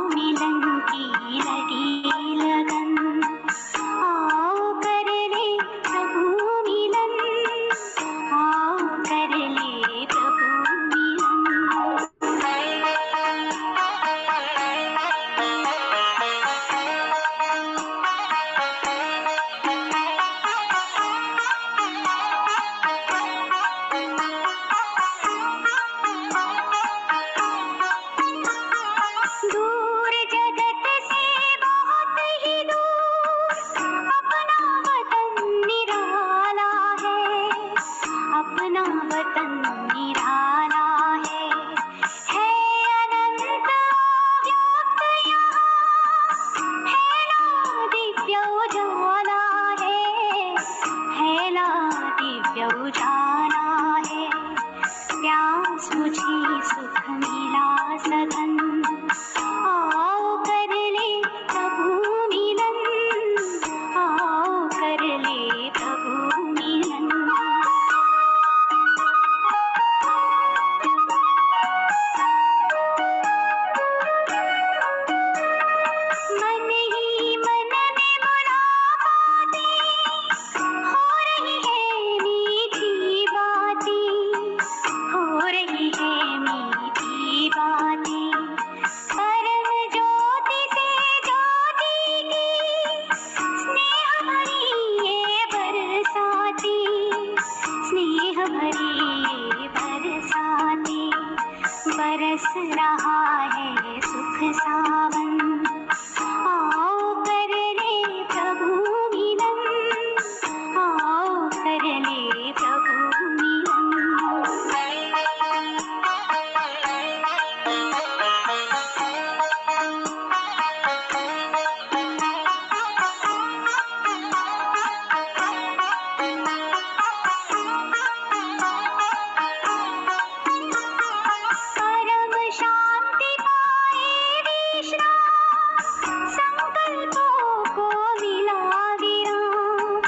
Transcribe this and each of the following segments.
मिलन की लगी लगन, आओ कर ले प्रभु मिलन, आओ कर ले प्रभु मिलन। दूर जगत से बहुत ही दूर अपना वतन निराला है, अपना वतन निराला है अनंत व्याप्त यहाँ, है ना दिव्य उजाला है ना दिव्य उजाला है। प्यास बुझी सुख मिला सघन, आओ कर ले प्रभु मिलन, आओ कर ले प्रभु मिलन। मन ही मन में मुलाकातें हो रही है मीठी बातें, हो रही है मीठी बातें। परम ज्योति से ज्योति की स्नेह भरी ये बरसाती, स्नेह भरी ये बरसाती। बरस रहा है सुख सावन, आओ कर ले प्रभु मिलन, आओ कर ले प्रभु मिलन। परम शांति पाए विश्राम, संकल्पों को मिला विराम,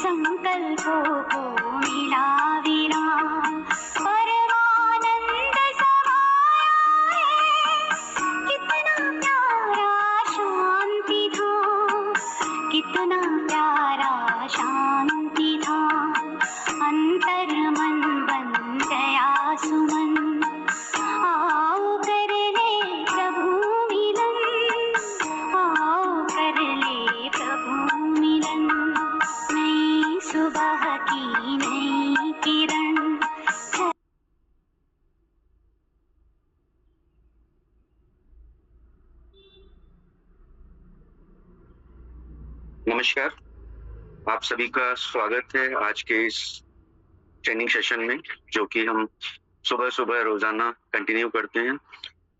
संकल्पों को मिला विराम। परमानंद समाया है, कितना प्यारा शांति धाम, कितना प्यारा शांति धाम। अंतर मन बन गया सुमन, आओ कर ले प्रभु मिलन, आओ कर ले प्रभु मिलन। नई सुबह की नई किरण, नमस्कार, आप सभी का स्वागत है आज के इस ट्रेनिंग सेशन में, जो कि हम सुबह सुबह रोजाना कंटिन्यू करते हैं।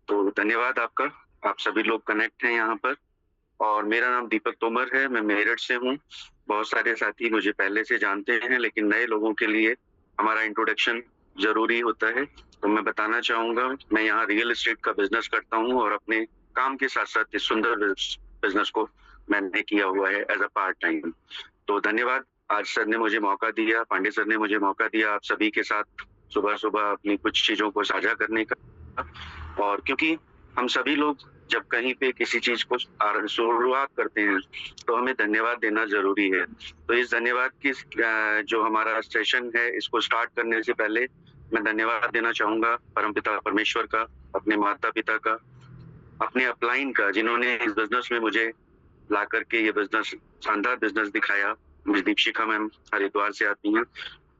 तो धन्यवाद आपका, आप सभी लोग कनेक्ट हैं यहाँ पर। और मेरा नाम दीपक तोमर है, मैं मेरठ से हूँ। बहुत सारे साथी मुझे पहले से जानते हैं, लेकिन नए लोगों के लिए हमारा इंट्रोडक्शन जरूरी होता है। तो मैं बताना चाहूँगा, मैं यहाँ रियल एस्टेट का बिजनेस करता हूँ और अपने काम के साथ साथ इस सुंदर बिजनेस को मैंने किया हुआ है एज अ पार्ट टाइम। तो धन्यवाद, आज सर ने मुझे मौका दिया, पांडे सर ने मुझे मौका दिया आप सभी के साथ सुबह सुबह अपनी कुछ चीज़ों को साझा करने का। और क्योंकि हम सभी लोग जब कहीं पे किसी चीज को शुरुआत करते हैं तो हमें धन्यवाद देना जरूरी है। तो इस धन्यवाद की जो हमारा सेशन है, इसको स्टार्ट करने से पहले मैं धन्यवाद देना चाहूंगा परमपिता परमेश्वर का, अपने माता पिता का, अपने अपलाइन का, जिन्होंने इस बिजनेस में मुझे ला करके ये बिजनेस, शानदार बिजनेस दिखाया। मुझे दीपशिखा मैम हरिद्वार से आती हैं।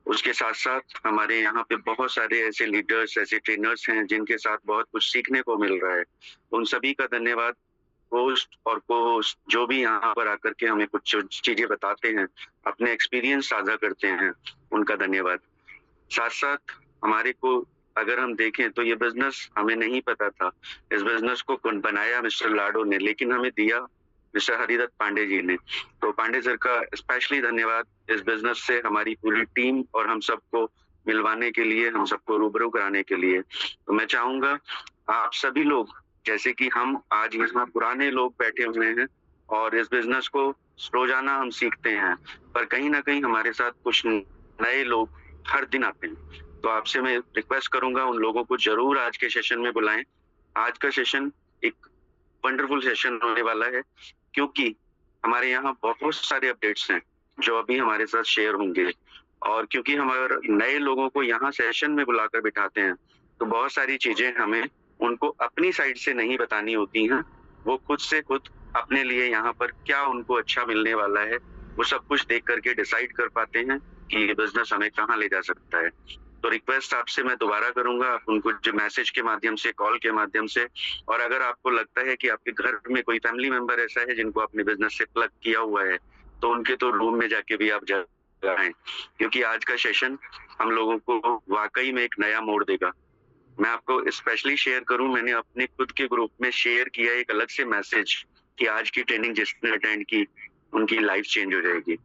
उसके साथ साथ हमारे यहाँ पे बहुत सारे ऐसे लीडर्स, ऐसे ट्रेनर्स हैं जिनके साथ बहुत कुछ सीखने को मिल रहा है। उन सभी का धन्यवाद। होस्ट और को होस्ट जो भी यहाँ पर आकर के हमें कुछ चीजें बताते हैं, अपने एक्सपीरियंस साझा करते हैं, उनका धन्यवाद। साथ साथ हमारे को अगर हम देखें तो ये बिजनेस हमें नहीं पता था, इस बिजनेस को बनाया मिस्टर लाडो ने, लेकिन हमें दिया मिस्टर हरिदत्त पांडे जी ने। तो पांडे सर का स्पेशली धन्यवाद इस बिजनेस से हमारी पूरी टीम और हम सबको मिलवाने के लिए, हम सबको रूबरू कराने के लिए। तो मैं चाहूंगा आप सभी लोग, जैसे कि हम आज यहाँ पुराने लोग बैठे हुए हैं और इस बिजनेस को रोजाना हम सीखते हैं, पर कहीं ना कहीं हमारे साथ कुछ नए लोग हर दिन आते हैं। तो आपसे मैं रिक्वेस्ट करूंगा उन लोगों को जरूर आज के सेशन में बुलाएं। आज का सेशन एक वंडरफुल सेशन होने वाला है, क्योंकि हमारे यहाँ बहुत सारे अपडेट्स हैं जो अभी हमारे साथ शेयर होंगे। और क्योंकि हम अगर नए लोगों को यहाँ सेशन में बुलाकर बिठाते हैं तो बहुत सारी चीजें हमें उनको अपनी साइड से नहीं बतानी होती हैं। वो खुद से खुद अपने लिए यहाँ पर क्या उनको अच्छा मिलने वाला है वो सब कुछ देख करके डिसाइड कर पाते हैं कि ये बिजनेस हमें कहाँ ले जा सकता है। तो रिक्वेस्ट आपसे मैं दोबारा करूंगा, आप उनको जो मैसेज के माध्यम से, कॉल के माध्यम से, और अगर आपको लगता है कि आपके घर में कोई फैमिली मेंबर ऐसा है जिनको आपने बिजनेस से प्लग किया हुआ है तो उनके तो रूम में जाके भी आप जाएं, क्योंकि आज का सेशन हम लोगों को वाकई में एक नया मोड़ देगा। मैं आपको स्पेशली शेयर करूं, मैंने अपने खुद के ग्रुप में शेयर किया एक अलग से मैसेज कि आज की ट्रेनिंग जिसने अटेंड की उनकी लाइफ चेंज हो जाएगी।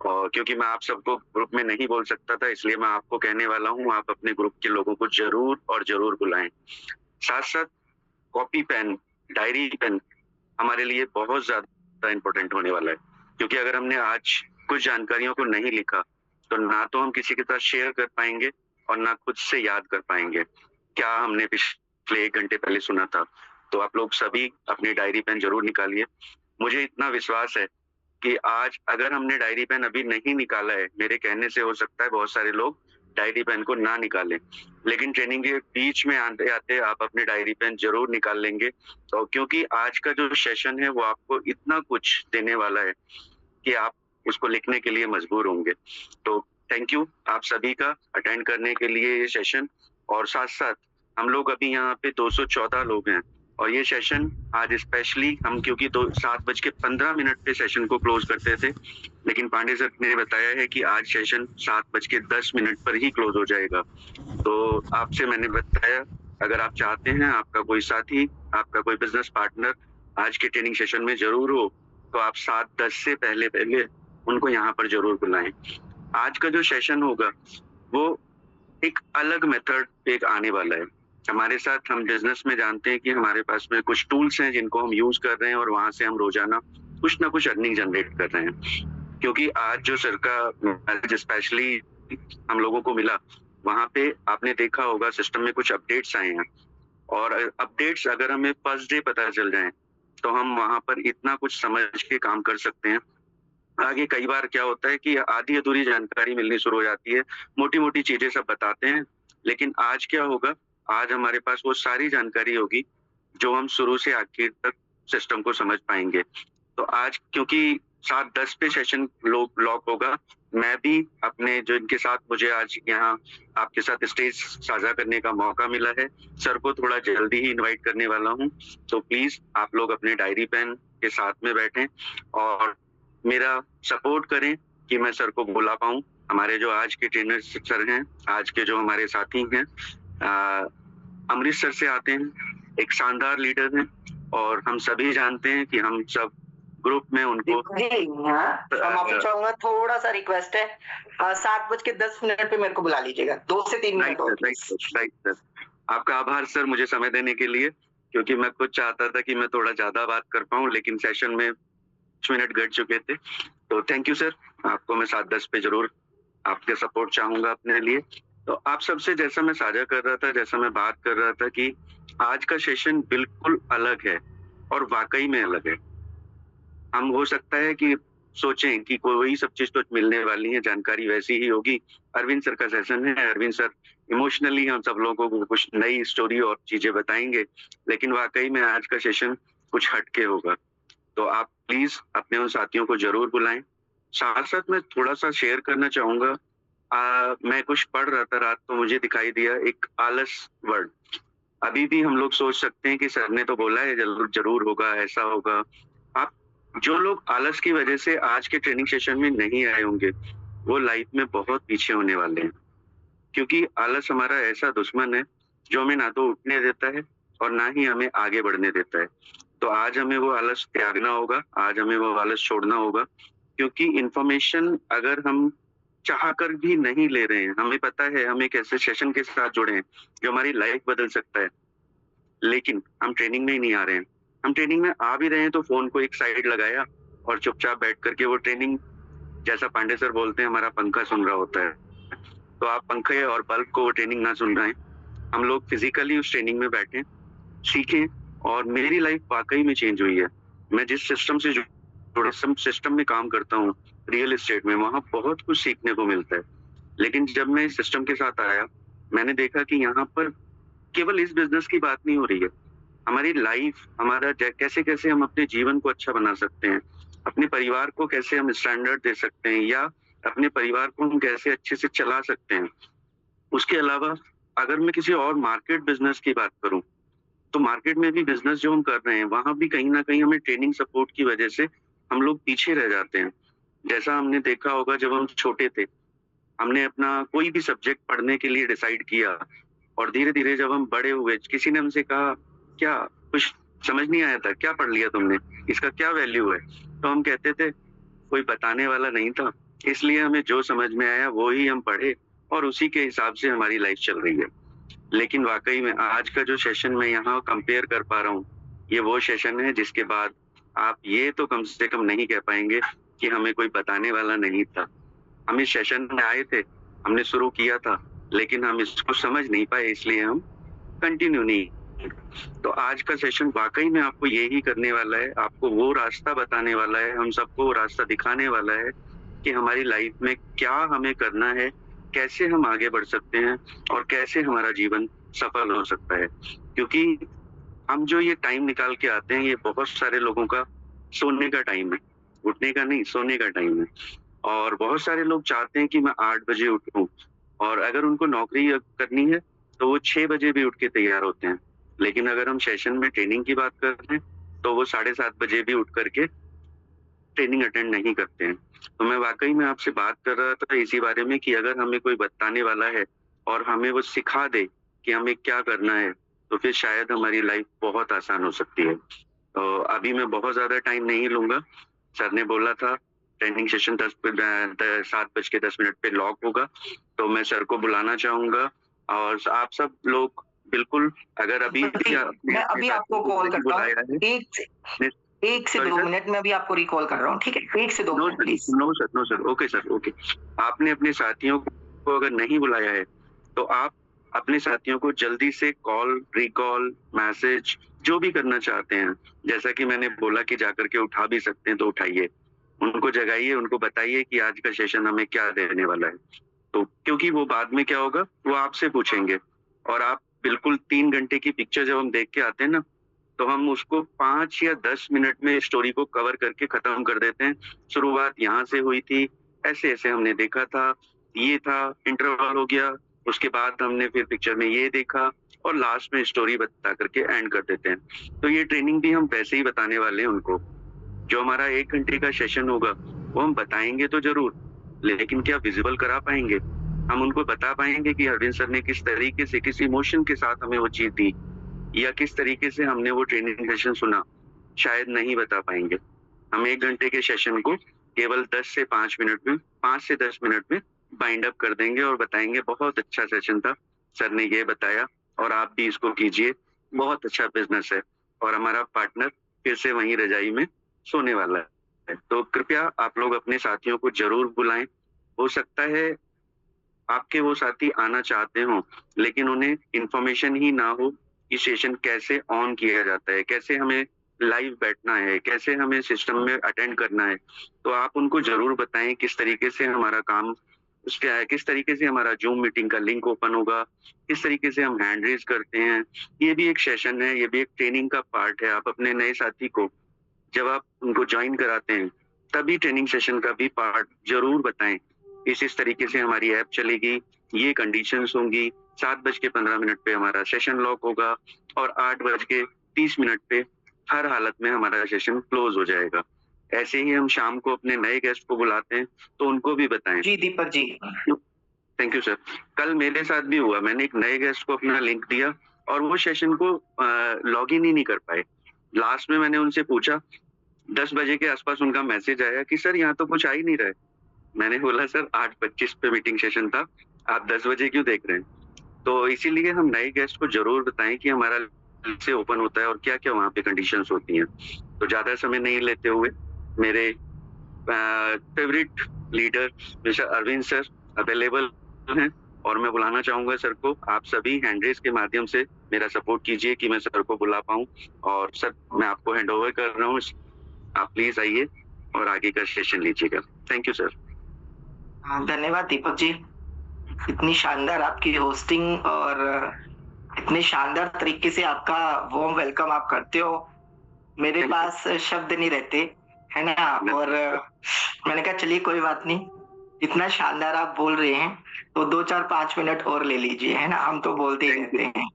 और क्योंकि मैं आप सबको ग्रुप में नहीं बोल सकता था, इसलिए मैं आपको कहने वाला हूं, आप अपने ग्रुप के लोगों को जरूर और जरूर बुलाएं। साथ साथ कॉपी पेन, डायरी पेन हमारे लिए बहुत ज्यादा इंपॉर्टेंट होने वाला है, क्योंकि अगर हमने आज कुछ जानकारियों को नहीं लिखा तो ना तो हम किसी के साथ शेयर कर पाएंगे और ना खुद से याद कर पाएंगे क्या हमने पिछले 1 घंटे पहले सुना था। तो आप लोग सभी अपनी डायरी पेन जरूर निकालिए। मुझे इतना विश्वास है कि आज अगर हमने डायरी पेन अभी नहीं निकाला है, मेरे कहने से हो सकता है बहुत सारे लोग डायरी पेन को ना निकालें, लेकिन ट्रेनिंग के बीच में आते आते आप अपने डायरी पेन जरूर निकाल लेंगे। तो क्योंकि आज का जो सेशन है वो आपको इतना कुछ देने वाला है कि आप उसको लिखने के लिए मजबूर होंगे। तो थैंक यू आप सभी का अटेंड करने के लिए ये सेशन। और साथ साथ हम लोग अभी यहाँ पे 214 लोग हैं और ये सेशन आज स्पेशली हम, क्योंकि 7:15 पे सेशन को क्लोज करते थे, लेकिन पांडे सर ने बताया है कि आज सेशन 7:10 पर ही क्लोज हो जाएगा। तो आपसे मैंने बताया, अगर आप चाहते हैं आपका कोई साथी, आपका कोई बिजनेस पार्टनर आज के ट्रेनिंग सेशन में जरूर हो, तो आप 7:10 से पहले उनको यहाँ पर जरूर बुलाएं। आज का जो सेशन होगा वो एक अलग मेथड पे आने वाला है। हमारे साथ हम बिजनेस में जानते हैं कि हमारे पास में कुछ टूल्स हैं जिनको हम यूज कर रहे हैं और वहां से हम रोजाना कुछ ना कुछ अर्निंग जनरेट कर रहे हैं। क्योंकि आज जो सर का स्पेशली हम लोगों को मिला, वहां पे आपने देखा होगा सिस्टम में कुछ अपडेट्स आए हैं, और अपडेट्स अगर हमें फर्स्ट डे पता चल जाए तो हम वहां पर इतना कुछ समझ के काम कर सकते हैं। आगे कई बार क्या होता है कि आधी अधूरी जानकारी मिलनी शुरू हो जाती है, मोटी मोटी चीजें सब बताते हैं, लेकिन आज क्या होगा, आज हमारे पास वो सारी जानकारी होगी जो हम शुरू से आखिर तक सिस्टम को समझ पाएंगे। तो आज क्योंकि 7:10 पे सेशन लॉक होगा, मैं भी अपने जो इनके साथ मुझे आज यहाँ आपके साथ स्टेज साझा करने का मौका मिला है, सर को थोड़ा जल्दी ही इनवाइट करने वाला हूँ। तो प्लीज आप लोग अपने डायरी पेन के साथ में बैठें और मेरा सपोर्ट करें कि मैं सर को बुला पाऊं। हमारे जो आज के ट्रेनर सर हैं, आज के जो हमारे साथी हैं, अमृतसर से आते हैं, एक शानदार लीडर हैं, और हम सभी जानते हैं कि हम सब ग्रुप में उनको माफी चाहूंगा, थोड़ा सा रिक्वेस्ट है, 7:10 पे मेरे को बुला लीजिएगा, 2 से 3 मिनट। राइट सर, आपका आभार सर मुझे समय देने के लिए, क्योंकि मैं खुद चाहता था कि मैं थोड़ा ज्यादा बात कर पाऊं, लेकिन सेशन में कुछ मिनट घट चुके थे। तो थैंक यू सर, आपको मैं 7:10 पे जरूर आपके सपोर्ट चाहूंगा अपने लिए। तो आप सबसे जैसा मैं साझा कर रहा था, जैसा मैं बात कर रहा था कि आज का सेशन बिल्कुल अलग है और वाकई में अलग है। हम हो सकता है कि सोचें कि कोई सब चीज तो मिलने वाली है, जानकारी वैसी ही होगी, अरविंद सर का सेशन है, अरविंद सर इमोशनली हम सब लोगों को कुछ नई स्टोरी और चीजें बताएंगे, लेकिन वाकई में आज का सेशन कुछ हटके होगा। तो आप प्लीज अपने उन साथियों को जरूर बुलाएं। साथ साथ मैं थोड़ा सा शेयर करना चाहूंगा, मैं कुछ पढ़ रहा था रात, तो मुझे दिखाई दिया एक आलस वर्ड। अभी भी हम लोग सोच सकते हैं कि सर ने तो बोला है जरूर होगा, ऐसा होगा। आप जो लोग आलस की वजह से आज के ट्रेनिंग सेशन में नहीं आए होंगे, वो लाइफ में बहुत पीछे होने वाले हैं, क्योंकि आलस हमारा ऐसा दुश्मन है जो हमें ना तो उठने देता है और ना ही हमें आगे बढ़ने देता है। तो आज हमें वो आलस त्यागना होगा, आज हमें वो आलस छोड़ना होगा, क्योंकि इंफॉर्मेशन अगर हम चाह कर भी नहीं ले रहे हैं, हमें पता है हम एक ऐसे सेशन के साथ जुड़े हैं जो हमारी लाइफ बदल सकता है, लेकिन हम ट्रेनिंग में ही नहीं आ रहे हैं। हम ट्रेनिंग में आ भी रहे हैं तो फोन को एक साइड लगाया और चुपचाप बैठ करके वो ट्रेनिंग, जैसा पांडे सर बोलते हैं, हमारा पंखा सुन रहा होता है। तो आप पंखे और बल्ब को वो ट्रेनिंग ना सुन रहे हैं, हम लोग फिजिकली उस ट्रेनिंग में बैठे, सीखें और मेरी लाइफ वाकई में चेंज हुई है। मैं जिस सिस्टम से जुड़ा सिस्टम में काम करता हूँ रियल एस्टेट में, वहाँ बहुत कुछ सीखने को मिलता है। लेकिन जब मैं इस सिस्टम के साथ आया, मैंने देखा कि यहाँ पर केवल इस बिजनेस की बात नहीं हो रही है। हमारी लाइफ, हमारा कैसे कैसे हम अपने जीवन को अच्छा बना सकते हैं, अपने परिवार को कैसे हम स्टैंडर्ड दे सकते हैं, या अपने परिवार को हम कैसे अच्छे से चला सकते हैं। उसके अलावा अगर मैं किसी और मार्केट बिजनेस की बात करूं, तो मार्केट में भी बिजनेस जो हम कर रहे हैं, वहां भी कहीं ना कहीं हमें ट्रेनिंग सपोर्ट की वजह से हम लोग पीछे रह जाते हैं। जैसा हमने देखा होगा, जब हम छोटे थे, हमने अपना कोई भी सब्जेक्ट पढ़ने के लिए डिसाइड किया, और धीरे धीरे जब हम बड़े हुए, किसी ने हमसे कहा क्या कुछ समझ नहीं आया था, क्या पढ़ लिया तुमने, इसका क्या वैल्यू है, तो हम कहते थे कोई बताने वाला नहीं था, इसलिए हमें जो समझ में आया वो ही हम पढ़े, और उसी के हिसाब से हमारी लाइफ चल रही है। लेकिन वाकई में आज का जो सेशन मैं यहाँ कंपेयर कर पा रहा हूँ, ये वो सेशन है जिसके बाद आप ये तो कम से कम नहीं कह पाएंगे कि हमें कोई बताने वाला नहीं था। हम इस सेशन में आए थे, हमने शुरू किया था, लेकिन हम इसको समझ नहीं पाए, इसलिए हम कंटिन्यू नहीं। तो आज का सेशन वाकई में आपको यही करने वाला है, आपको वो रास्ता बताने वाला है, हम सबको वो रास्ता दिखाने वाला है कि हमारी लाइफ में क्या हमें करना है, कैसे हम आगे बढ़ सकते हैं, और कैसे हमारा जीवन सफल हो सकता है। क्योंकि हम जो ये टाइम निकाल के आते हैं, ये बहुत सारे लोगों का सोने का टाइम है, उठने का नहीं, सोने का टाइम है। और बहुत सारे लोग चाहते हैं कि मैं 8 बजे उठूं, और अगर उनको नौकरी करनी है तो वो 6 बजे भी उठ के तैयार होते हैं। लेकिन अगर हम सेशन में ट्रेनिंग की बात करते हैं, तो वो 7:30 बजे भी उठ करके ट्रेनिंग अटेंड नहीं करते हैं। तो मैं वाकई में आपसे बात कर रहा था इसी बारे में कि अगर हमें कोई बताने वाला है और हमें वो सिखा दे कि हमें क्या करना है, तो फिर शायद हमारी लाइफ बहुत आसान हो सकती है। तो अभी मैं बहुत ज्यादा टाइम नहीं लूंगा। सर ने बोला था ट्रेनिंग सेशन 7:10 पे लॉक होगा, तो मैं सर को बुलाना चाहूंगा, और आप सब लोग बिल्कुल, अगर अभी मैं अभी आपको कॉल करता हूँ, एक से 2 मिनट में अभी आपको रिकॉल कर रहा हूँ, ठीक है? 1 से 2 minute please. No sir, okay sir, okay. आपने अपने साथियों को अगर नहीं बुलाया है, तो आप अपने साथियों को जल्दी से कॉल, रिकॉल, मैसेज जो भी करना चाहते हैं, जैसा कि मैंने बोला कि जाकर के उठा भी सकते हैं तो उठाइए, उनको जगाइए, उनको बताइए कि आज का सेशन हमें क्या देने वाला है। तो क्योंकि वो बाद में क्या होगा, वो आपसे पूछेंगे, और आप बिल्कुल 3 घंटे की पिक्चर जब हम देख के आते हैं ना, तो हम उसको 5 या 10 मिनट में स्टोरी को कवर करके खत्म कर देते हैं। शुरुआत यहाँ से हुई थी, ऐसे ऐसे हमने देखा था, ये था, इंटरवल हो गया, उसके बाद हमने फिर पिक्चर में ये देखा, और लास्ट में स्टोरी बता करके एंड कर देते हैं। तो ये ट्रेनिंग भी हम वैसे ही बताने वाले हैं उनको। जो हमारा 1 घंटे का सेशन होगा, वो हम बताएंगे तो जरूर, लेकिन क्या विजिबल करा पाएंगे? हम उनको बता पाएंगे कि अरविंद सर ने किस तरीके से, किस इमोशन के साथ हमें वो चीज दी, या किस तरीके से हमने वो ट्रेनिंग सेशन सुना? शायद नहीं बता पाएंगे। हम 1 घंटे के सेशन को केवल 10 से 5 मिनट में, 5 से 10 मिनट में बाइंड अप कर देंगे और बताएंगे बहुत अच्छा सेशन था, सर ने ये बताया और आप भी इसको कीजिए, बहुत अच्छा बिजनेस है, और हमारा पार्टनर फिर से वहीं रजाई में सोने वाला है। तो कृपया आप लोग अपने साथियों को जरूर बुलाएं। हो सकता है आपके वो साथी आना चाहते हो, लेकिन उन्हें इंफॉर्मेशन ही ना हो कि सेशन कैसे ऑन किया जाता है, कैसे हमें लाइव बैठना है, कैसे हमें सिस्टम में अटेंड करना है। तो आप उनको जरूर बताएं किस तरीके से हमारा काम उसका है, किस तरीके से हमारा जूम मीटिंग का लिंक ओपन होगा, किस तरीके से हम हैंड रेज करते हैं। ये भी एक सेशन है, ये भी एक ट्रेनिंग का पार्ट है। आप अपने नए साथी को जब आप उनको ज्वाइन कराते हैं, तभी ट्रेनिंग सेशन का भी पार्ट जरूर बताएं। इस तरीके से हमारी ऐप चलेगी, ये कंडीशंस होंगी, 7:15 पे हमारा सेशन लॉक होगा, और 8:30 पे हर हालत में हमारा सेशन क्लोज हो जाएगा। ऐसे ही हम शाम को अपने नए गेस्ट को बुलाते हैं, तो उनको भी बताएं। जी Deepak ji, thank you sir. कल मेरे साथ भी हुआ, मैंने एक नए गेस्ट को अपना लिंक दिया और वो सेशन को लॉग इन ही नहीं कर पाए। लास्ट में मैंने उनसे पूछा, 10 बजे के आसपास उनका मैसेज आया कि सर यहाँ तो कुछ आ ही नहीं रहा है। मैंने बोला सर 8:25 पे मीटिंग सेशन था, आप 10 बजे क्यों देख रहे हैं? तो इसीलिए हम नए गेस्ट को जरूर बताएं कि हमारा से ओपन होता है और क्या क्या वहाँ पे कंडीशंस होती हैं। तो ज्यादा समय नहीं लेते हुए, मेरे favourite leader mister Arvind sir available हैं, और मैं बुलाना चाहूंगा सर को। आप सभी हैंड रेज के माध्यम से मेरा सपोर्ट कीजिए कि मैं सर को बुला पाऊँ। और सर मैं आपको हैंड ओवर कर रहा हूँ, आप प्लीज आइए और आगे का सेशन लीजिएगा। Thank you sir. धन्यवाद दीपक जी, इतनी शानदार आपकी होस्टिंग और इतने शानदार तरीके से आपका वार्म वेलकम आप करते हो, मेरे पास शब्द नहीं रहते, है ना। और मैंने कहा चलिए कोई बात नहीं, इतना शानदार आप बोल रहे हैं तो 2-4-5 मिनट और ले लीजिए, है ना। हम तो बोलते ही रहते हैं,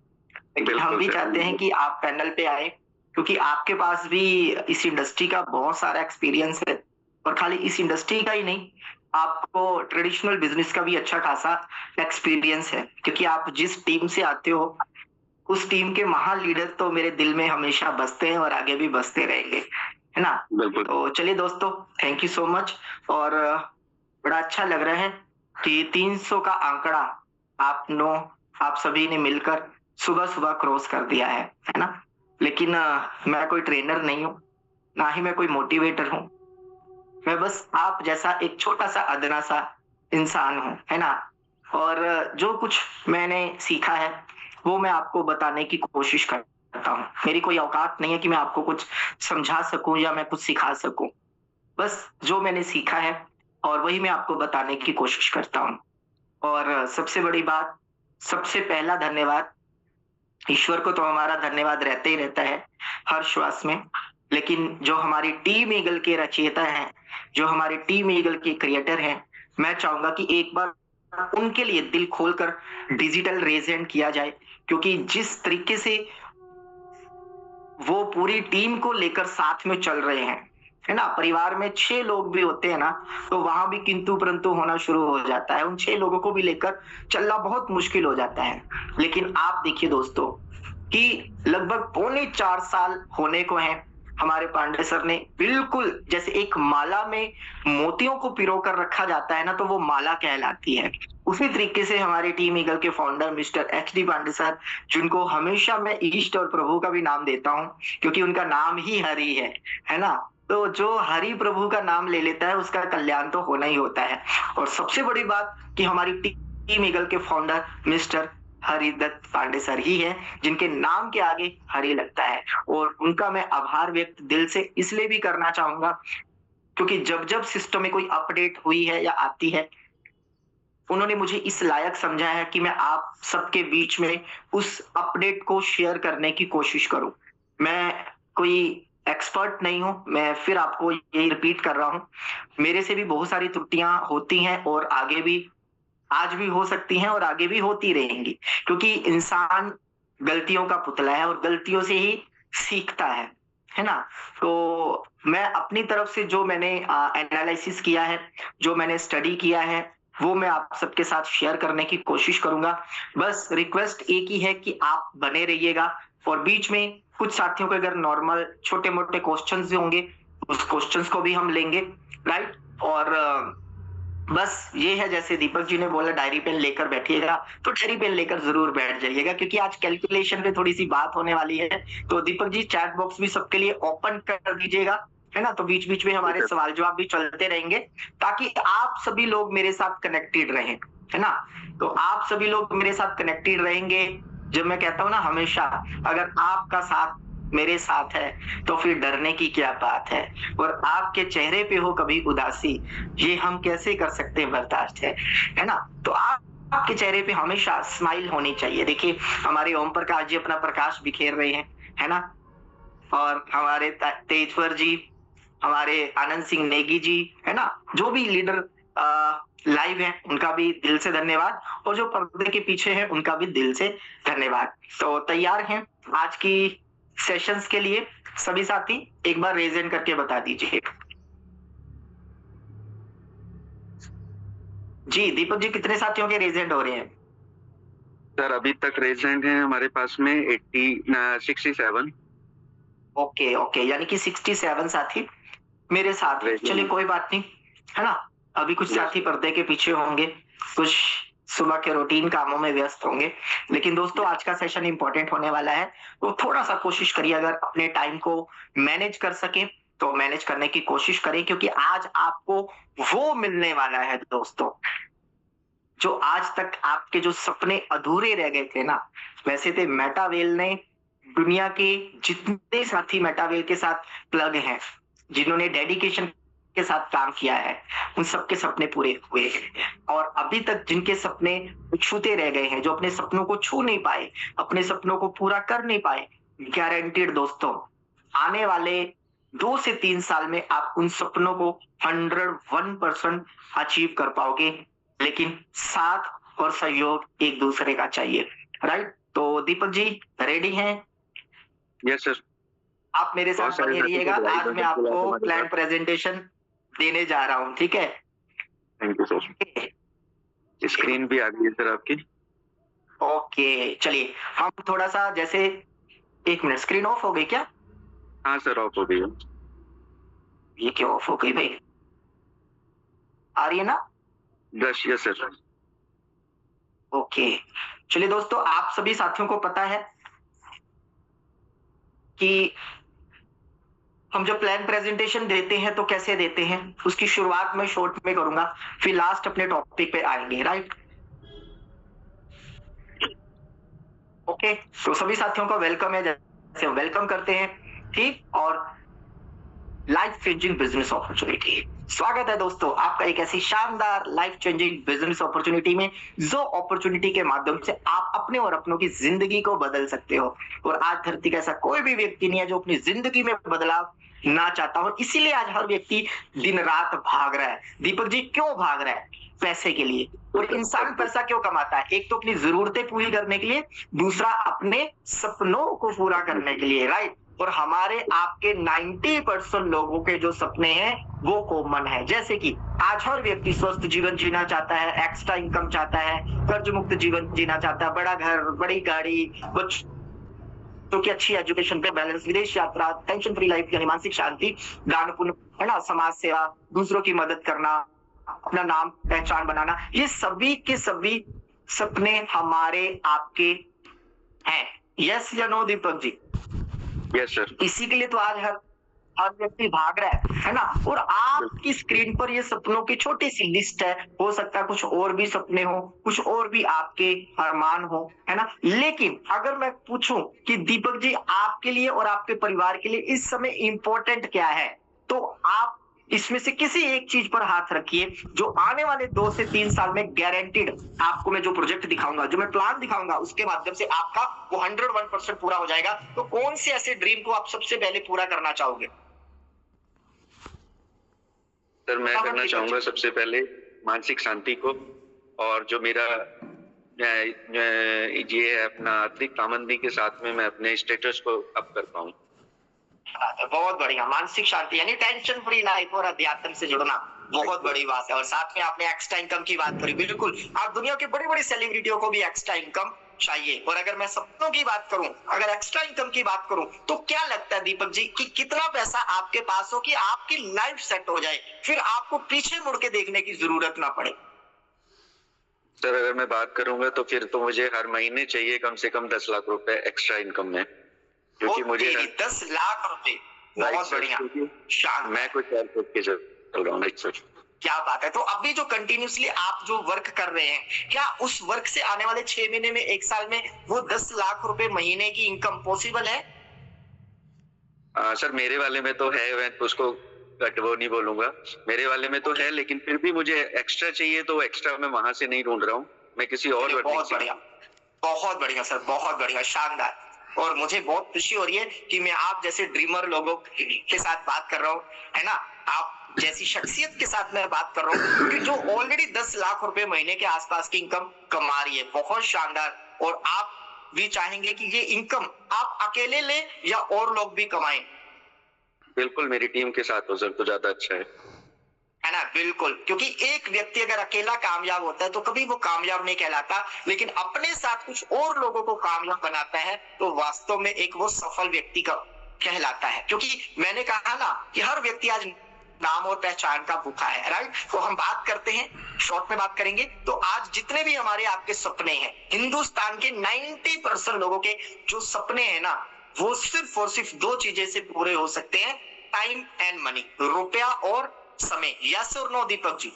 लेकिन हम भी चाहते हैं कि आप पैनल पे आए, क्योंकि आपके पास भी इस इंडस्ट्री का बहुत सारा एक्सपीरियंस है। और खाली इस इंडस्ट्री का ही नहीं, आपको ट्रेडिशनल बिजनेस का भी अच्छा खासा एक्सपीरियंस है, क्योंकि आप जिस टीम से आते हो उस टीम के महान लीडर तो मेरे दिल में हमेशा बसते हैं और आगे भी बसते रहेंगे, है ना। तो चलिए दोस्तों, थैंक यू सो मच। और बड़ा अच्छा लग रहा है कि 300 का आंकड़ा आप सभी ने मिलकर सुबह सुबह क्रॉस कर दिया है ना। लेकिन मैं कोई ट्रेनर नहीं हूँ, ना ही मैं कोई मोटिवेटर हूँ, मैं बस आप जैसा एक छोटा सा अदना सा इंसान हूँ, है ना। और जो कुछ मैंने सीखा है वो मैं आपको बताने की कोशिश करता हूँ। मेरी कोई औकात नहीं है कि मैं आपको कुछ समझा सकूं या मैं कुछ सिखा सकूं, बस जो मैंने सीखा है और वही मैं आपको बताने की कोशिश करता हूँ। और सबसे बड़ी बात, सबसे पहला धन्यवाद, ईश्वर को तो हमारा धन्यवाद रहता ही रहता है हर श्वास में, लेकिन जो हमारी टीम ईगल के रचयिता हैं, जो हमारी टीम ईगल के क्रिएटर हैं, मैं चाहूंगा कि एक बार उनके लिए दिल खोलकर डिजिटल रेज हैंड किया जाए, क्योंकि जिस तरीके से वो पूरी टीम को लेकर साथ में चल रहे हैं, है ना। परिवार में 6 लोग भी होते हैं ना, तो वहां भी किंतु परंतु होना शुरू हो जाता है, उन 6 लोगों को भी लेकर चलना बहुत मुश्किल हो जाता है। लेकिन आप देखिए दोस्तों कि लगभग 3.25 साल होने को हैं, हमारे पांडे सर ने बिल्कुल जैसे एक माला में मोतियों को पिरो कर रखा जाता है ना, तो वो माला कहलाती है। उसी तरीके से हमारी टीम ईगल के founder mister HD Pandey sir, जिनको हमेशा मैं ईष्ट और प्रभु का भी नाम देता हूं, क्योंकि उनका नाम ही हरि है ना। तो जो हरि प्रभु का नाम ले लेता है उसका कल्याण तो होना ही होता है। और सबसे बड़ी बात कि हमारी टीम ईगल के founder mister Haridatt Pande sir ही है, जिनके नाम के आगे हरि लगता है। और उनका मैं आभार व्यक्त दिल से इसलिए भी करना चाहूंगा, क्योंकि जब जब सिस्टम में कोई अपडेट हुई है या आती है, उन्होंने मुझे इस लायक समझा है कि मैं आप सबके बीच में उस अपडेट को शेयर करने की कोशिश करूं। मैं कोई एक्सपर्ट नहीं हूं, मैं फिर आपको यही रिपीट कर रहा हूं, मेरे से भी बहुत सारी त्रुटियां होती हैं और आगे भी, आज भी हो सकती हैं और आगे भी होती रहेंगी, क्योंकि इंसान गलतियों का पुतला है और गलतियों से ही सीखता है ना। तो मैं अपनी तरफ से जो मैंने एनालिसिस किया है, जो मैंने स्टडी किया है, वो मैं आप सबके साथ शेयर करने की कोशिश करूंगा। बस रिक्वेस्ट एक ही है कि आप बने रहिएगा, और बीच में कुछ साथियों के अगर नॉर्मल छोटे मोटे क्वेश्चंस भी होंगे, उस क्वेश्चंस को भी हम लेंगे, राइट। और बस ये है, जैसे दीपक जी ने बोला डायरी पेन लेकर बैठिएगा, तो डायरी पेन लेकर जरूर बैठ जाइएगा, क्योंकि आज कैलकुलेशन पे थोड़ी सी बात होने वाली है। तो दीपक जी चैट बॉक्स भी सबके लिए ओपन कर दीजिएगा, है ना। तो बीच बीच में हमारे सवाल जवाब भी चलते रहेंगे, ताकि आप सभी लोग मेरे साथ कनेक्टेड रहें, है ना। तो आप सभी लोग मेरे साथ कनेक्टेड रहेंगे, जब मैं कहता हूँ ना हमेशा, अगर आपका साथ मेरे साथ है तो फिर डरने की क्या बात है। और आपके चेहरे पे हो कभी उदासी, ये हम कैसे कर सकते हैं बर्दाश्त, है ना। तो आपके चेहरे पे हमेशा स्माइल होनी चाहिए। देखिए हमारे ओम प्रकाश जी अपना प्रकाश बिखेर रहे हैं, है ना। और हमारे तेजवर जी, हमारे आनंद सिंह नेगी जी, है ना, जो भी लीडर लाइव है उनका भी दिल से धन्यवाद, और जो पर्दे के पीछे है उनका भी दिल से धन्यवाद। तो तैयार हैं आज की सेशंस के लिए सभी साथी? एक बार रेज हैंड करके बता दीजिए। जी दीपक जी, कितने साथियों के रेज हैंड हो रहे हैं? सर अभी तक रेज हैंड है हमारे पास में 67। ओके ओके, यानी कि 67 साथी मेरे साथ है। चलिए कोई बात नहीं, है ना। अभी कुछ साथी पर्दे के पीछे होंगे, कुछ सुबह के रूटीन कामों में व्यस्त होंगे, लेकिन दोस्तों आज का सेशन इंपॉर्टेंट होने वाला है, तो थोड़ा सा कोशिश करिए, अगर अपने टाइम को मैनेज कर सके तो मैनेज करने की कोशिश करें, क्योंकि आज आपको वो मिलने वाला है दोस्तों, जो आज तक आपके जो सपने अधूरे रह गए थे ना, वैसे थे मेटावेल ने दुनिया के जितने साथी मेटावेल के साथ प्लग हैं, जिन्होंने डेडिकेशन के साथ काम किया है, उन सबके सपने पूरे हुए हैं। और अभी तक जिनके सपने छूते रह गए हैं, जो अपने सपनों को छू नहीं पाए, अपने सपनों को पूरा कर नहीं पाए, गारंटीड दोस्तों, आने वाले 2 से 3 साल में आप उन सपनों को 101% अचीव कर पाओगे, लेकिन साथ और सहयोग एक दूसरे का चाहिए, राइट? तो दीपक जी रेडी हैं? Yes sir. आप मेरे बहुत साथ सारे बने साथी रहिएगा। को बधाई आज दो मैं सबको आपको हमारे प्लान साथ। प्रेजेंटेशन देने जा रहा हूँ, ठीक है? Thank you sir. स्क्रीन भी आ गई है सर आपकी। ओके, चलिए हम थोड़ा सा जैसे 1 मिनट, स्क्रीन ऑफ हो गई क्या? हाँ सर, ऑफ हो गई है। ये क्यों ऑफ हो गई भाई? आ रही है ना? Yes yes sir. ओके, चलिए दोस्तों, आप सभी साथियों को पता है कि हम जो प्लान प्रेजेंटेशन देते हैं तो कैसे देते हैं, उसकी शुरुआत मैं शॉर्ट में करूंगा, फिर लास्ट अपने टॉपिक पे आएंगे, राइट? ओके, तो सभी साथियों का वेलकम है, जैसे हम वेलकम करते हैं, ठीक? और लाइफ चेंजिंग बिजनेस अपॉर्चुनिटी, स्वागत है दोस्तों आपका एक ऐसी शानदार लाइफ चेंजिंग बिजनेस अपॉर्चुनिटी में, जो अपॉर्चुनिटी के माध्यम से आप अपने और अपनों की जिंदगी को बदल सकते हो। और आज धरती का ऐसा कोई भी व्यक्ति नहीं है जो अपनी जिंदगी में बदलाव ना चाहता हो, इसीलिए आज हर व्यक्ति दिन रात भाग रहा है। दीपक जी क्यों भाग रहा है? पैसे के लिए। और इंसान पैसा क्यों कमाता है? एक तो अपनी जरूरतें पूरी करने के लिए, दूसरा अपने सपनों को पूरा करने के लिए, राइट? और हमारे आपके 90% लोगों के जो सपने हैं वो कॉमन है, जैसे कि आज हर व्यक्ति स्वस्थ जीवन जीना चाहता है, एक्स्ट्रा इनकम चाहता है, कर्ज मुक्त जीवन जीना चाहता है, बड़ा घर, बड़ी गाड़ी, बच्चों की अच्छी एजुकेशन पे बैलेंस, विदेश यात्रा, टेंशन फ्री लाइफ यानी मानसिक शांति, दान पुण्य, है ना, समाज सेवा, दूसरों की मदद करना, अपना नाम पहचान बनाना, ये सभी के सभी सपने हमारे आपके हैं। यस या no Deepak ji? Yes sir. इसी के लिए तो आज हर व्यक्ति भाग रहा है ना? और आपकी स्क्रीन पर ये सपनों की छोटी सी लिस्ट है, हो सकता है कुछ और भी सपने हो, कुछ और भी आपके अरमान हो, है ना? लेकिन अगर मैं पूछूं कि दीपक जी आपके लिए और आपके परिवार के लिए इस समय इंपॉर्टेंट क्या है, तो आप इसमें से किसी एक चीज पर हाथ रखिए, जो आने वाले 2 से 3 साल में गारंटीड आपको मैं जो प्रोजेक्ट दिखाऊंगा, जो मैं प्लान दिखाऊंगा, उसके माध्यम से आपका वो 101% पूरा हो जाएगा। तो कौन से ऐसे ड्रीम को आप सबसे पहले पूरा करना चाहोगे? सर मैं करना चाहूंगा सबसे पहले मानसिक शांति को, और जो मेरा ये है अपना अतिरिक्त आमदनी के साथ में मैं अपने स्टेटस को अप कर पाऊं। बहुत बढ़िया, मानसिक शांति यानी टेंशन फ्री लाइफ और अध्यात्म से जुड़ना, बहुत बड़ी बात है। और साथ में आपने एक्स्ट्रा इनकम की बात करी, बिल्कुल, आप दुनिया की बड़ी बड़ी सेलिब्रिटियों को भी एक्स्ट्रा इनकम चाहिए। और अगर मैं सपनों की बात करूं, अगर एक्स्ट्रा इनकम की बात करूं, तो क्या लगता है दीपक जी कि कितना पैसा आपके पास हो कि आपकी लाइफ सेट हो जाए, फिर आपको पीछे मुड़ के देखने की जरूरत ना पड़े? सर अगर मैं बात करूंगा तो फिर तो मुझे हर महीने चाहिए कम से कम 10 लाख रुपए एक्स्ट्रा इनकम में, क्योंकि मुझे 10 लाख रुपए, बहुत बढ़िया, मैं कुछ और सोच के चल रहा हूँ सर। क्या बात है। तो अभी जो कंटिन्यूसली आप जो वर्क कर रहे हैं, क्या उस वर्क से आने वाले 6 महीने में, 1 साल में वो 10 लाख रुपए महीने की इनकम पॉसिबल है? सर मेरे वाले में तो है, मैं उसको वो नहीं बोलूंगा, मेरे वाले में तो है, लेकिन फिर भी मुझे एक्स्ट्रा चाहिए, तो एक्स्ट्रा मैं वहां से नहीं ढूंढ रहा हूँ, मैं किसी और। बहुत बढ़िया, बहुत बढ़िया सर, बहुत बढ़िया, शानदार। और मुझे बहुत खुशी हो रही है कि मैं आप जैसे ड्रीमर लोगों के साथ बात कर रहा हूँ, है ना, आप जैसी शख्सियत के साथ मैं बात कर रहा हूँ कि जो ऑलरेडी 10 लाख रुपए महीने के आसपास की इनकम कमा रही है, बहुत शानदार। और आप भी चाहेंगे कि ये इनकम आप अकेले ले या और लोग भी कमाएं? बिल्कुल, मेरी टीम के साथ हो सर तो ज्यादा अच्छा है ना? बिल्कुल, क्योंकि एक व्यक्ति अगर अकेला कामयाब होता है तो कभी वो कामयाब नहीं कहलाता, लेकिन अपने साथ कुछ और लोगों को कामयाब बनाता है तो वास्तव में एक वो सफल व्यक्ति का कहलाता है। क्योंकि मैंने कहा ना कि हर व्यक्ति आज नाम और पहचान का भूखा है, राइट? तो हम बात करते हैं, शॉर्ट में बात करेंगे, तो आज जितने भी हमारे आपके सपने हैं, हिंदुस्तान के 90% लोगों के जो सपने हैं ना, वो सिर्फ और सिर्फ 2 चीजें से पूरे हो सकते हैं, टाइम एंड मनी, रुपया और समय। यस और no Deepak ji?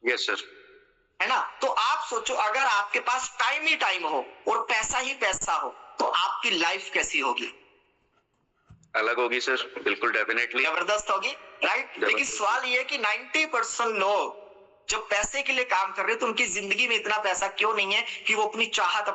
Yes sir. है ना। तो आप सोचो अगर आपके पास टाइम ही टाइम हो और पैसा ही पैसा हो तो आपकी लाइफ कैसी होगी? अलग होगी सर, बिल्कुल डेफिनेटली जबरदस्त होगी, राइट। लेकिन सवाल ये है कि 90% लोग जब पैसे के लिए काम कर रहे हैं तो उनकी जिंदगी में इतना पैसा क्यों नहीं है कि वो अपनी चाहत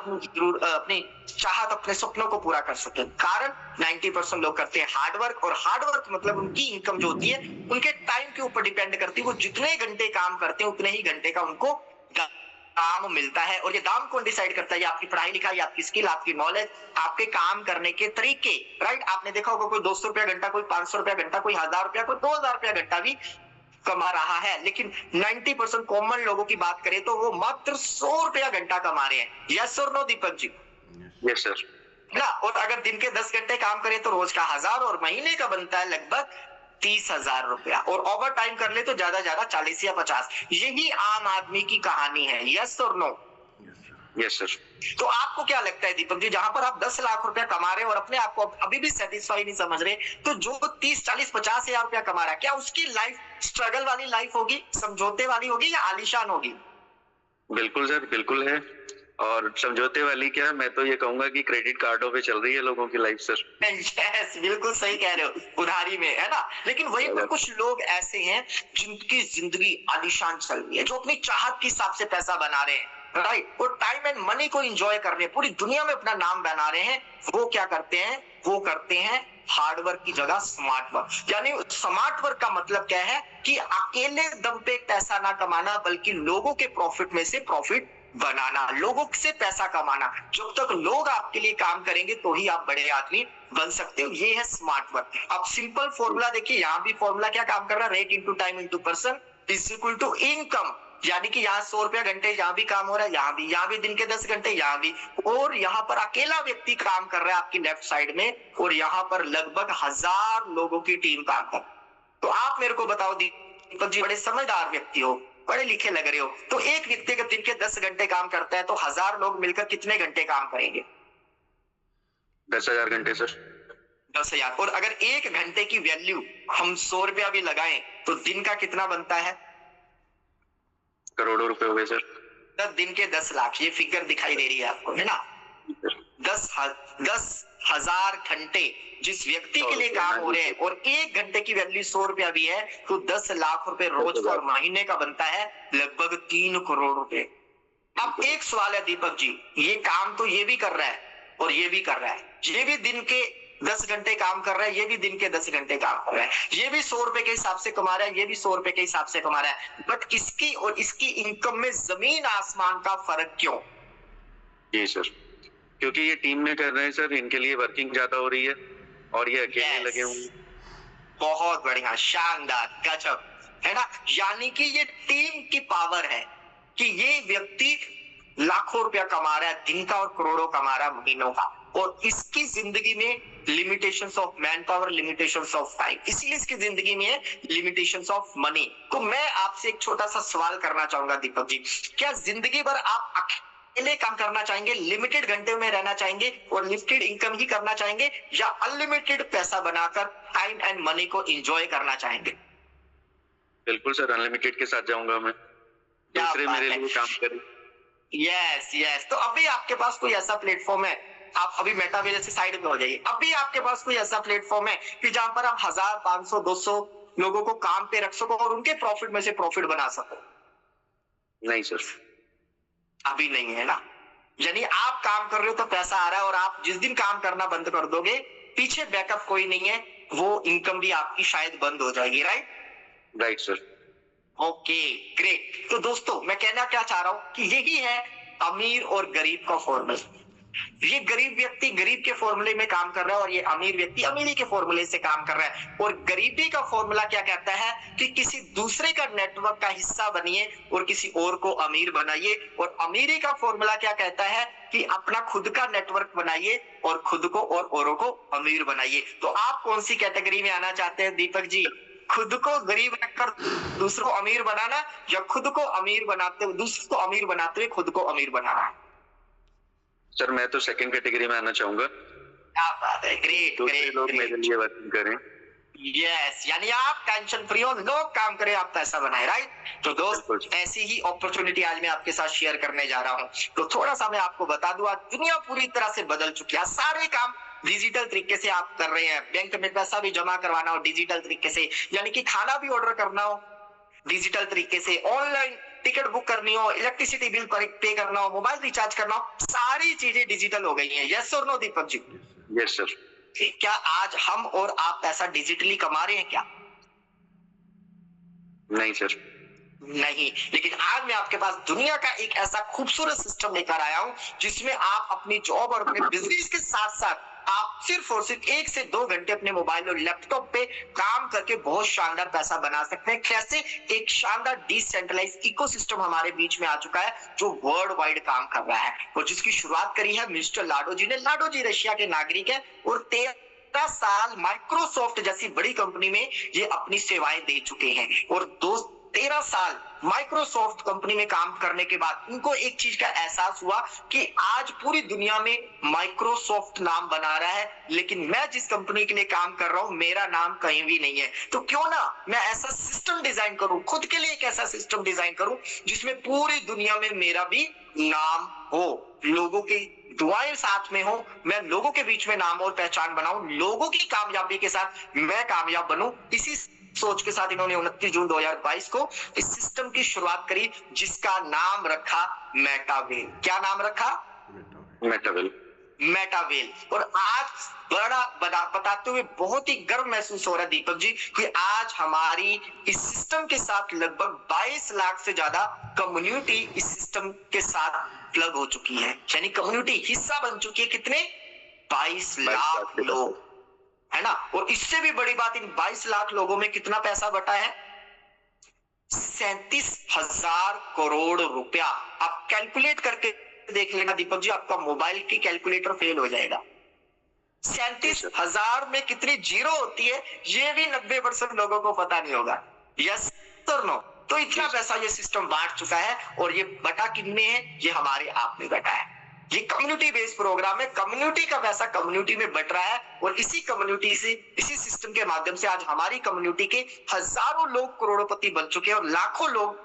अपने सपनों को पूरा कर सके? कारण 90% लोग करते हैं हार्डवर्क, और हार्डवर्क मतलब उनकी इनकम जो होती है उनके टाइम के ऊपर डिपेंड करती है। वो जितने घंटे काम करते हैं उतने ही घंटे का उनको दाम मिलता है, और ये दाम कौन डिसाइड करता है? ये आपकी पढ़ाई लिखाई, आपकी स्किल, आपकी नॉलेज, आपके काम करने के तरीके, राइट। आपने देखा होगा कोई 200 रुपया घंटा, कोई 500 रुपया घंटा, कोई 1000 रुपया, कोई 2000 रुपया घंटा भी कमा रहा है। लेकिन 90% कॉमन लोगों की बात करें तो वो मात्र 100 रुपया घंटा कमा रहे हैं। यस और no Deepak ji? Yes sir. ना, और अगर दिन के 10 घंटे काम करें तो रोज का 1000 और महीने का बनता है लगभग 30,000 रुपया, और ओवर टाइम कर ले तो ज्यादा 40 या 50। यही आम आदमी की कहानी है। यस और नो? Yes sir. तो आपको क्या लगता है दीपक जी, जहां पर आप 10 लाख रुपया कमा रहे हैं और अपने आप को अभी भी सेटिस्फाई नहीं समझ रहे, तो जो 30, 40, 50 हजार रुपया कमा रहा है, क्या उसकी लाइफ स्ट्रगल वाली लाइफ होगी, समझौते वाली होगी, या आलीशान होगी? बिल्कुल सर, बिल्कुल है। और समझौते वाली क्या, मैं तो ये कहूंगा कि क्रेडिट कार्डों पे चल रही है लोगों की लाइफ सर। यस, बिल्कुल सही कह रहे हो, उधारी में, है ना। लेकिन वहीं पर कुछ लोग ऐसे हैं जिनकी जिंदगी आलीशान चल रही है, जो अपनी चाहत के हिसाब से पैसा बना रहे हैं, राइट, और टाइम एंड मनी को एंजॉय कर रहे हैं, पूरी दुनिया में अपना नाम बना रहे हैं। वो क्या करते हैं? वो करते हैं हार्ड वर्क की जगह स्मार्ट वर्क। यानी स्मार्ट वर्क का मतलब क्या है कि अकेले दम पे पैसा ना कमाना, बल्कि लोगों के प्रॉफिट में से प्रॉफिट बनाना, लोगों से पैसा कमाना। जब तक लोग आपके लिए काम करेंगे तो ही आप बड़े आदमी बन सकते हो। ये है स्मार्ट वर्क। अब सिंपल फॉर्मूला देखिए, यहाँ भी फॉर्मूला क्या काम कर रहा है? Rate into time into person is equal to income. यानी कि यहाँ 100 रुपया घंटे यहाँ भी काम हो रहा है, यहाँ भी दिन के 10 घंटे यहाँ भी, और यहाँ पर अकेला व्यक्ति काम कर रहा है आपकी लेफ्ट साइड में, और यहाँ पर लगभग 1000 लोगों की टीम काम कर। तो आप मेरे को बताओ दीपक जी, बड़े समझदार व्यक्ति हो, पढ़े लिखे लग रहे हो, तो एक व्यक्ति अगर दिन के 10 घंटे काम करता है तो 1000 लोग मिलकर कितने घंटे काम करेंगे? 10,000 घंटे सर। 10,000। और अगर एक घंटे की वैल्यू हम 100 रुपया भी लगाएं तो दिन का कितना बनता है? करोड़ों रुपए हो गए सर। 10 दिन के 10 लाख, ये फिगर दिखाई दे रही है आपको, है ना। 10,000 घंटे जिस व्यक्ति के लिए काम हो रहे हैं, और एक घंटे की वैल्यू 100 रुपया भी है, तो 10 लाख रुपए रोज का और महीने का बनता है लगभग 3 करोड़ रुपए। अब एक सवाल है दीपक जी, ये काम तो ये भी कर रहा है और ये भी कर रहा है, ये भी दिन के 10 घंटे काम कर रहा है, ये भी दिन के 10 घंटे काम कर रहा है, ये भी 100 रुपए के हिसाब से कमा रहा है, ये भी 100 रुपए के हिसाब से कमा रहा है, बट इसकी और इसकी इनकम में जमीन आसमान का फर्क क्यों? जी सर, क्योंकि ये टीम में कर रहे हैं सर, इनके लिए वर्किंग ज्यादा हो रही है और ये अकेले लगे हुए। बहुत बढ़िया, शानदार, गजब, है ना। यानी कि ये टीम की पावर है कि ये व्यक्ति लाखों रुपया कमा रहा है दिन का और करोड़ों कमा रहा है महीनों का, और इसकी जिंदगी में limitations of man power, limitations of time, इसीलिए इसकी जिंदगी में है लिमिटेशंस ऑफ मनी। तो मैं आपसे एक छोटा सा सवाल करना चाहूंगा दीपक जी, क्या जिंदगी भर आप अकेले काम करना चाहेंगे, लिमिटेड घंटे में रहना चाहेंगे और लिमिटेड इनकम ही करना चाहेंगे, या अनलिमिटेड पैसा बनाकर टाइम एंड मनी को एंजॉय करना चाहेंगे? बिल्कुल सर, अनलिमिटेड के साथ जाऊंगा मैं, दूसरे मेरे लिए काम करें। यस। तो अभी आपके पास कोई ऐसा प्लेटफॉर्म है, आप अभी मेटावर्स से साइड में हो जाइए, अभी आपके पास कोई ऐसा प्लेटफॉर्म है कि जहां पर आप 1000, 500, 200 लोगों को काम पे रख सको और उनके प्रॉफिट में से प्रॉफिट बना सको? नहीं सर, अभी नहीं है ना। यानी आप काम कर रहे हो तो पैसा आ रहा है, और आप जिस दिन काम करना बंद कर दोगे, पीछे बैकअप कोई नहीं है, वो इनकम भी आपकी शायद बंद हो जाएगी, राइट सर। Okay, great. तो दोस्तों, मैं कहना क्या चाह रहा हूं कि यही है अमीर और गरीब का फॉर्मूला। ये गरीब व्यक्ति गरीब के फॉर्मूले में काम कर रहा है और ये अमीर व्यक्ति अमीरी के फॉर्मूले से काम कर रहा है। और गरीबी का फॉर्मूला क्या कहता है कि किसी दूसरे का नेटवर्क का हिस्सा बनिए और किसी और को अमीर बनाइए। और अमीरी का फॉर्मूला क्या कहता है कि अपना खुद का नेटवर्क बनाइए और खुद को और औरों को अमीर बनाइए। तो आप कौन सी कैटेगरी में आना चाहते हैं दीपक जी? खुद को गरीब रखकर दूसरों को अमीर बनाना, या खुद को अमीर बनाते हुए दूसरों को अमीर बनाते हुए खुद को अमीर बनाना? सर मैं तो सेकंड कैटेगरी में आना चाहूंगा। क्या बात है, ग्रेट ग्रेट। लोग मेरे लिए वर्किंग करें। यस, यानी आप टेंशन फ्री हो, लोग काम करें, आप पैसा बनाए, राइट। तो दोस्त ऐसी ही अपॉर्चुनिटी आज मैं आपके साथ शेयर करने जा रहा हूँ। तो थोड़ा सा मैं आपको बता दूं, आज दुनिया पूरी तरह से बदल चुकी है। सारे काम डिजिटल तरीके से आप कर रहे हैं। बैंक में पैसा भी जमा करवाना हो डिजिटल तरीके से, यानी कि खाना भी ऑर्डर करना हो डिजिटल तरीके से, ऑनलाइन टिकट बुक करनी हो, इलेक्ट्रिसिटी बिल पे करना हो, मोबाइल रिचार्ज करना हो, सारी चीजें डिजिटल हो गई हैं। यस और no Deepak ji? Yes sir. क्या आज हम और आप पैसा डिजिटली कमा रहे हैं क्या? नहीं सर। नहीं, लेकिन आज मैं आपके पास दुनिया का एक ऐसा खूबसूरत सिस्टम लेकर आया हूं जिसमें आप अपनी जॉब और अपने बिजनेस के साथ साथ आप सिर्फ और सिर्फ 1 से 2 घंटे अपने मोबाइल और लैपटॉप पे काम करके बहुत शानदार पैसा बना सकते हैं। कैसे? एक शानदार डिसेंट्रलाइज इकोसिस्टम हमारे बीच में आ चुका है जो वर्ल्ड वाइड काम कर रहा है और जिसकी शुरुआत करी है मिस्टर लाडो जी ने। लाडो जी रशिया के नागरिक है और 13 साल माइक्रोसॉफ्ट जैसी बड़ी कंपनी में ये अपनी सेवाएं दे चुके हैं। और दोस्त 13 साल माइक्रोसॉफ्ट कंपनी में काम करने के बाद उनको एक चीज का एहसास हुआ कि आज पूरी दुनिया में माइक्रोसॉफ्ट नाम बना रहा है, लेकिन मैं जिस कंपनी के लिए काम कर रहा हूं मेरा नाम कहीं भी नहीं है। तो क्यों ना मैं ऐसा सिस्टम डिजाइन करूं, खुद के लिए एक ऐसा सिस्टम डिजाइन करूं जिसमें पूरी दुनिया में मेरा भी नाम हो, लोगों की दुआएं साथ में हो, मैं लोगों के बीच में नाम और पहचान बनाऊं, लोगों की कामयाबी के साथ मैं कामयाब बनूं। इसी सोच के साथ इन्होंने 29 जून 2022 को इस सिस्टम की शुरुआत करी जिसका नाम रखा मेटावेल। क्या नाम रखा? मेटावेल। मेटावेल। और आज बड़ा बताते हुए बहुत ही गर्व महसूस हो रहा है दीपक जी कि आज हमारी इस सिस्टम के साथ लगभग 22 लाख से ज्यादा कम्युनिटी इस सिस्टम के साथ प्लग हो चुकी है, यानी कम्युनिटी हिस्सा बन चुकी है। कितने? 22 लाख लोग, है ना। और इससे भी बड़ी बात, इन 22 लाख लोगों में कितना पैसा बटा है? 37,000 करोड़ रुपया। आप कैलकुलेट करके देख लेना दीपक जी, आपका मोबाइल की कैलकुलेटर फेल हो जाएगा। 37,000 में कितनी जीरो होती है ये भी 90% लोगों को पता नहीं होगा। यस और नो? तो इतना पैसा ये सिस्टम बांट चुका है और ये बटा किनमें है? ये हमारे आप में बटा है। ये कम्युनिटी बेस्ड प्रोग्राम है, कम्युनिटी का पैसा कम्युनिटी में बट रहा है और इसी कम्युनिटी से, इसी सिस्टम के माध्यम से आज हमारी कम्युनिटी के हजारों लोग करोड़पति बन चुके हैं और लाखों लोग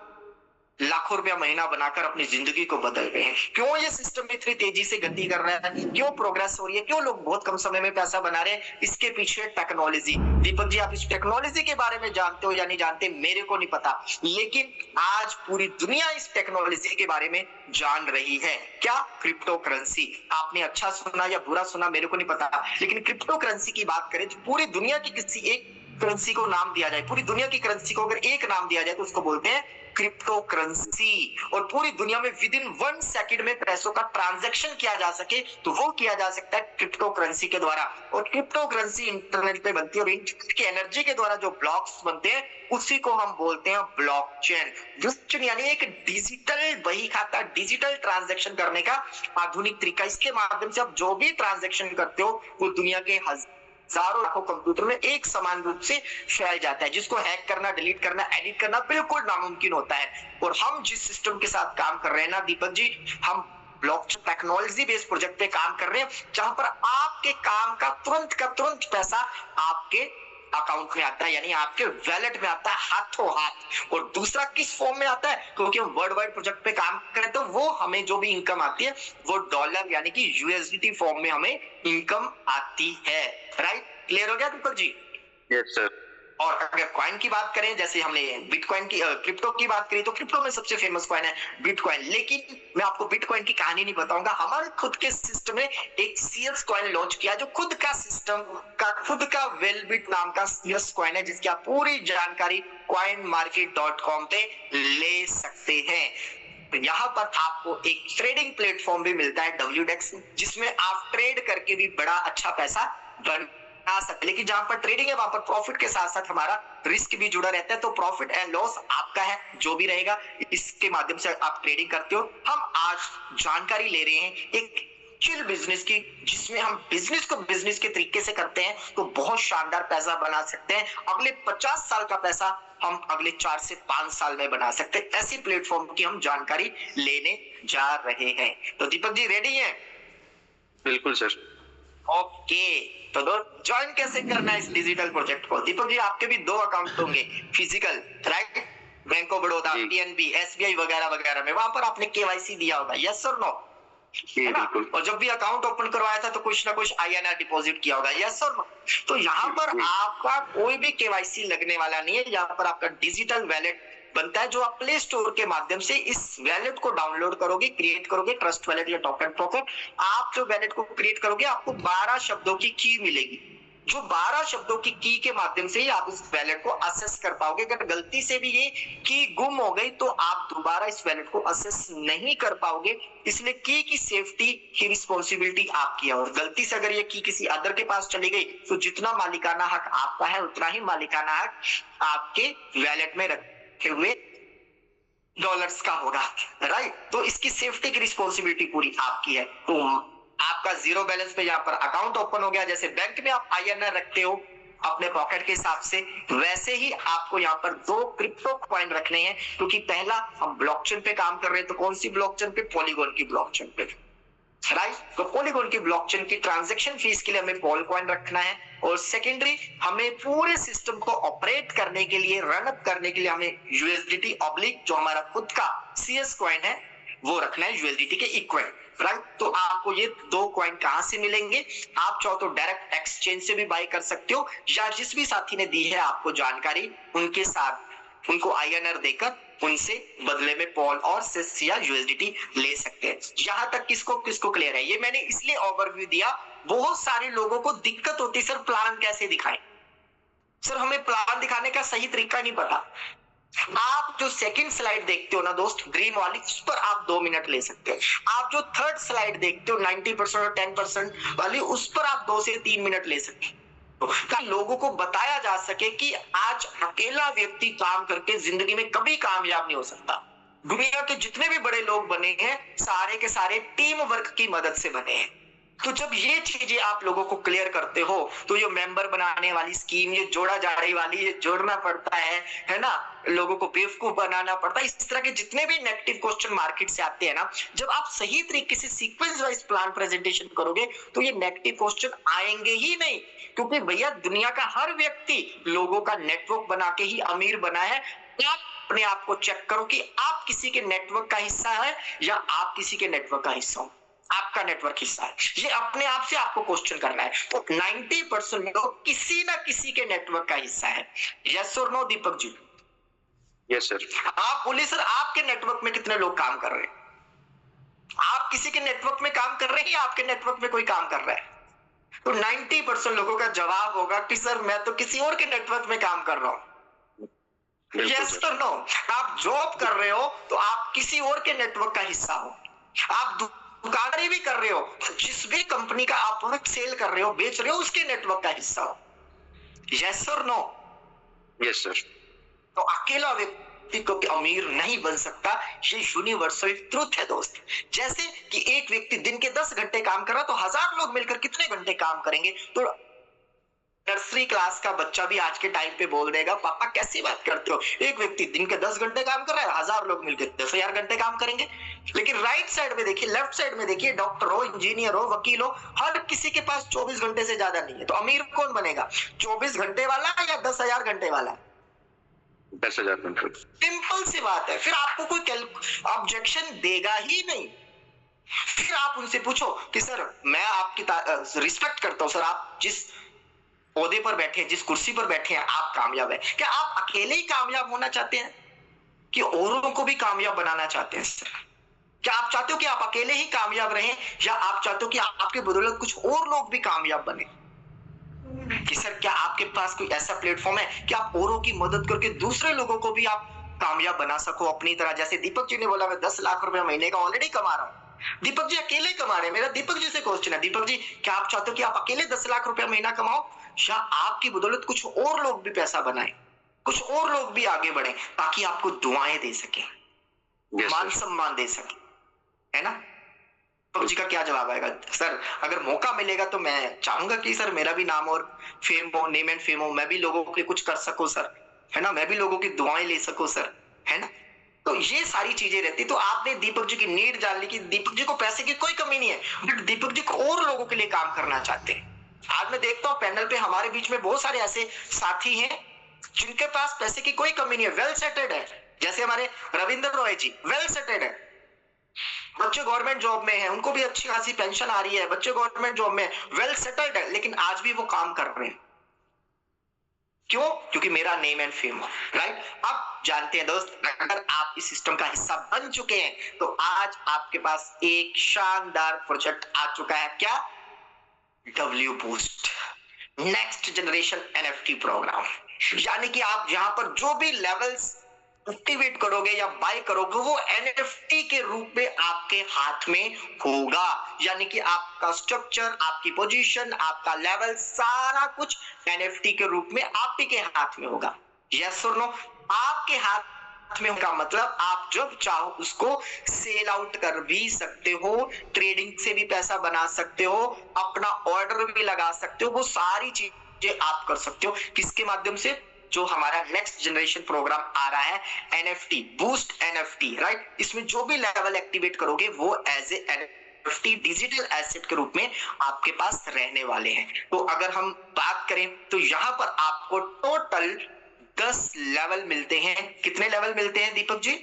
लाखों रुपया महीना बनाकर अपनी जिंदगी को बदल रहे हैं। क्यों ये सिस्टम इतनी तेजी से गति कर रहा है, क्यों प्रोग्रेस हो रही है, क्यों लोग बहुत कम समय में पैसा बना रहे हैं? इसके पीछे टेक्नोलॉजी। दीपक जी आप इस टेक्नोलॉजी के बारे में जानते हो या नहीं जानते मेरे को नहीं पता, लेकिन आज पूरी दुनिया इस टेक्नोलॉजी के बारे में जान रही है। क्या? Crypto currency. आपने अच्छा सुना या बुरा सुना मेरे को नहीं पता, लेकिन क्रिप्टो करेंसी की बात करें तो पूरी दुनिया की किसी एक करेंसी को नाम दिया जाए, पूरी दुनिया की करेंसी को अगर एक नाम दिया जाए तो उसको बोलते हैं क्रिप्टो करेंसी। और पूरी दुनिया में विद इन 1 सेकंड में पैसों का ट्रांजैक्शन किया जा सके तो वो किया जा सकता है क्रिप्टो करेंसी के द्वारा। और क्रिप्टो करेंसी इंटरनेट पे बनती है और इंटरनेट की एनर्जी के द्वारा जो ब्लॉक्स बनते हैं उसी को हम बोलते हैं ब्लॉकचेन, यानी एक डिजिटल बही खाता, डिजिटल ट्रांजैक्शन करने का आधुनिक तरीका। इसके माध्यम से आप जो भी ट्रांजैक्शन करते हो वो दुनिया के हजारों लाखों कंप्यूटर में एक समान रूप से फैल जाता है, जिसको हैक करना, डिलीट करना, एडिट करना बिल्कुल नामुमकिन होता है। और हम जिस सिस्टम के साथ काम कर रहे हैं ना दीपक जी, हम ब्लॉकचेन टेक्नोलॉजी बेस्ड प्रोजेक्ट पे काम कर रहे हैं जहां पर आपके काम का तुरंत पैसा आपके अकाउंट में आता है, यानी आपके वैलेट में आता है हाथों हाथ। और दूसरा किस फॉर्म में आता है? क्योंकि हम वर्ल्ड वाइड प्रोजेक्ट पे काम करें तो वो हमें जो भी इनकम आती है वो डॉलर यानी कि यूएसडीटी फॉर्म में हमें इनकम आती है। राइट? क्लियर हो गया दीपक जी? Yes sir. और अगर कॉइन की बात करें, जैसे हमने बिटकॉइन की, क्रिप्टो की बात करी, तो क्रिप्टो में सबसे फेमस कॉइन है बिटकॉइन। लेकिन मैं आपको बिटकॉइन की कहानी नहीं बताऊंगा। हमारे खुद के सिस्टम में एक सीएस कॉइन लॉन्च किया जो खुद का सिस्टम का, खुद का वेलबिट नाम का सीएस कॉइन है, जिसकी आप पूरी जानकारी coinmarket.com पे ले सकते हैं। यहाँ पर आपको एक ट्रेडिंग प्लेटफॉर्म भी मिलता है WDEX, जिसमें आप ट्रेड करके भी बड़ा अच्छा पैसा बना सकते। लेकिन जहां पर ट्रेडिंग है वहां पर प्रॉफिट के साथ साथ हमारा रिस्क भी जुड़ा रहता है, तो प्रॉफिट एंड लॉस आपका है, जो भी रहेगा इसके माध्यम से आप ट्रेडिंग करते हो। हम आज जानकारी ले रहे हैं एक चिल बिजनेस की, जिसमें हम बिजनेस को बिजनेस के तरीके से करते हैं तो बहुत शानदार पैसा बना सकते हैं। अगले 50 साल का पैसा हम अगले 4 से 5 साल में बना सकते हैं। ऐसी प्लेटफॉर्म की हम जानकारी लेने जा रहे हैं। तो दीपक जी रेडी हैं? बिल्कुल सर। ओके, तो ज्वाइन कैसे करना है इस डिजिटल प्रोजेक्ट को? दीपक जी आपके भी 2 अकाउंट होंगे physical, right? Bank of Baroda, जी। पीएनबी, एसबीआई वगैरह वगैरह में, वहां पर आपने केवाईसी दिया होगा, यस और नो? जी है ना? बिल्कुल। और जब भी अकाउंट ओपन करवाया था तो कुछ ना कुछ आईएनआर डिपॉजिट किया होगा, यस और नो? तो यहाँ पर जी। आपका कोई भी केवाईसी लगने वाला नहीं है, यहाँ पर आपका डिजिटल वैलेट बनता है, जो आप प्ले स्टोर के माध्यम से इस वैलेट को डाउनलोड करोगे, क्रिएट करोगे, ट्रस्ट वैलेट या टोकन पॉकेट। आप जो वैलेट को क्रिएट करोगे, आपको 12 शब्दों की की मिलेगी, जो 12 शब्दों की की के माध्यम से ही आप इस वैलेट को असेस कर पाओगे। अगर गलती से भी ये की गुम हो गई तो आप दोबारा इस वैलेट को असेस नहीं कर पाओगे, इसलिए की सेफ्टी की रिस्पॉन्सिबिलिटी आपकी है। और गलती से अगर ये की किसी अदर के पास चली गई तो जितना मालिकाना हक आपका है उतना ही मालिकाना हक आपके वैलेट में रखे हुए डॉलर्स का होगा, राइट? तो इसकी सेफ्टी की रिस्पॉन्सिबिलिटी पूरी आपकी है। तो आपका जीरो बैलेंस पे यहाँ पर अकाउंट ओपन हो गया, जैसे बैंक में आप आईएनआर रखते हो अपने पॉकेट के हिसाब से, वैसे ही आपको यहाँ पर 2 क्रिप्टो कॉइन रखने हैं, क्योंकि पहला हम ब्लॉकचेन पे काम कर रहे हैं, तो कौन सी ब्लॉकचेन पे? पॉलीगॉन की ब्लॉकचेन पे, राइट? तो पॉलीगॉन की ब्लॉकचेन की ट्रांजैक्शन फीस के लिए हमें पॉल कॉइन रखना है, और सेकेंडरी हमें पूरे सिस्टम को ऑपरेट करने के लिए, रन अप करने के लिए हमें यूएसडीटी ऑब्लिक जो हमारा खुद का सीएस कॉइन है वो रखना है यूएसडीटी के इक्वल, राइट? तो आपको ये 2 कॉइन कहां से मिलेंगे? आप चाहो तो डायरेक्ट एक्सचेंज से भी बाय कर सकते हो, या जिस भी साथी ने दी है आपको जानकारी उनके साथ उनको आईएनआर देकर उनसे बदले में पॉल और सिस या यूएसडीटी ले सकते हैं। यहां तक किसको किसको क्लियर है? ये मैंने इसलिए ओवरव्यू दिया, बहुत सारे लोगों को दिक्कत होती, सर प्लान कैसे दिखाएं, सर हमें प्लान दिखाने का सही तरीका नहीं पता। आप जो सेकंड स्लाइड देखते हो ना दोस्त, ड्रीम वाली, उस पर आप 2 मिनट ले सकते हो। आप जो थर्ड स्लाइड देखते हो 90% और 10% वाली, उस पर आप 2 से 3 मिनट ले सकते हो, ताकि लोगों को बताया जा सके कि आज अकेला व्यक्ति काम करके जिंदगी में कभी कामयाब नहीं हो सकता। दुनिया के जितने भी बड़े लोग बने हैं सारे के सारे टीम वर्क की मदद से बने हैं। तो जब ये चीजें आप लोगों को क्लियर करते हो तो ये मेंबर बनाने वाली स्कीम, ये जोड़ा जाड़ी वाली, ये जोड़ना पड़ता है ना, लोगों को बेवकूफ बनाना पड़ता है, इस तरह के जितने भी नेगेटिव क्वेश्चन मार्केट से आते हैं ना, जब आप सही तरीके से सीक्वेंस वाइज प्लान प्रेजेंटेशन करोगे तो ये नेगेटिव क्वेश्चन आएंगे ही नहीं। क्योंकि भैया दुनिया का हर व्यक्ति लोगों का नेटवर्क बना के ही अमीर बना है। आप अपने आप को चेक करो कि आप किसी के नेटवर्क का हिस्सा है या आप किसी के नेटवर्क का हिस्सा हो, आपका नेटवर्क हिस्सा है, ये अपने आप से आपको क्वेश्चन करना है। तो 90% लोग किसी ना किसी के नेटवर्क का हिस्सा है, यस और no Deepak ji? Yes sir. आप बोलिए सर, आपके नेटवर्क में कितने लोग काम कर रहे हैं? आप किसी के नेटवर्क में काम कर रहे हैं या आपके नेटवर्क में कोई काम कर रहा है? तो 90% लोगों का जवाब होगा कि सर मैं तो किसी और के नेटवर्क में काम कर रहा हूं, यस और नो? आप जॉब कर रहे हो तो आप किसी और के नेटवर्क का हिस्सा हो। आप दुकानदारी भी कर रहे हो, जिस भी कंपनी का आप प्रोडक्ट सेल कर रहे हो, बेच रहे हो, उसके नेटवर्क का हिस्सा हो, यस और नो? Yes sir. तो अकेला व्यक्ति कभी अमीर नहीं बन सकता, ये यूनिवर्सल ट्रुथ है दोस्त। जैसे कि एक व्यक्ति दिन के 10 घंटे काम कर रहा है तो 1000 लोग मिलकर कितने घंटे काम करेंगे? तो नर्सरी क्लास का बच्चा भी आज के टाइम पे बोल देगा पापा कैसी बात करते हो, एक व्यक्ति दिन के 10 घंटे काम कर रहा है, 1000 लोग मिलकर 10,000 घंटे काम करेंगे। लेकिन राइट साइड में देखिए, लेफ्ट साइड में देखिए, डॉक्टर हो, इंजीनियर हो, वकील हो, हर किसी के पास 24 घंटे से ज्यादा नहीं है। तो अमीर कौन बनेगा, 24 घंटे वाला या 10,000 घंटे वाला? 10,000 घंटे। सिंपल सी बात है। फिर आपको कोई ऑब्जेक्शन देगा ही नहीं। फिर आप उनसे पूछो कि सर मैं आपकी रिस्पेक्ट करता हूं, सर आप जिस पौधे पर बैठे हैं, जिस कुर्सी पर बैठे हैं, आप कामयाब है, क्या आप अकेले ही कामयाब होना चाहते हैं कि औरों को भी कामयाब बनाना चाहते हैं? सर क्या आप चाहते हो कि आप अकेले ही कामयाब रहें, या आप चाहते हो कि आपके बदौलत कुछ और लोग भी कामयाब बने? कि सर क्या आपके पास कोई ऐसा प्लेटफॉर्म है कि आप औरों की मदद करके दूसरे लोगों को भी आप कामयाब बना सको अपनी तरह? जैसे दीपक जी ने बोला मैं 10 लाख रुपए महीने का ऑलरेडी कमा रहा हूं, दीपक जी अकेले कमा रहे हैं। मेरा दीपक जी से क्वेश्चन है, दीपक जी क्या आप चाहते हो कि आप अकेले 10 लाख रुपया महीना कमाओ, या आपकी बदौलत कुछ और लोग भी पैसा बनाए, कुछ और लोग भी आगे बढ़े, ताकि आपको दुआएं दे सके, मान सम्मान दे सके, है ना? दीपक जी का क्या जवाब आएगा? सर अगर मौका मिलेगा तो मैं चाहूंगा कि सर मेरा भी नाम और फेम हो, नेम एंड फेम हो, मैं भी लोगों के कुछ कर सकूं सर, है ना, मैं भी लोगों की दुआएं ले सकूं सर, है ना? तो ये सारी चीजें रहती। तो आपने दीपक जी की नीड जान ली कि दीपक जी को पैसे की कोई कमी नहीं है, बट दीपक जी को और लोगों के लिए काम करना चाहते हैं। आज मैं देखता हूं पैनल पे हमारे बीच में बहुत सारे ऐसे साथी हैं जिनके पास पैसे की कोई कमी नहीं है, वेल सेटेड है, जैसे हमारे रविंद्र रॉय जी वेल सेटेड है, बच्चे गवर्नमेंट जॉब में हैं, उनको भी अच्छी खासी पेंशन आ रही है, बच्चे गवर्नमेंट जॉब में वेल सेटल्ड है, लेकिन आज भी वो काम कर रहे हैं। क्यों? क्योंकि मेरा नेम एंड फेम, राइट। अब जानते हैं दोस्त, अगर आप इस सिस्टम का हिस्सा बन चुके हैं तो आज आपके पास एक शानदार प्रोजेक्ट आ चुका है। क्या? W boost, next generation NFT program. यानी कि आप यहां पर जो भी लेवल्स एक्टिवेट करोगे या बाय करोगे वो एनएफटी के रूप में आपके हाथ में होगा। यानी कि आपका स्ट्रक्चर, आपकी पोजीशन, आपका लेवल, सारा कुछ एनएफटी के रूप में आप ही के हाथ में होगा। यस और नो? आपके हाथ में होगा मतलब आप जब चाहो उसको सेल आउट कर भी सकते हो, ट्रेडिंग से भी पैसा बना सकते हो, अपना ऑर्डर भी लगा सकते हो, वो सारी चीजें आप कर सकते हो। किसके माध्यम से? जो हमारा नेक्स्ट जनरेशन प्रोग्राम आ रहा है एनएफटी बूस्ट एनएफटी, राइट। इसमें जो भी लेवल एक्टिवेट करोगे वो as a NFT digital asset के रूप में आपके पास रहने वाले हैं। तो अगर हम बात करें तो यहां पर आपको टोटल 10 लेवल मिलते हैं। कितने लेवल मिलते हैं दीपक जी?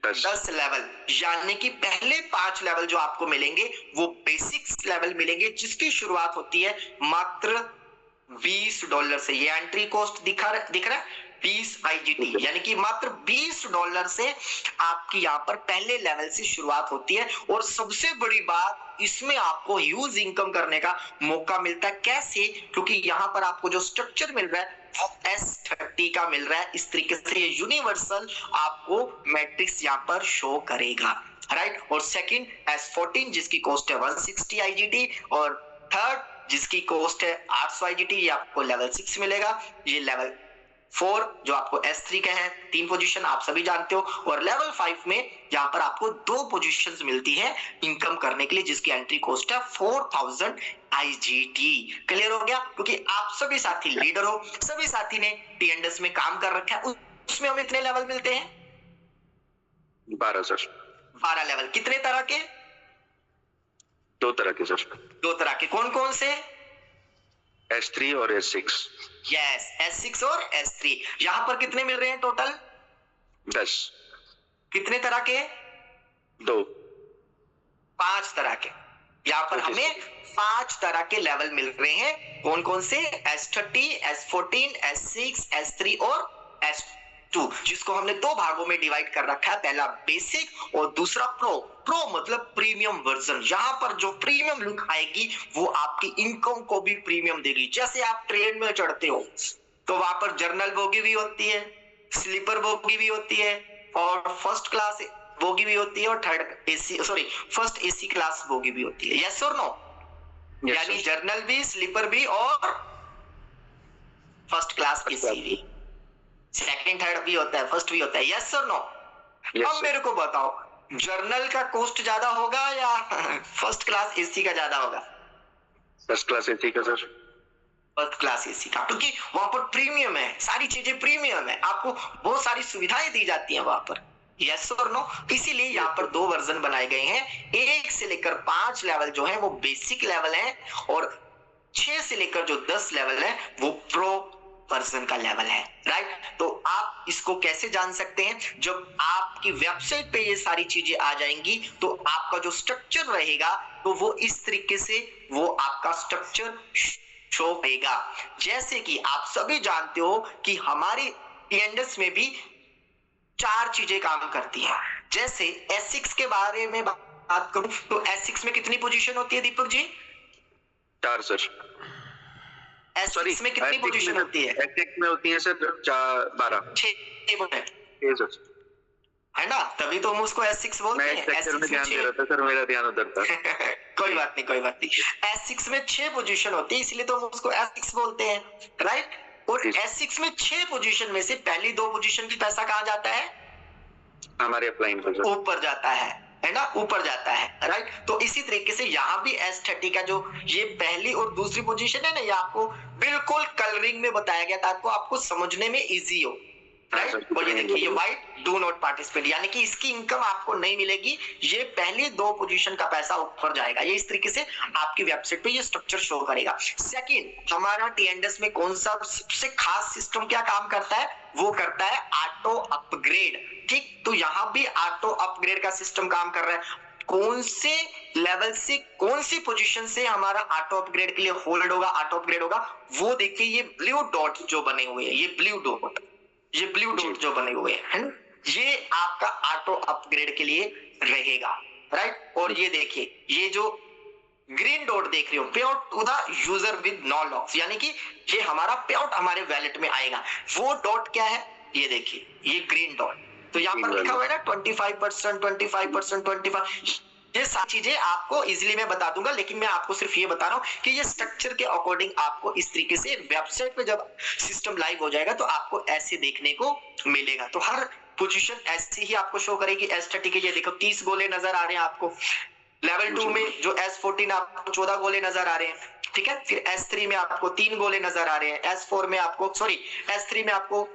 10 लेवल। यानी कि पहले 5 लेवल जो आपको मिलेंगे वो बेसिक्स लेवल मिलेंगे, जिसकी शुरुआत होती है मात्र $20 से। ये एंट्री कॉस्ट दिख रहा है 20 IGT, यानी कि मात्र $20 से आपकी यहाँ पर पहले लेवल से शुरुआत होती है। और सबसे बड़ी बात, इसमें आपको ह्यूज इनकम करने का मौका मिलता है। कैसे? क्योंकि यहाँ पर आपको जो स्ट्रक्चर मिल रहा है वो S30 का मिल रहा है। इस तरीके से ये यूनिवर्सल आपको मैट्रिक्स यहाँ पर शो करेगा, राइट। और सेकंड S14 जिसकी कॉस्ट है 160 IGT, और थर्ड जिसकी कॉस्ट है 800 IGT, ये आपको लेवल 6 मिलेगा। ये लेवल 4 जो आपको S3 का है, 3 पोजीशन आप सभी जानते हो। और लेवल 5 में यहाँ पर आपको 2 पोजीशंस मिलती है इनकम करने के लिए, जिसकी एंट्री कॉस्ट है 4000 IGT। क्लियर हो गया? क्योंकि आप सभी साथी लीडर हो, सभी साथी ने टीएनडीएस में काम कर रखा है। उसमें हमें इतने लेवल मिलते हैं 12 सर। 12 लेवल। कितने तरह के? 2 तरह के सर। 2 तरह के। कौन कौन से? S3 और S6। यस, S6 और S3। यहां पर कितने मिल रहे हैं टोटल? 10। कितने तरह के? 2। 5 तरह के। यहां पर हमें 5 तरह के लेवल मिल रहे हैं। कौन कौन से? S30, S14, S6, S3 और S2, जिसको हमने 2 भागों में डिवाइड कर रखा है। पहला बेसिक और दूसरा प्रो। प्रो मतलब प्रीमियम वर्जन। यहां पर जो प्रीमियम लुक आएगी वो आपकी इनकम को भी प्रीमियम देगी। जैसे आप ट्रेन में चढ़ते हो तो वहां पर जर्नल बोगी भी होती है, स्लीपर बोगी भी होती है, और फर्स्ट क्लास बोगी भी होती है, और फर्स्ट एसी क्लास बोगी भी होती है। यस और नो? यानी जर्नल भी, स्लीपर भी और फर्स्ट क्लास एसी भी। सेकंड थर्ड भी होता है, फर्स्ट भी होता है। यस और नो? अब मेरे को बताओ, जर्नल का कॉस्ट ज्यादा होगा या फर्स्ट क्लास एसी का ज्यादा होगा? फर्स्ट क्लास एसी का सर। फर्स्ट क्लास एसी का, क्योंकि वहां पर प्रीमियम है, सारी चीजें प्रीमियम है, आपको बहुत सारी सुविधाएं दी जाती हैं वहां पर। यस और नो? इसीलिए यहाँ पर 2 वर्जन बनाए गए हैं। 1 से लेकर 5 लेवल जो है वो बेसिक लेवल है, और 6 से लेकर जो 10 लेवल है वो प्रो वर्जन का लेवल है, राइट। तो आप इसको कैसे जान सकते हैं? जब आपकी वेबसाइट पे ये सारी चीजें आ जाएंगी तो आपका जो स्ट्रक्चर रहेगा तो वो इस तरीके से वो आपका स्ट्रक्चर शो करेगा। जैसे कि आप सभी जानते हो कि हमारे टीएनडीएस में भी 4 चीजें काम करती हैं। जैसे S6 के बारे में बात करूं तो S6 में कितनी पोजीशन होती है दीपक जी? 4 सर। S6 में कितनी पोजीशन होती है? S6 में होती है सर 12। 6 है ना, तभी तो हम उसको S6 बोलते हैं। S6 में ध्यान दे रहा था सर, मेरा ध्यान उधर था। कोई बात नहीं। S6 में 6 पोजीशन होती है, इसलिए तो हम उसको S6 बोलते हैं, राइट। और S6 में 6 पोजीशन में से पहली 2 पोजीशन की पैसा कहाँ जाता है? हमारे अपलाइन पर ऊपर जाता है ना, ऊपर जाता है, राइट। तो इसी तरीके से यहाँ भी S30 का जो ये पहली और दूसरी पोजीशन है ना, ये आपको बिल्कुल कलरिंग में बताया गया ताकि आपको समझने में इजी हो। राइट। और ये देखिए ये व्हाइट डू नॉट पार्टिसिपेट, यानी कि इसकी इनकम आपको नहीं मिलेगी, ये पहली 2 पोजीशन का पैसा ऊपर जाएगा। ये इस तरीके से आपकी वेबसाइट पे ये स्ट्रक्चर शो करेगा। सेकंड, हमारा टीएनडीएस में कौन सा सबसे खास सिस्टम क्या काम करता है, वो करता है ऑटो अपग्रेड। ठीक, तो यहां भी ऑटो अपग्रेड का सिस्टम काम कर रहा है। कौन से लेवल से कौन सी पोजीशन से हमारा ऑटो अपग्रेड के लिए होल्ड होगा, ऑटो अपग्रेड होगा, वो देखिए ये ब्लू डॉट जो बने हुए हैं, ये ब्लू डॉट जो बने हुए हैं, ये आपका ऑटो अपग्रेड के लिए रहेगा, राइट। और ये देखिए ये जो ग्रीन डॉट देख रहे हो, pay out to the user with no locks, यानी कि ये हमारा पे आउट हमारे वैलेट में आएगा। वो डॉट क्या है, ये देखिए ये ग्रीन डॉट, तो यहाँ पर लिखा हुआ है ना 25%, 25%, 25। ये सारी चीजें आपको इजीली मैं बता दूंगा, लेकिन मैं आपको सिर्फ ये बता रहा हूँ कि ये स्ट्रक्चर के अकॉर्डिंग आपको इस तरीके से वेबसाइट पे जब सिस्टम लाइव हो जाएगा तो आपको ऐसे देखने को मिलेगा। तो हर पोजीशन ऐसी ही आपको शो करेगी। एस्थेटिक ये देखो 30 गोले नजर आ रहे हैं आपको। लेवल 2 में जो S14 आपको 14 गोले नजर आ रहे हैं, ठीक है। फिर S3 में आपको 3 गोले नजर आ रहे हैं। S4 में आपको S3 में आपको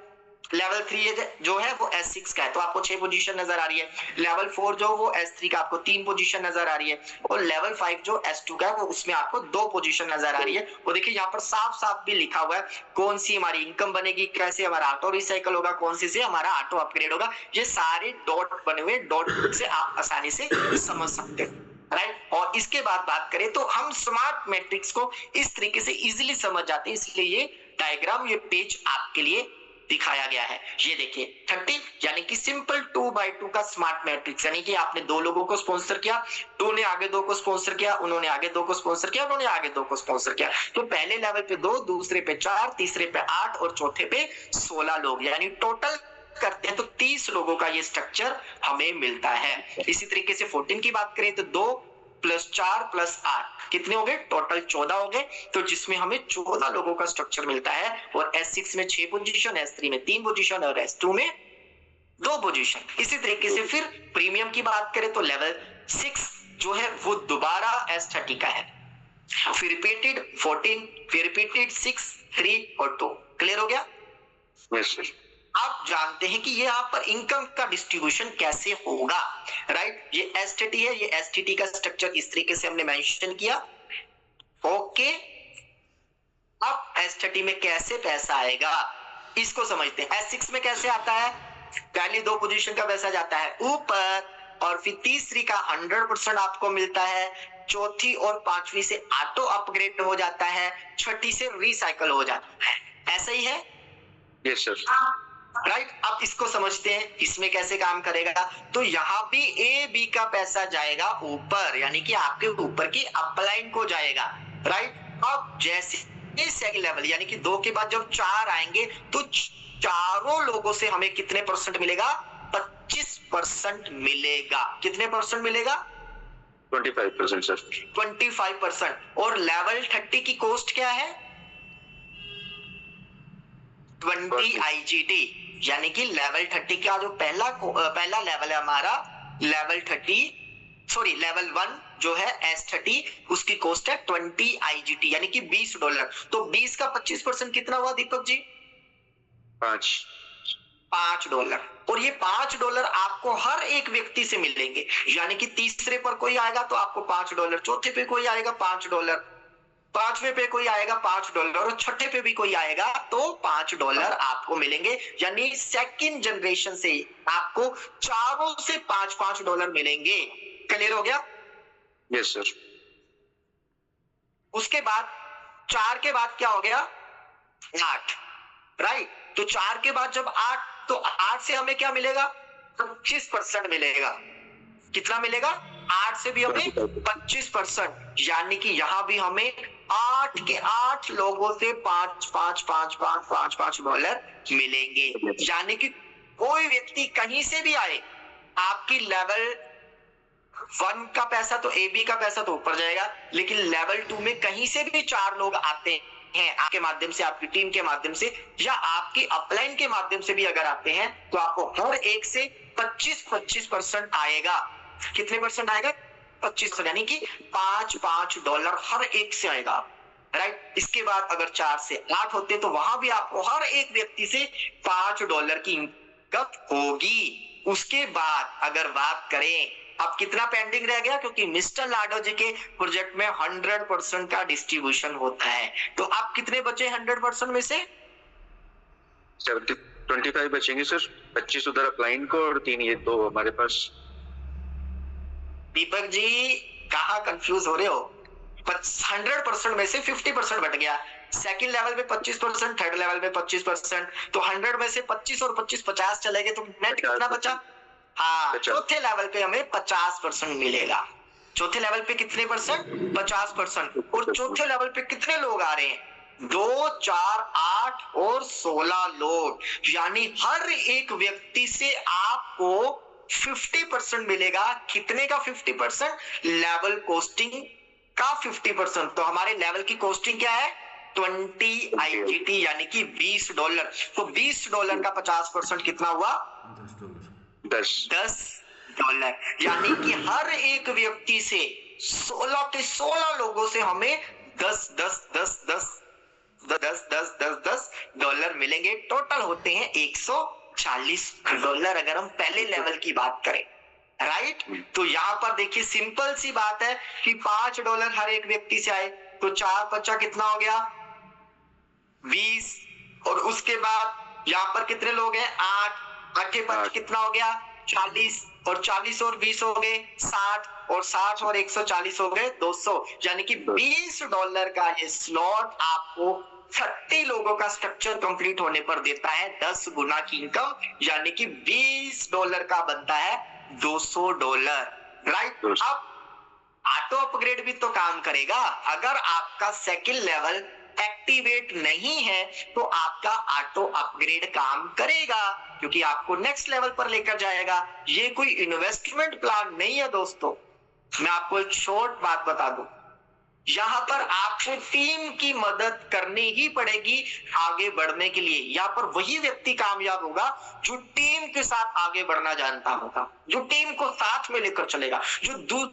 लेवल 3 जो है वो S6 का है, तो आपको 6 पोजीशन नजर आ रही है। लेवल 4 जो वो S3 का आपको 3 पोजीशन नजर आ रही है। और लेवल 5 जो S2 का है वो उसमें आपको 2 पोजीशन नजर आ रही है। वो देखिए यहाँ पर साफ साफ भी लिखा हुआ है कौन सी हमारी इनकम बनेगी, कैसे हमारा ऑटो रिसाइकल होगा, कौन सी से हमारा ऑटो अपग्रेड होगा। ये सारे डॉट बने हुए, डॉट से आप आसानी से समझ सकते हैं, राइट। और इसके बाद बात करें तो हम स्मार्ट मैट्रिक्स को इस तरीके से इजीली समझ जाते हैं, इसलिए ये डायग्राम, ये पेज आपके लिए दिखाया गया है। ये देखिए 30 यानी कि सिंपल 2x2 का स्मार्ट मैट्रिक्स, यानी कि आपने 2 लोगों को स्पॉन्सर किया, 2 ने आगे 2 को स्पॉन्सर किया, उन्होंने आगे 2 को स्पॉन्सर किया, उन्होंने आगे 2 को स्पॉन्सर किया। तो पहले लेवल पे 2, दूसरे पे 4, तीसरे पे 8 और चौथे पे 16 लोग, यानी टोटल करते हैं तो 30 लोगों का ये स्ट्रक्चर हमें मिलता है। इसी तरीके से 14 की बात करें तो 2 + 4 + 8 कितने हो गए, टोटल 14 हो गए, तो जिसमें हमें 14 लोगों का स्ट्रक्चर मिलता है। और S6 में 6 पोजीशन, S3 में 3 पोजीशन और S2 में 2 पोजीशन। इसी तरीके से फिर प्रीमियम की बात करें तो लेवल 6 जो है वो दोबारा S30 का है, फिर रिपीटेड 14, फिर रिपीटेड 6, 3 और 2। क्लियर हो गया? Yes sir. आप जानते हैं कि ये यहाँ पर इनकम का डिस्ट्रीब्यूशन कैसे होगा, राइट। ये STT है, ये STT का स्ट्रक्चर इस तरीके से हमने मेंशन किया, ओके। अब S30 में कैसे पैसा आएगा इसको समझते हैं। S6 में कैसे आता है, पहली 2 पोजीशन का पैसा जाता है ऊपर, और फिर तीसरी का 100% आपको मिलता है, चौथी और 5वीं से ऑटो अपग्रेड हो जाता है, छठी से रिसाइकल हो जाता है। ऐसा ही है? Yes sir. राइट। अब इसको समझते हैं इसमें कैसे काम करेगा। तो यहाँ भी A, B का पैसा जाएगा ऊपर, यानी कि आपके ऊपर की अपलाइन को जाएगा, राइट। अब जैसे सेकंड लेवल यानी कि 2 के बाद जब 4 आएंगे तो चारों लोगों से हमें कितने % मिलेगा, 25% मिलेगा। कितने % मिलेगा? 25% सर। 25%। और लेवल 30 की कॉस्ट क्या है? 20 IGT, यानी कि लेवल 30 का जो पहला लेवल है हमारा, लेवल 1 जो है S30, उसकी कॉस्ट है 20 IGT यानी कि $20। तो 20 का 25% कितना हुआ दीपक जी? $5। और ये $5 आपको हर एक व्यक्ति से मिलेंगे, यानी कि तीसरे पर कोई आएगा तो आपको $5, चौथे पे कोई आएगा $5, 5वें पे कोई आएगा $5 और छठे पे भी कोई आएगा तो $5 आपको मिलेंगे। यानी सेकंड जनरेशन से आपको चारों से $5 मिलेंगे। क्लियर हो गया? Yes sir. उसके बाद 4 के बाद क्या हो गया? 8, राइट। तो 4 के बाद जब 8, तो 8 से हमें क्या मिलेगा? 25% मिलेगा। कितना मिलेगा? 8 से भी हमें 25%, यानी कि यहां भी हमें 8 के 8 लोगों से $5 मिलेंगे। यानी कि कोई व्यक्ति कहीं से भी आए, आपकी लेवल 1 का पैसा तो AB का पैसा तो ऊपर जाएगा, लेकिन लेवल 2 में कहीं से भी 4 लोग आते हैं आपके माध्यम से, आपकी टीम के माध्यम से या आपकी अपलाइन के माध्यम से भी अगर आते हैं तो आपको हर एक से 25% आएगा। कितने % आएगा? 25%, यानी कि $5 हर एक से आएगा। राइट। इसके बाद अगर 4 से 8 होते तो वहां भी आपको हर एक व्यक्ति से $5 की इनकम होगी। उसके बाद अगर बात करें अब कितना पेंडिंग रह गया, क्योंकि मिस्टर लाडो जी के प्रोजेक्ट में 100% का डिस्ट्रीब्यूशन होता है, तो आप कितने बचे 100% में से? 25 बचेंगे सर, 25 उधर अपलाइन को और 3 ये तो हमारे पास। दीपक जी कहाँ कंफ्यूज हो रहे हो? 100% में से 50% बट गया। सेकंड लेवल पे 25%, थर्ड लेवल पे 25%, तो 100 में से 25 और 25 50 चले गए, तो नेट कितना बचा? हाँ, चौथे लेवल पे हमें 50% मिलेगा। चौथे लेवल पे कितने परसेंट? 50%। और चौथे लेवल पे कितने लोग आ रहे हैं? 2, 4, 8 और 16 लोग, यानी हर एक व्यक्ति से आपको 50% मिलेगा। कितने का 50%? लेवल कोस्टिंग का 50%। तो हमारे लेवल की कोस्टिंग क्या है? 20 IGT यानी कि $20। तो $20 का 50% कितना हुआ? $10। यानी कि हर एक व्यक्ति से 16 के 16 लोगों से हमें 10 10 10 10 10 10 10 10 डॉलर मिलेंगे। टोटल होते हैं $140 अगर हम पहले लेवल की बात करें, राइट। तो यहां पर देखिए सिंपल सी बात है कि $5 हर एक व्यक्ति से आए, तो 4 5 कितना हो गया? 20। और उसके बाद यहां पर कितने लोग हैं? 8 8 के 5 कितना हो गया? 40। और 40 और 20 हो गए 60, और 60 और 140 हो गए 200। यानी कि $20 का ये स्लॉट आपको 30 लोगों का स्ट्रक्चर कंप्लीट होने पर देता है 10 गुना की इनकम, यानी कि $20 का बनता है $200, राइट। अब ऑटो अपग्रेड भी तो काम करेगा। अगर आपका सेकंड लेवल एक्टिवेट नहीं है तो आपका ऑटो अपग्रेड काम करेगा, क्योंकि आपको नेक्स्ट लेवल पर लेकर जाएगा। ये कोई इन्वेस्टमेंट प्लान नहीं है दोस्तों। मैं आपको एक शॉर्ट बात बता दूं, यहां पर आपको टीम की मदद करनी ही पड़ेगी आगे बढ़ने के लिए। यहां पर वही व्यक्ति कामयाब होगा जो टीम के साथ आगे बढ़ना जानता होगा, जो टीम को साथ में लेकर चलेगा, जो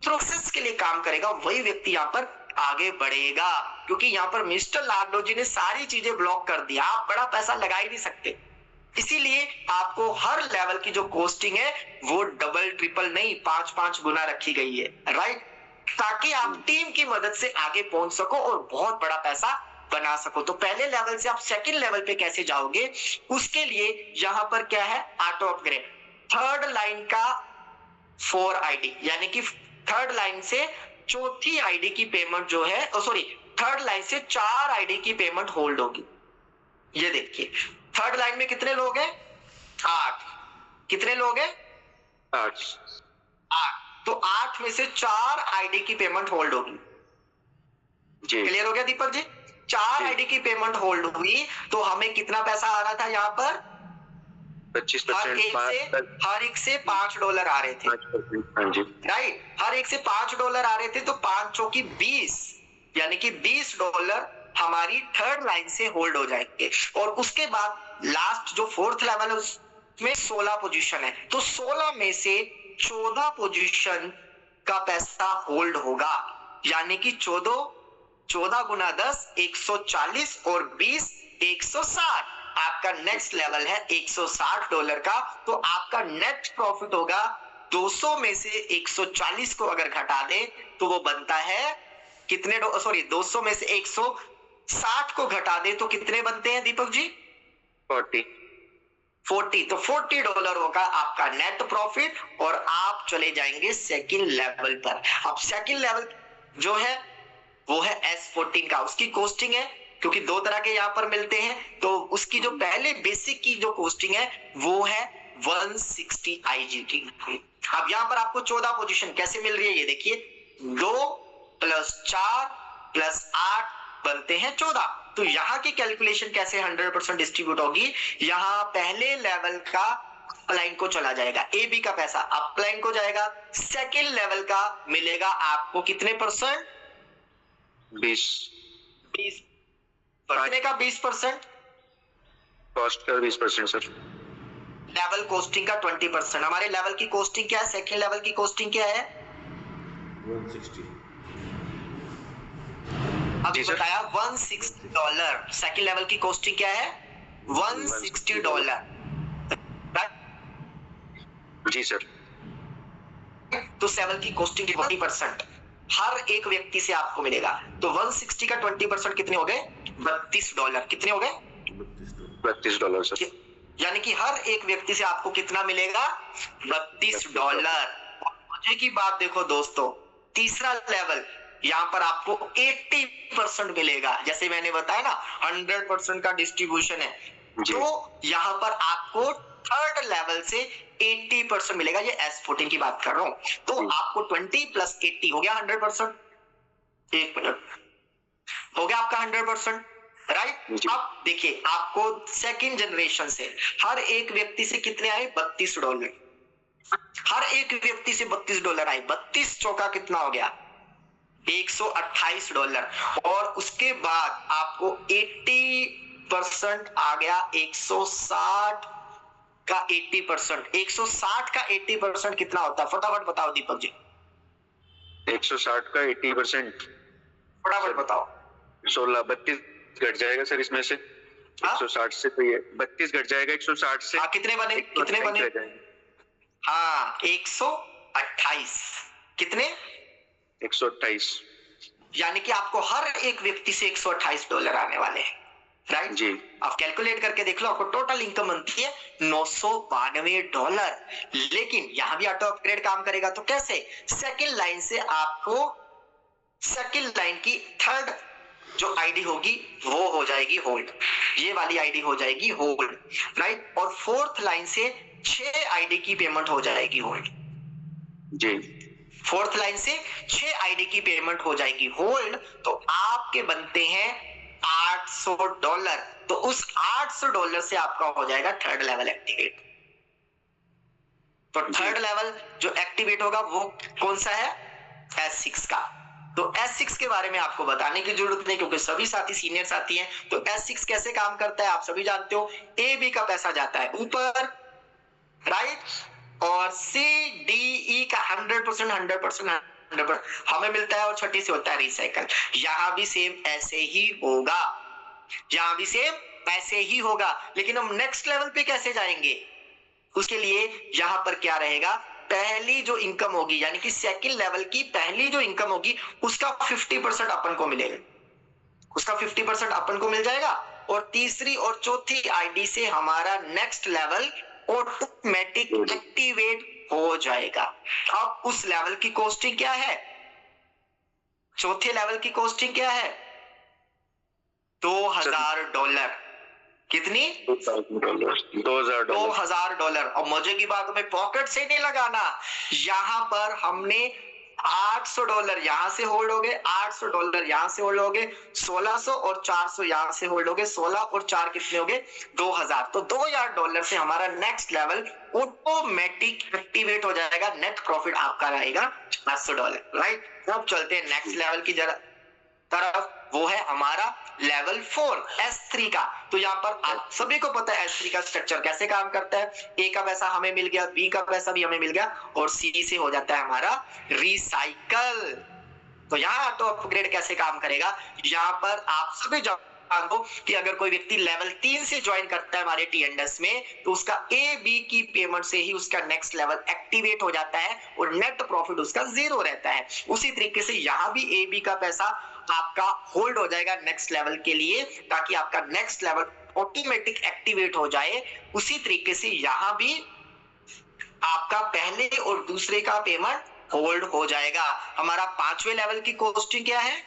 प्रोसेस के लिए काम करेगा, वही व्यक्ति यहाँ पर आगे बढ़ेगा। क्योंकि यहाँ पर मिस्टर लाडो जी ने सारी चीजें ब्लॉक कर दिया, आप बड़ा पैसा लगा ही नहीं सकते। इसीलिए आपको हर लेवल की जो कॉस्टिंग है वो डबल ट्रिपल नहीं 5 गुना रखी गई है, राइट, ताकि आप टीम की मदद से आगे पहुंच सको और बहुत बड़ा पैसा बना सको। तो पहले लेवल से आप सेकंड लेवल पे कैसे जाओगे, उसके लिए यहाँ पर क्या है? Auto upgrade. थर्ड लाइन का 4 ID, यानी कि थर्ड लाइन से चौथी आईडी की पेमेंट जो है, सॉरी, थर्ड लाइन से 4 ID की पेमेंट होल्ड होगी। ये देखिए थर्ड लाइन में कितने लोग हैं? 8। कितने लोग हैं? 8। तो 8 में से 4 ID की पेमेंट होल्ड होगी। क्लियर हो गया दीपक जी? 4 ID की पेमेंट होल्ड हुई तो हमें कितना पैसा आ रहा था यहाँ पर? 25%। हर एक से $5 आ रहे थे, राइट। हर एक से $5 आ रहे थे, तो 5 चौकी 20, यानी कि $20 हमारी थर्ड लाइन से होल्ड हो जाएंगे। और उसके बाद लास्ट जो फोर्थ लेवल है उसमें 16 पोजीशन है, तो 16 में से 14 पोजीशन का पैसा होल्ड होगा, यानी कि 14 गुना 10 140 और 20 160। आपका नेक्स्ट लेवल है $160 का। तो आपका नेट प्रॉफिट होगा 200 में से 140 को अगर घटा दे तो वो बनता है कितने? सॉरी, 200 में से 160 को घटा दे तो कितने बनते हैं दीपक जी? 40। तो $40 होगा आपका नेट प्रॉफिट और आप चले जाएंगे सेकंड लेवल पर। अब सेकंड लेवल जो है वो है S14 का, उसकी कोस्टिंग है, क्योंकि 2 तरह के यहाँ पर मिलते हैं, तो उसकी जो पहले बेसिक की जो कोस्टिंग है वो है 160 IGT। अब यहाँ पर आपको 14 पोजीशन कैसे मिल रही है ये देखिए, 2 + 4 + 8 बनते हैं 14। तो यहाँ की कैलकुलेशन कैसे 100% डिस्ट्रीब्यूट होगी? यहाँ पहले लेवल का अपलाइन को चला जाएगा, AB का पैसा अपलाइन को जाएगा, सेकेंड लेवल का मिलेगा आपको कितने %? 20। कितने का 20%? कॉस्ट का 20% सर। लेवल कोस्टिंग का 20%। हमारे लेवल की कोस्टिंग क्या है? सेकंड लेवल की कोस्टिंग क्या है? 160। अभी सर। बताया $160। सेकंड लेवल की कॉस्टिंग क्या है? $160। जी सर। तो 7 की कॉस्टिंग 20% हर एक व्यक्ति से आपको मिलेगा। तो 160 का 20% कितने हो गए? $32। कितने हो गए? $32 सर। यानी कि हर एक व्यक्ति से आपको कितना मिलेगा? $32। मजे की बात देखो दोस्तों, तीसरा लेवल यहाँ पर आपको 80% मिलेगा। जैसे मैंने बताया ना 100% का डिस्ट्रीब्यूशन है, तो यहाँ पर आपको थर्ड लेवल से 80% मिलेगा। ये S14 की बात कर रहा हूं। तो आपको 20 + 80 हो गया 100%। एक मिनट, हो गया आपका 100%, राइट। अब देखिए आपको सेकंड जनरेशन से हर एक व्यक्ति से कितने आए? $32। हर एक व्यक्ति से $32 आए। 32 चौका कितना हो गया? $128। और उसके बाद आपको 80% आ गया। 160 का 80%, 160 का 80% कितना होता है? फटाफट बताओ दीपक जी। 160 का 80% फटाफट बताओ। 16, 32 घट जाएगा सर इसमें से। 160 से तो ये 32 घट जाएगा 160 से। कितने बने? कितने बने? हाँ 128। कितने? 128। यानी कि आपको हर एक व्यक्ति से $128 आने वाले हैं, राइट जी। आप कैलकुलेट करके देख लो, आपको टोटल इनकम बनती है $992। लेकिन यहां भी ऑटो अपग्रेड काम करेगा। तो कैसे? सेकंड लाइन से आपको सेकंड लाइन की थर्ड जो आईडी होगी वो हो जाएगी होल्ड, ये वाली आईडी हो जाएगी होल्ड, राइट। और फोर्थ लाइन से 6 आईडी की पेमेंट हो जाएगी होल्ड। जी। फोर्थ लाइन से 6 आईडी की पेमेंट हो जाएगी होल्ड। तो आपके बनते हैं $800। तो उस $800 से आपका हो जाएगा थर्ड लेवल एक्टिवेट। तो थर्ड लेवल जो एक्टिवेट होगा वो कौन सा है? S6 का। तो S6 के बारे में आपको बताने की जरूरत नहीं, क्योंकि सभी साथी सीनियर साथी हैं। तो S6 कैसे काम करता है आप सभी जानते हो। A B का पैसा जाता है ऊपर, राइट, और C D E का 100% हमें मिलता है और छठी से होता है रिसाइकल। यहां भी सेम ऐसे ही होगा, यहां भी सेम ऐसे ही होगा। लेकिन हम नेक्स्ट लेवल पे कैसे जाएंगे? उसके लिए यहां पर क्या रहेगा? पहली जो इनकम होगी, यानी कि सेकंड लेवल की पहली जो इनकम होगी उसका 50% अपन को मिलेगा, उसका 50% अपन को मिल जाएगा। और तीसरी और चौथी आईडी से हमारा नेक्स्ट लेवल ऑटोमेटिक एक्टिवेट हो जाएगा। अब उस लेवल की कॉस्टिंग क्या है? चौथे लेवल की कॉस्टिंग क्या है? $2000। कितनी? $2000। और मजे की बात हमें पॉकेट से नहीं लगाना। यहां पर हमने $800 यहां से होल्ड हो गए, $800 यहां से होल्ड हो गए, 1600 और 400 यहां से होल्ड हो गए, 16 और 4 कितने हो गए? 2000। तो $2000 से हमारा नेक्स्ट लेवल ऑटोमेटिक एक्टिवेट हो जाएगा। नेट प्रॉफिट आपका रहेगा $800, राइट। अब चलते हैं नेक्स्ट लेवल की तरफ, वो है हमारा लेवल 4 S3 का। तो यहाँ पर आप सभी को पता है S3 का स्ट्रक्चर कैसे काम करता है। A का पैसा हमें मिल गया, B का पैसा भी हमें मिल गया, और C से हो जाता है हमारा रिसाइकल। तो यहाँ तो अपग्रेड कैसे काम करेगा, यहाँ पर आप सभी जान दो कि अगर कोई व्यक्ति लेवल 3 से ज्वाइन करता है हमारे T&S में, तो उसका A-B की पेमेंट से ही उसका नेक्स्ट लेवल एक्टिवेट हो जाता है और नेट प्रॉफिट उसका 0 रहता है। उसी तरीके से यहाँ भी A-B का पैसा आपका होल्ड हो जाएगा नेक्स्ट लेवल के लिए, ताकि आपका नेक्स्ट लेवल ऑटोमेटिक एक्टिवेट हो जाए। उसी तरीके से यहाँ भी आपका पहले और दूसरे का पेमेंट होल्ड हो जाएगा। हमारा 5वें लेवल की कॉस्टिंग क्या है?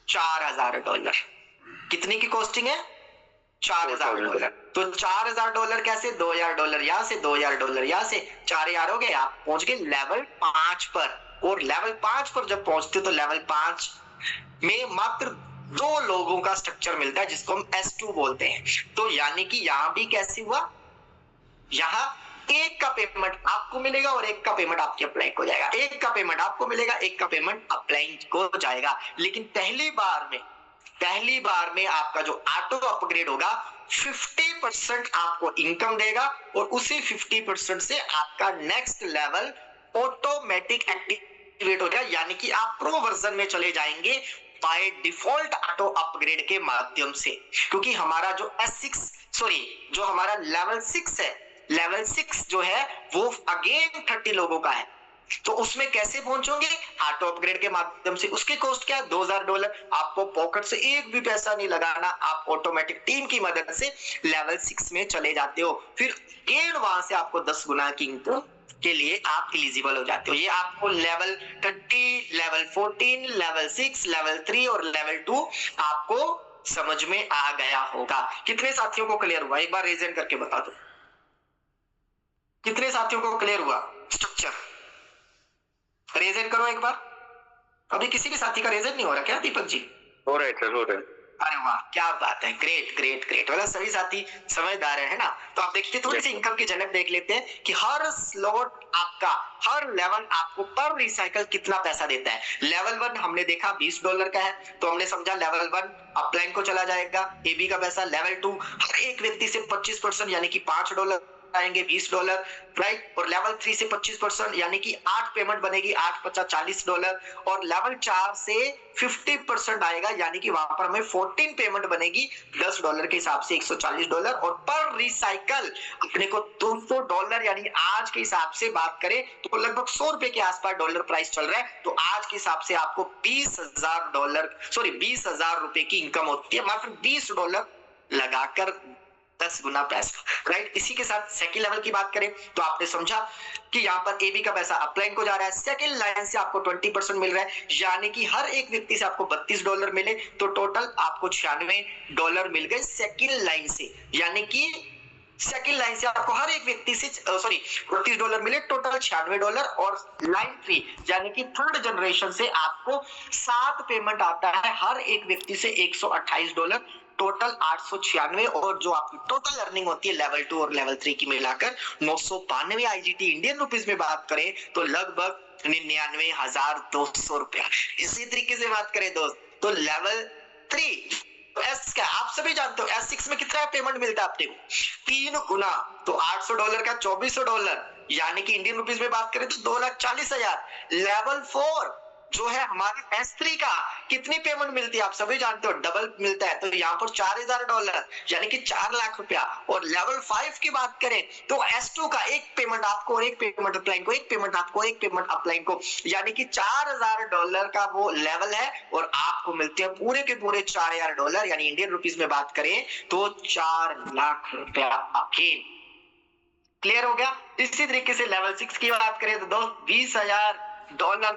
$4000। कितनी की कॉस्टिंग है? $4000। तो $4000 कैसे? $2000 यहां से, $2000 यहां से, 4000 हो गए। आप पहुंच गए लेवल 5 पर। और लेवल 5 पर जब पहुंचते तो लेवल 5 में मात्र 2 लोगों का स्ट्रक्चर मिलता है, जिसको हम S2 बोलते हैं। तो यानी कि यहां भी कैसे हुआ, यहां एक का पेमेंट आपको मिलेगा और एक का पेमेंट आपके अप्लाई को जाएगा। एक का पेमेंट आपको मिलेगा, एक का पेमेंट अप्लाई को जाएगा। लेकिन पहली बार में आपका जो ऑटो अपग्रेड होगा 50% आपको इनकम देगा, और उसी 50% से आपका नेक्स्ट लेवल ऑटोमेटिक एक्टिवेट हो जाएगा। यानी कि आप प्रो वर्जन में चले जाएंगे। बाय डिफॉल्ट ऑटो अपग्रेड के माध्यम से, क्योंकि हमारा जो जो हमारा लेवल 6 है, लेवल 6 जो है वो अगेन 30 लोगों का है, तो उसमें कैसे पहुंचोगे? ऑटो अपग्रेड के माध्यम से। उसकी कॉस्ट क्या है? $2000। आपको पॉकेट से एक भी पैसा नहीं लगाना, आप ऑटोमेटिक टीम की मदद से लेवल 6 में चले जाते हो, फिर अगेन वहां से आपको 10 गुना की इनकम के लिए आप एलिजिबल हो जाते हो। ये आपको लेवल 30, लेवल 14, लेवल 6, लेवल 3 और लेवल 2 आपको समझ में आ गया होगा। कितने साथियों को क्लियर हुआ? एक बार रेज हैंड करके बता दो, कितने साथियों को क्लियर हुआ स्ट्रक्चर? रेज हैंड करो एक बार। अभी किसी भी साथी का रेज हैंड नहीं हो रहा क्या दीपक जी? हो रहा है सर, हो रहा है। अरे वाह, क्या बात है, ग्रेट ग्रेट ग्रेट। मतलब सभी साथी समझदार है ना? तो आप देखिए, थोड़ी सी इनकम की झलक देख लेते हैं कि हर स्लॉट आपका, हर लेवल आपको पर रिसाइकल कितना पैसा देता है। लेवल 1 हमने देखा $20 का है, तो हमने समझा लेवल 1 अपलाइन को चला जाएगा, एबी का पैसा। लेवल 2 हर एक व्यक्ति से 25% यानी कि $5 आएंगे, $20, राइट। और लेवल 3 से 25% यानी कि 8 पेमेंट बनेगी, 8 50 $40। और लेवल 4 से 50% आएगा, यानी कि वहां पर हमें 14 पेमेंट बनेगी, $10 के हिसाब से $140। और पर रिसाइकल अपने को $200 यानी आज के हिसाब से बात करें तो लगभग $100 के आसपास डॉलर प्राइस चल रहा है। तो आज के हिसाब से आपको $20,000 की इनकम होती है, मात्र $20 लगाकर 10 गुना पैसा, राइट। इसी के साथ सेकंड लेवल की बात करें तो आपने समझा कि यहाँ पर एबी का पैसा अपलाइन को जा रहा है, सेकंड लाइन से आपको 20% मिल रहा है, यानी कि हर एक व्यक्ति से आपको $32 मिले, तो टोटल आपको $96 मिल गए सेकंड लाइन से। यानी कि सेकंड लाइन से आपको हर एक व्यक्ति से $32 मिले, टोटल $96। और लाइन 3 यानी कि थर्ड जनरेशन से आपको 7 पेमेंट आता है, हर एक व्यक्ति से $128, टोटल 896। और जो आपकी टोटल अर्निंग होती है लेवल 2 और लेवल 3 की मिलाकर 992 आईजीटी, इंडियन रुपीस में बात करें तो लगभग 99,200 रुपया। इसी तरीके से बात करें दोस्त तो लेवल 3 तो एस का आप सभी जानते हो, S6 में कितना पेमेंट मिलता है आपको? 3 गुना, तो $800 का $2400, यानी कि इंडियन रुपीस में बात करें तो 2,40,000। लेवल 4 जो है हमारा S3 का कितनी पेमेंट मिलती है आप सभी जानते हो, डबल मिलता है, तो यहाँ पर $4,000 यानी कि 4 लाख रुपया। और लेवल 5 की बात करें तो S2 का एक पेमेंट आपको और एक पेमेंट अपलाइन को, एक पेमेंट आपको एक पेमेंट अपलाइन को, यानी कि $4,000 का वो लेवल है और आपको मिलते हैं पूरे के पूरे $4,000, यानी इंडियन रुपीस में बात करें तो 4 लाख रुपया अगेन। क्लियर हो गया? इसी तरीके से लेवल 6 की बात करें तो दोस्त $20,000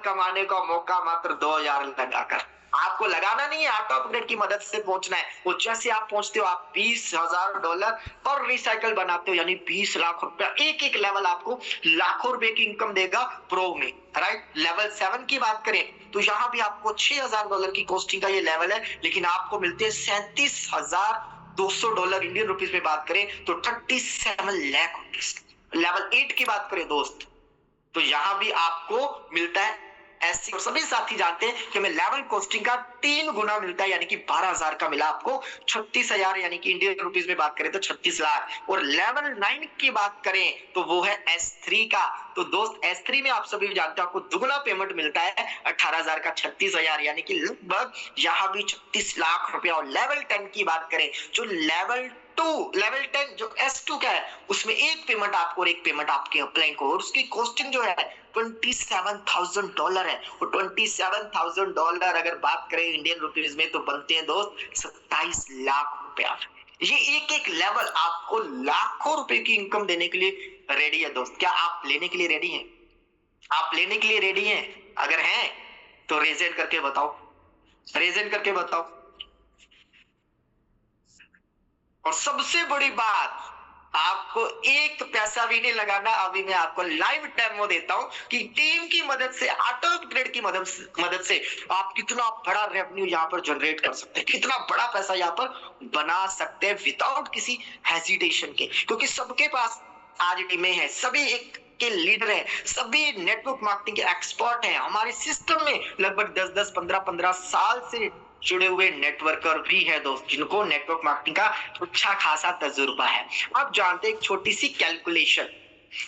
कमाने का मौका मात्र 2,000 लगाकर। आपको लगाना नहीं है, ऑटो अपग्रेड की मदद से पहुंचना है। वो जैसे आप पहुंचते हो आप $20,000 पर रिसाइकल बनाते हो, यानी 20 लाख रुपया। एक एक लेवल आपको लाखों रुपए की इनकम देगा प्रो में, राइट। लेवल 7 की बात करें तो यहाँ भी आपको $6,000 की कॉस्टिंग का ये लेवल है, लेकिन आपको मिलते हैं $37,200 इंडियन रुपीस में बात करें तो 37 लाख रुपीस। लेवल 8 की बात करें दोस्त तो यहां भी आपको मिलता है ऐसी, और सभी साथी जानते हैं कि हमें लेवल कॉस्टिंग का 3 गुना मिलता है, यानी कि 12,000 का मिला आपको 36,000, यानी कि इंडियन रुपीस में बात करें तो 36 लाख। और लेवल 9 की बात करें तो वो है S3 का। तो दोस्त S3 में आप सभी जानते हैं आपको दुगना पेमेंट मिलता है 18,000 का 36,000, यानी कि लगभग यहाँ भी 36 लाख रुपया। और लेवल 10 की बात करें जो लेवल 10 जो S2 का है उसमें एक पेमेंट आपको और एक पेमेंट आपके अपलाइन को, और उसकी कॉस्टिंग जो है $27,000 है। और $27,000 अगर बात करें इंडियन रुपीस में तो बनते हैं दोस्त 27 लाख रुपया। ये एक एक लेवल आपको लाखों रुपए की इनकम देने के लिए रेडी है दोस्त। क्या आप लेने के लिए रेडी हैं? आप लेने के लिए रेडी हैं? अगर हैं तो रेजेंट करके बताओ, रेजेंट करके बताओ। और सबसे बड़ी बात, आपको एक पैसा भी नहीं लगाना। अभी मैं आपको लाइव डेमो देता हूं कि टीम की मदद से, ऑटो अपग्रेड की मदद से आप कितना बड़ा रेवेन्यू यहाँ पर जनरेट कर सकते हैं, कितना बड़ा पैसा यहाँ पर बना सकते हैं विदाउट किसी हेजिटेशन के। क्योंकि सबके पास आज टीमें हैं, सभी एक के लीडर हैं, सभी नेटवर्क मार्केटिंग के एक्सपर्ट हैं। हमारे सिस्टम में लगभग 10-10, 15-15 साल से जुड़े हुए नेटवर्कर भी है दोस्त, जिनको नेटवर्क मार्केटिंग का अच्छा खासा तजुर्बा है। आप जानते हैं एक छोटी सी कैलकुलेशन,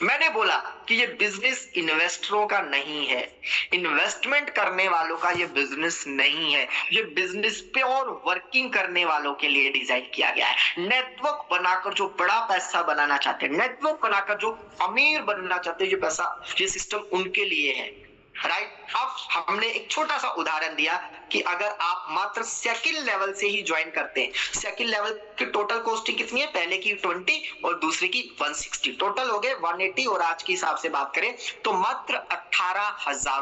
मैंने बोला कि ये बिजनेस इन्वेस्टरों का नहीं है, इन्वेस्टमेंट करने वालों का ये बिजनेस नहीं है, ये बिजनेस प्योर वर्किंग करने वालों के लिए डिजाइन किया गया है। नेटवर्क बनाकर जो बड़ा पैसा बनाना चाहते हैं, नेटवर्क बनाकर जो अमीर बनना चाहते हैं, ये पैसा, ये सिस्टम उनके लिए है, राइट। अब हमने एक छोटा सा उदाहरण दिया कि अगर आप मात्र सेकंड लेवल से ही ज्वाइन करते हैं, सेकंड लेवल की टोटल कॉस्टिंग कितनी है, पहले की 20 और दूसरी की 160, टोटल हो गए 180, और आज के हिसाब से बात करें तो मात्र 18,000।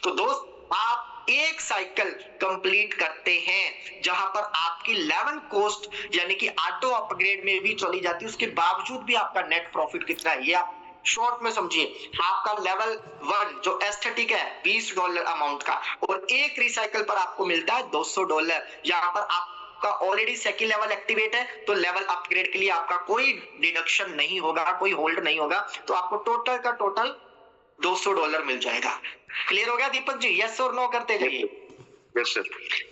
तो दोस्त, आप एक साइकिल कंप्लीट करते हैं जहां पर आपकी लेवल कॉस्ट यानी कि ऑटो अपग्रेड में भी चली जाती है, उसके बावजूद भी आपका नेट प्रॉफिट कितना है ये आप शॉर्ट में समझिए। आपका लेवल 1 जो एस्थेटिक है $20 अमाउंट का, और एक रिसाइकल पर आपको मिलता है $200। यहाँ पर आपका ऑलरेडी सेकंड लेवल एक्टिवेट है, तो लेवल अपग्रेड के लिए आपका कोई डिडक्शन नहीं होगा, कोई होल्ड नहीं होगा, तो आपको टोटल का टोटल $200 मिल जाएगा। क्लियर हो गया दीपक जी? यस और नो करते जाइए। Yes sir.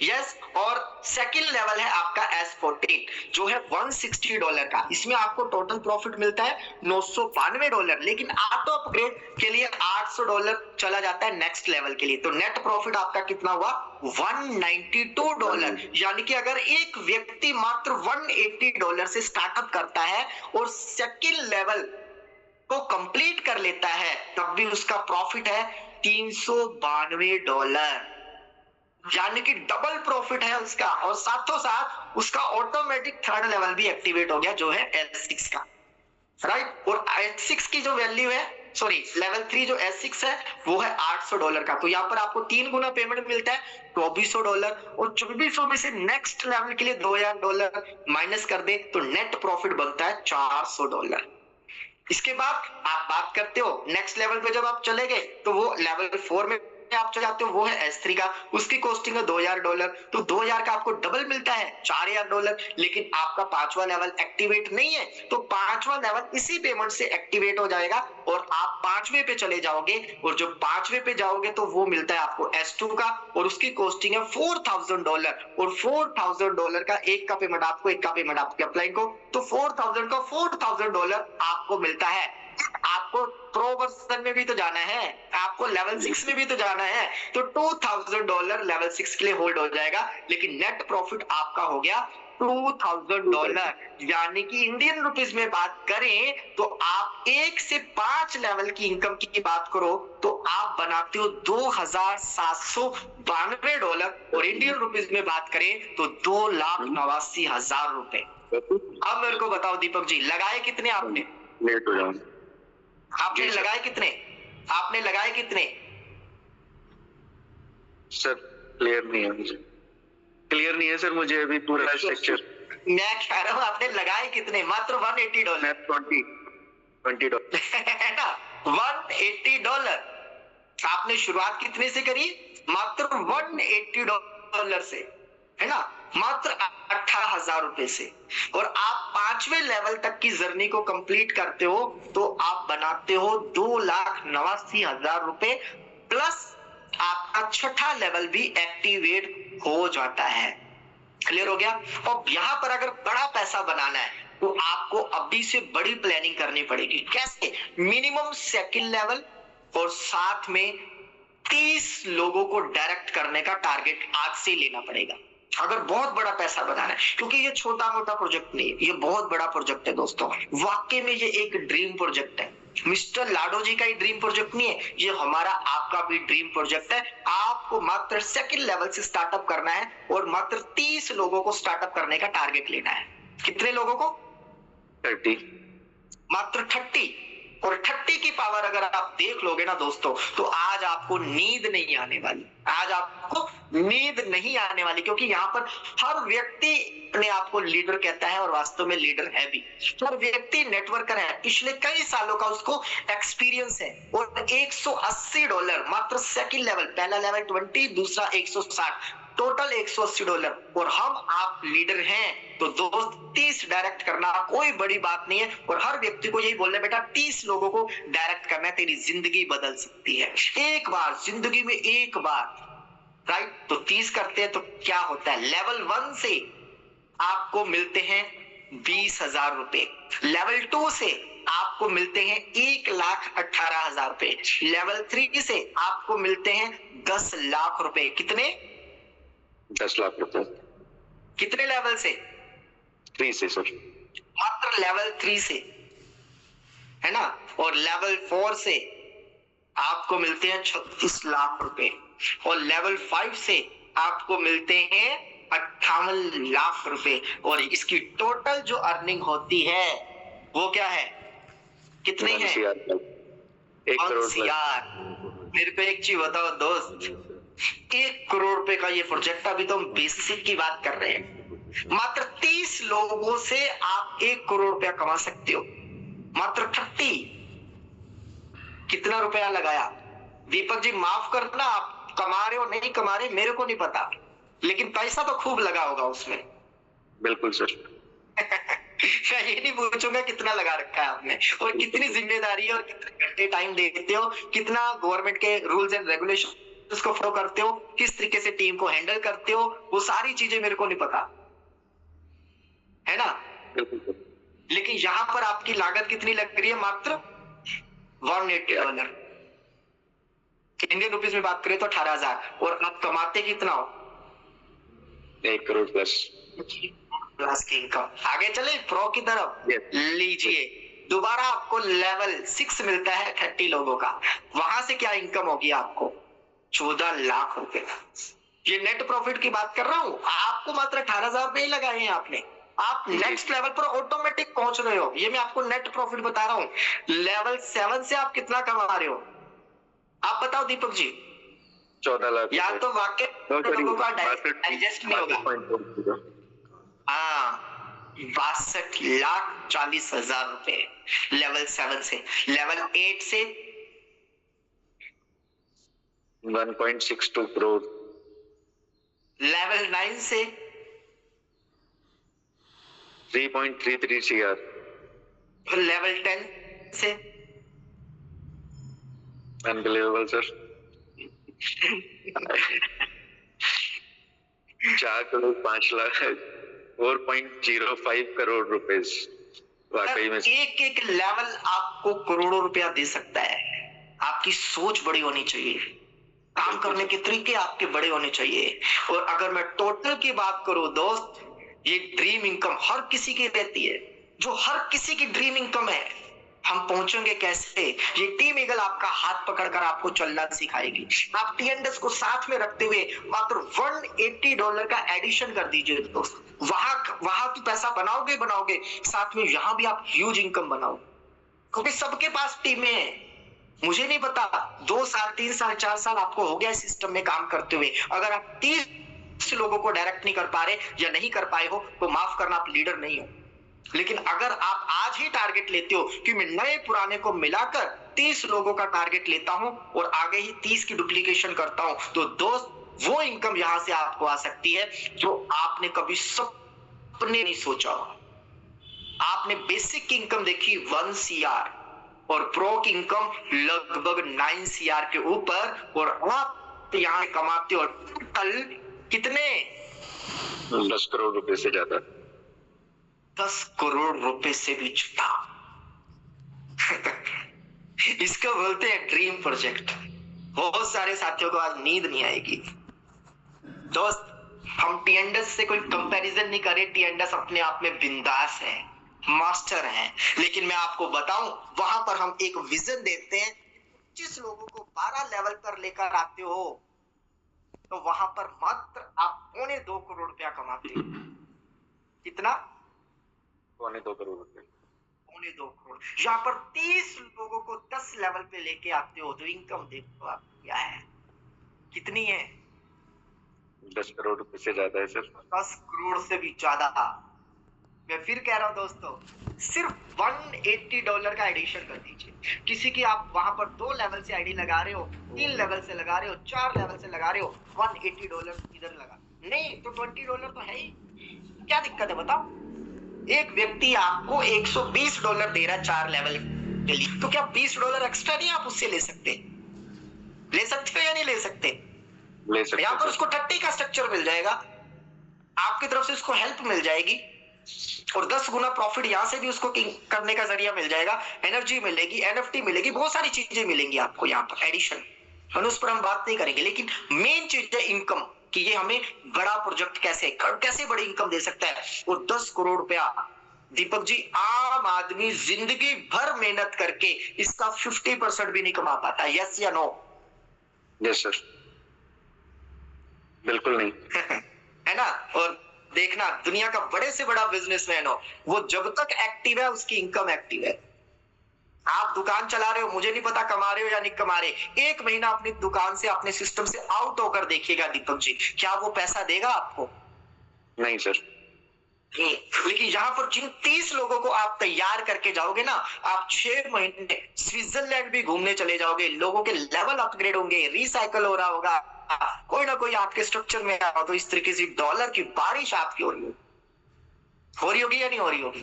यस। और सेकंड लेवल है आपका S14 जो है $160 का, इसमें आपको टोटल प्रॉफिट मिलता है $992, लेकिन ऑटो अपग्रेड के लिए $800 चला जाता है नेक्स्ट लेवल के लिए, तो नेट प्रॉफिट आपका कितना हुआ, $192। यानी कि अगर एक व्यक्ति मात्र $180 से स्टार्टअप करता है और सेकंड लेवल को कंप्लीट कर लेता है, तब भी उसका प्रॉफिट है $392, यानी कि डबल प्रॉफिट है उसका, और साथों साथ उसका ऑटोमेटिक थर्ड लेवल भी एक्टिवेट हो गया जो है S6 का, राइट। और S6 की जो वैल्यू है, सॉरी लेवल 3 जो S6 है वो है $800 का, तो यहाँ पर आपको 3 गुना पेमेंट मिलता है $2400, और 2400 में से नेक्स्ट लेवल के लिए $2000 माइनस कर दे तो नेट प्रॉफिट बनता है $400। इसके बाद आप बात करते हो नेक्स्ट लेवल पे, जब आप चले गए तो वो लेवल 4 में आप चले जाते हो, वो है S3 का, उसकी कॉस्टिंग है $2000, तो 2000 का आपको डबल मिलता है $4000, लेकिन आपका 5वां लेवल एक्टिवेट नहीं है, तो 5वां लेवल इसी पेमेंट से एक्टिवेट हो जाएगा और आप 5वें पे चले जाओगे, और जो 5वें पे जाओगे तो वो मिलता है आपको S2 का, और उसकी कॉस्टिंग है $4000, और $4000 का एक का पेमेंट आपको, एक का पेमेंट आपके अपलाइन को, तो 4000 का $4000 आपको मिलता है। आपको प्रो वर्जन में भी तो जाना है, आपको लेवल 6 में भी तो जाना है, तो $2000 लेवल 6 के लिए होल्ड हो जाएगा, लेकिन नेट प्रॉफिट आपका हो गया $2000, यानी कि इंडियन रुपीस में बात करें तो आप 1 से 5 लेवल की इनकम की बात करो तो आप बनाते हो $2792, और इंडियन रुपीस में बात करें तो $2,89,000। अब मेरे को बताओ दीपक जी, लगाए कितने आपने? लेट हो जाओ। आपने लगाए कितने? आपने लगाए कितने? सर क्लियर नहीं है मुझे, क्लियर नहीं है सर मुझे अभी पूरा स्ट्रक्चर। मैं कह रहा हूँ आपने लगाए कितने? मात्र $180। मैं $20 है ना, $180। आपने शुरुआत कितने से करी? मात्र $180 से, है ना, मात्र 18,000 रुपए से, और आप 5वें लेवल तक की जर्नी को कंप्लीट करते हो तो आप बनाते हो $2,89,000 रुपए, प्लस आपका छठा लेवल भी एक्टिवेट हो जाता है। क्लियर हो गया? और यहाँ पर अगर बड़ा पैसा बनाना है तो आपको अभी से बड़ी प्लानिंग करनी पड़ेगी। कैसे? मिनिमम सेकंड लेवल, और साथ में 30 लोगों को डायरेक्ट करने का टारगेट आज से लेना पड़ेगा अगर बहुत बड़ा पैसा बनाना है, क्योंकि ये छोटा मोटा प्रोजेक्ट नहीं है, ये बहुत बड़ा प्रोजेक्ट है दोस्तों। वाकई में ये एक ड्रीम प्रोजेक्ट है, मिस्टर लाडो जी का ही ड्रीम प्रोजेक्ट नहीं है, ये हमारा आपका भी ड्रीम प्रोजेक्ट है। आपको मात्र सेकंड लेवल से स्टार्टअप करना है और मात्र 30 लोगों को स्टार्टअप करने का टारगेट लेना है। कितने लोगों को? 30। मात्र 30। और 30 की पावर अगर आप देख लोगे ना दोस्तों, तो आज आपको नींद नहीं आने वाली, आज आपको नींद नहीं आने वाली, क्योंकि यहाँ पर हर व्यक्ति अपने आप को लीडर कहता है और वास्तव में लीडर है भी। हर व्यक्ति नेटवर्कर है, पिछले कई सालों का उसको एक्सपीरियंस है, और $180 मात्र सेकंड लेवल, पहला लेवल 20, दूसरा 160, टोटल $180, और हम आप लीडर हैं। तो दोस्त 30 डायरेक्ट करना कोई बड़ी बात नहीं है, और हर व्यक्ति को यही बोलना, बेटा 30 लोगों को डायरेक्ट करना है, तेरी जिंदगी बदल सकती है एक बार, जिंदगी में एक बार, राइट। तो 30 करते हैं तो क्या होता है, लेवल 1 से आपको मिलते हैं 20,000 रुपए, लेवल 2 से आपको मिलते हैं 1,18,000 रुपए। लेवल 3 से आपको मिलते हैं 10 लाख रुपए। कितने? 10 लाख रुपए। कितने लेवल से? 3 से सर। मात्र लेवल 3 से, है ना। और लेवल 4 से आपको मिलते हैं 36 लाख रुपए और लेवल 5 से आपको मिलते हैं 58 लाख रुपए। और इसकी टोटल जो अर्निंग होती है वो क्या है? कितनी है? 1 करोड़ यार मेरे को एक चीज बताओ दोस्त, 1 करोड़ रुपए का ये प्रोजेक्ट, अभी तो हम बेसिक की बात कर रहे हैं। मात्र 30 लोगों से आप 1 करोड़ रुपया कमा सकते हो। मात्र 30। कितना रुपया लगाया? दीपक जी माफ करना, आप कमा रहे हो नहीं कमा रहे मेरे को नहीं पता, लेकिन पैसा तो खूब लगा होगा उसमें। बिल्कुल सर। मैं ये नहीं पूछूंगा कितना लगा रखा है आपने और कितनी जिम्मेदारी है और कितने घंटे टाइम देते हो, कितना गवर्नमेंट के रूल्स एंड रेगुलेशन उसको फॉलो करते हो, किस तरीके से टीम को हैंडल करते हो, वो सारी चीजें मेरे को नहीं पता, है ना। लेकिन यहां पर आपकी लागत कितनी लग रही है? मात्र $180। इंडियन रुपीज में बात करें तो 18,000। और आप कमाते कितना हो? 1 करोड़ प्लस की इनकम। आगे चले प्रो की तरफ। लीजिए दोबारा आपको लेवल 6 मिलता है 30 लोगों का। वहां से क्या इनकम होगी आपको? 14 लाख रुपए। ये नेट प्रॉफिट की बात कर रहा हूं। आपको मात्र 18,000 रुपए ही लगाए हैं आपने, आप नेक्स्ट लेवल पर ऑटोमेटिक पहुंच रहे हो। ये मैं आपको नेट प्रॉफिट बता रहा हूं। लेवल 7 से आप कितना कमा रहे हो आप बताओ दीपक जी? 14 लाख। या तो वाकई लोगों का डाइजेस्ट नहीं होगा। हाँ, 62,40,000 रुपए लेवल 7 से। लेवल 8 से 1.62 करोड़। लेवल 9 से 3.33 CR। लेवल 10 से अनबिलीवेबल सर। 4 करोड़ 5 लाख 4.05 करोड़ रुपए। वाकई में एक एक लेवल आपको करोड़ों रुपया दे सकता है। आपकी सोच बड़ी होनी चाहिए, काम करने के तरीके आपके बड़े होने चाहिए। और अगर मैं टोटल की बात करूं दोस्त, ये ड्रीम इनकम हर किसी की रहती है, जो हर किसी की ड्रीम इनकम है। हम पहुंचेंगे कैसे? ये टीम ईगल आपका हाथ पकड़कर आपको चलना सिखाएगी। आप टीएनडीएस को साथ में रखते हुए मात्र $180 का एडिशन कर दीजिए दोस्त। वहां तो पैसा बनाओगे, साथ में यहां भी आप ह्यूज इनकम बनाओ, क्योंकि सबके पास टीमें हैं। मुझे नहीं पता 2 साल 3 साल 4 साल आपको हो गया इस सिस्टम में काम करते हुए, अगर आप 30 लोगों को डायरेक्ट नहीं कर पा रहे या नहीं कर पाए हो तो माफ करना, आप लीडर नहीं हो। लेकिन अगर आप आज ही टारगेट लेते हो कि मैं नए पुराने को मिलाकर 30 लोगों का टारगेट लेता हूं और आगे ही 30 की डुप्लीकेशन करता हूं, तो दोस्त वो इनकम यहां से आपको आ सकती है जो आपने कभी सपने नहीं सोचा। आपने बेसिक की इनकम देखी 1 CR और प्रो की इनकम लगभग 9 CR के ऊपर, और आप यहां कमाते हो टोटल कितने? 10 करोड़ रुपए से ज्यादा। 10 करोड़ रुपए से भी ज्यादा। इसको बोलते हैं ड्रीम प्रोजेक्ट। बहुत सारे साथियों को आज नींद नहीं आएगी। दोस्त हम टीएनडीएस से कोई कंपैरिजन नहीं कर रहे, टीएनडीएस अपने आप में बिंदास है, मास्टर हैं। लेकिन मैं आपको बताऊं, वहां पर हम एक विजन देते हैं। जिस लोगों को 12 लेवल पर लेकर आते हो तो वहां पर मात्र आप 2.25 करोड़ रुपया कमाते हो। कितना? 2.25 करोड़ रुपए। 2.25 करोड़। यहाँ पर 30 लोगों को 10 लेवल पे लेके आते हो, तो इनकम देखो आप क्या है, कितनी है? 10 करोड़ रुपए से ज्यादा है सर। 10 करोड़ से भी ज्यादा। मैं फिर कह रहा हूं दोस्तों, सिर्फ $180 का एडिशन कर दीजिए। किसी की आप वहां पर 2 लेवल से आईडी लगा रहे हो, 3 लेवल से लगा रहे हो, 4 लेवल से लगा रहे हो, $180 इधर लगा, नहीं तो $20 तो है ही। क्या दिक्कत है बताओ? एक व्यक्ति आपको $120 दे रहा है 4 लेवल के लिए, तो क्या $20 एक्स्ट्रा नहीं आप उससे ले सकते? ले सकते हो या नहीं ले सकते? ले सकते। यहाँ पर उसको 30 का स्ट्रक्चर मिल जाएगा, आपकी तरफ से उसको हेल्प मिल जाएगी, और 10 गुना प्रॉफिट यहाँ से भी उसको करने का जरिया मिल जाएगा, एनर्जी मिलेगी, एनएफटी मिलेगी, बहुत सारी चीजें मिलेंगी आपको यहाँ पर एडिशन, उस पर हम बात नहीं करेंगे। लेकिन मेन चीज है इनकम, कि ये हमें बड़ा प्रोजेक्ट कैसे बड़ी इनकम दे सकता है। और 10 करोड़ रुपया दीपक जी, आम आदमी जिंदगी भर मेहनत करके इसका 50% भी नहीं कमा पाता। यस या नो? यस सर, बिल्कुल नहीं। है ना? और देखना, दुनिया का बड़े से बड़ा बिजनेसमैन हो, वो जब तक एक्टिव है उसकी इनकम एक्टिव है। आप दुकान चला रहे हो, मुझे नहीं पता कमा रहे हो या नहीं कमा रहे, 1 महीना अपनी दुकान से, अपने सिस्टम से आउट होकर देखिएगा दीपक जी, क्या वो पैसा देगा आपको? नहीं सर। लेकिन यहाँ पर जिन 30 लोगों को आप तैयार करके जाओगे ना, आप 6 महीने स्विट्जरलैंड भी घूमने चले जाओगे, लोगों के लेवल अपग्रेड होंगे, रिसाइकल हो रहा होगा, कोई ना कोई आपके स्ट्रक्चर में आ, तो इस तरीके से डॉलर की बारिश आपकी हो रही होगी या नहीं हो रही होगी?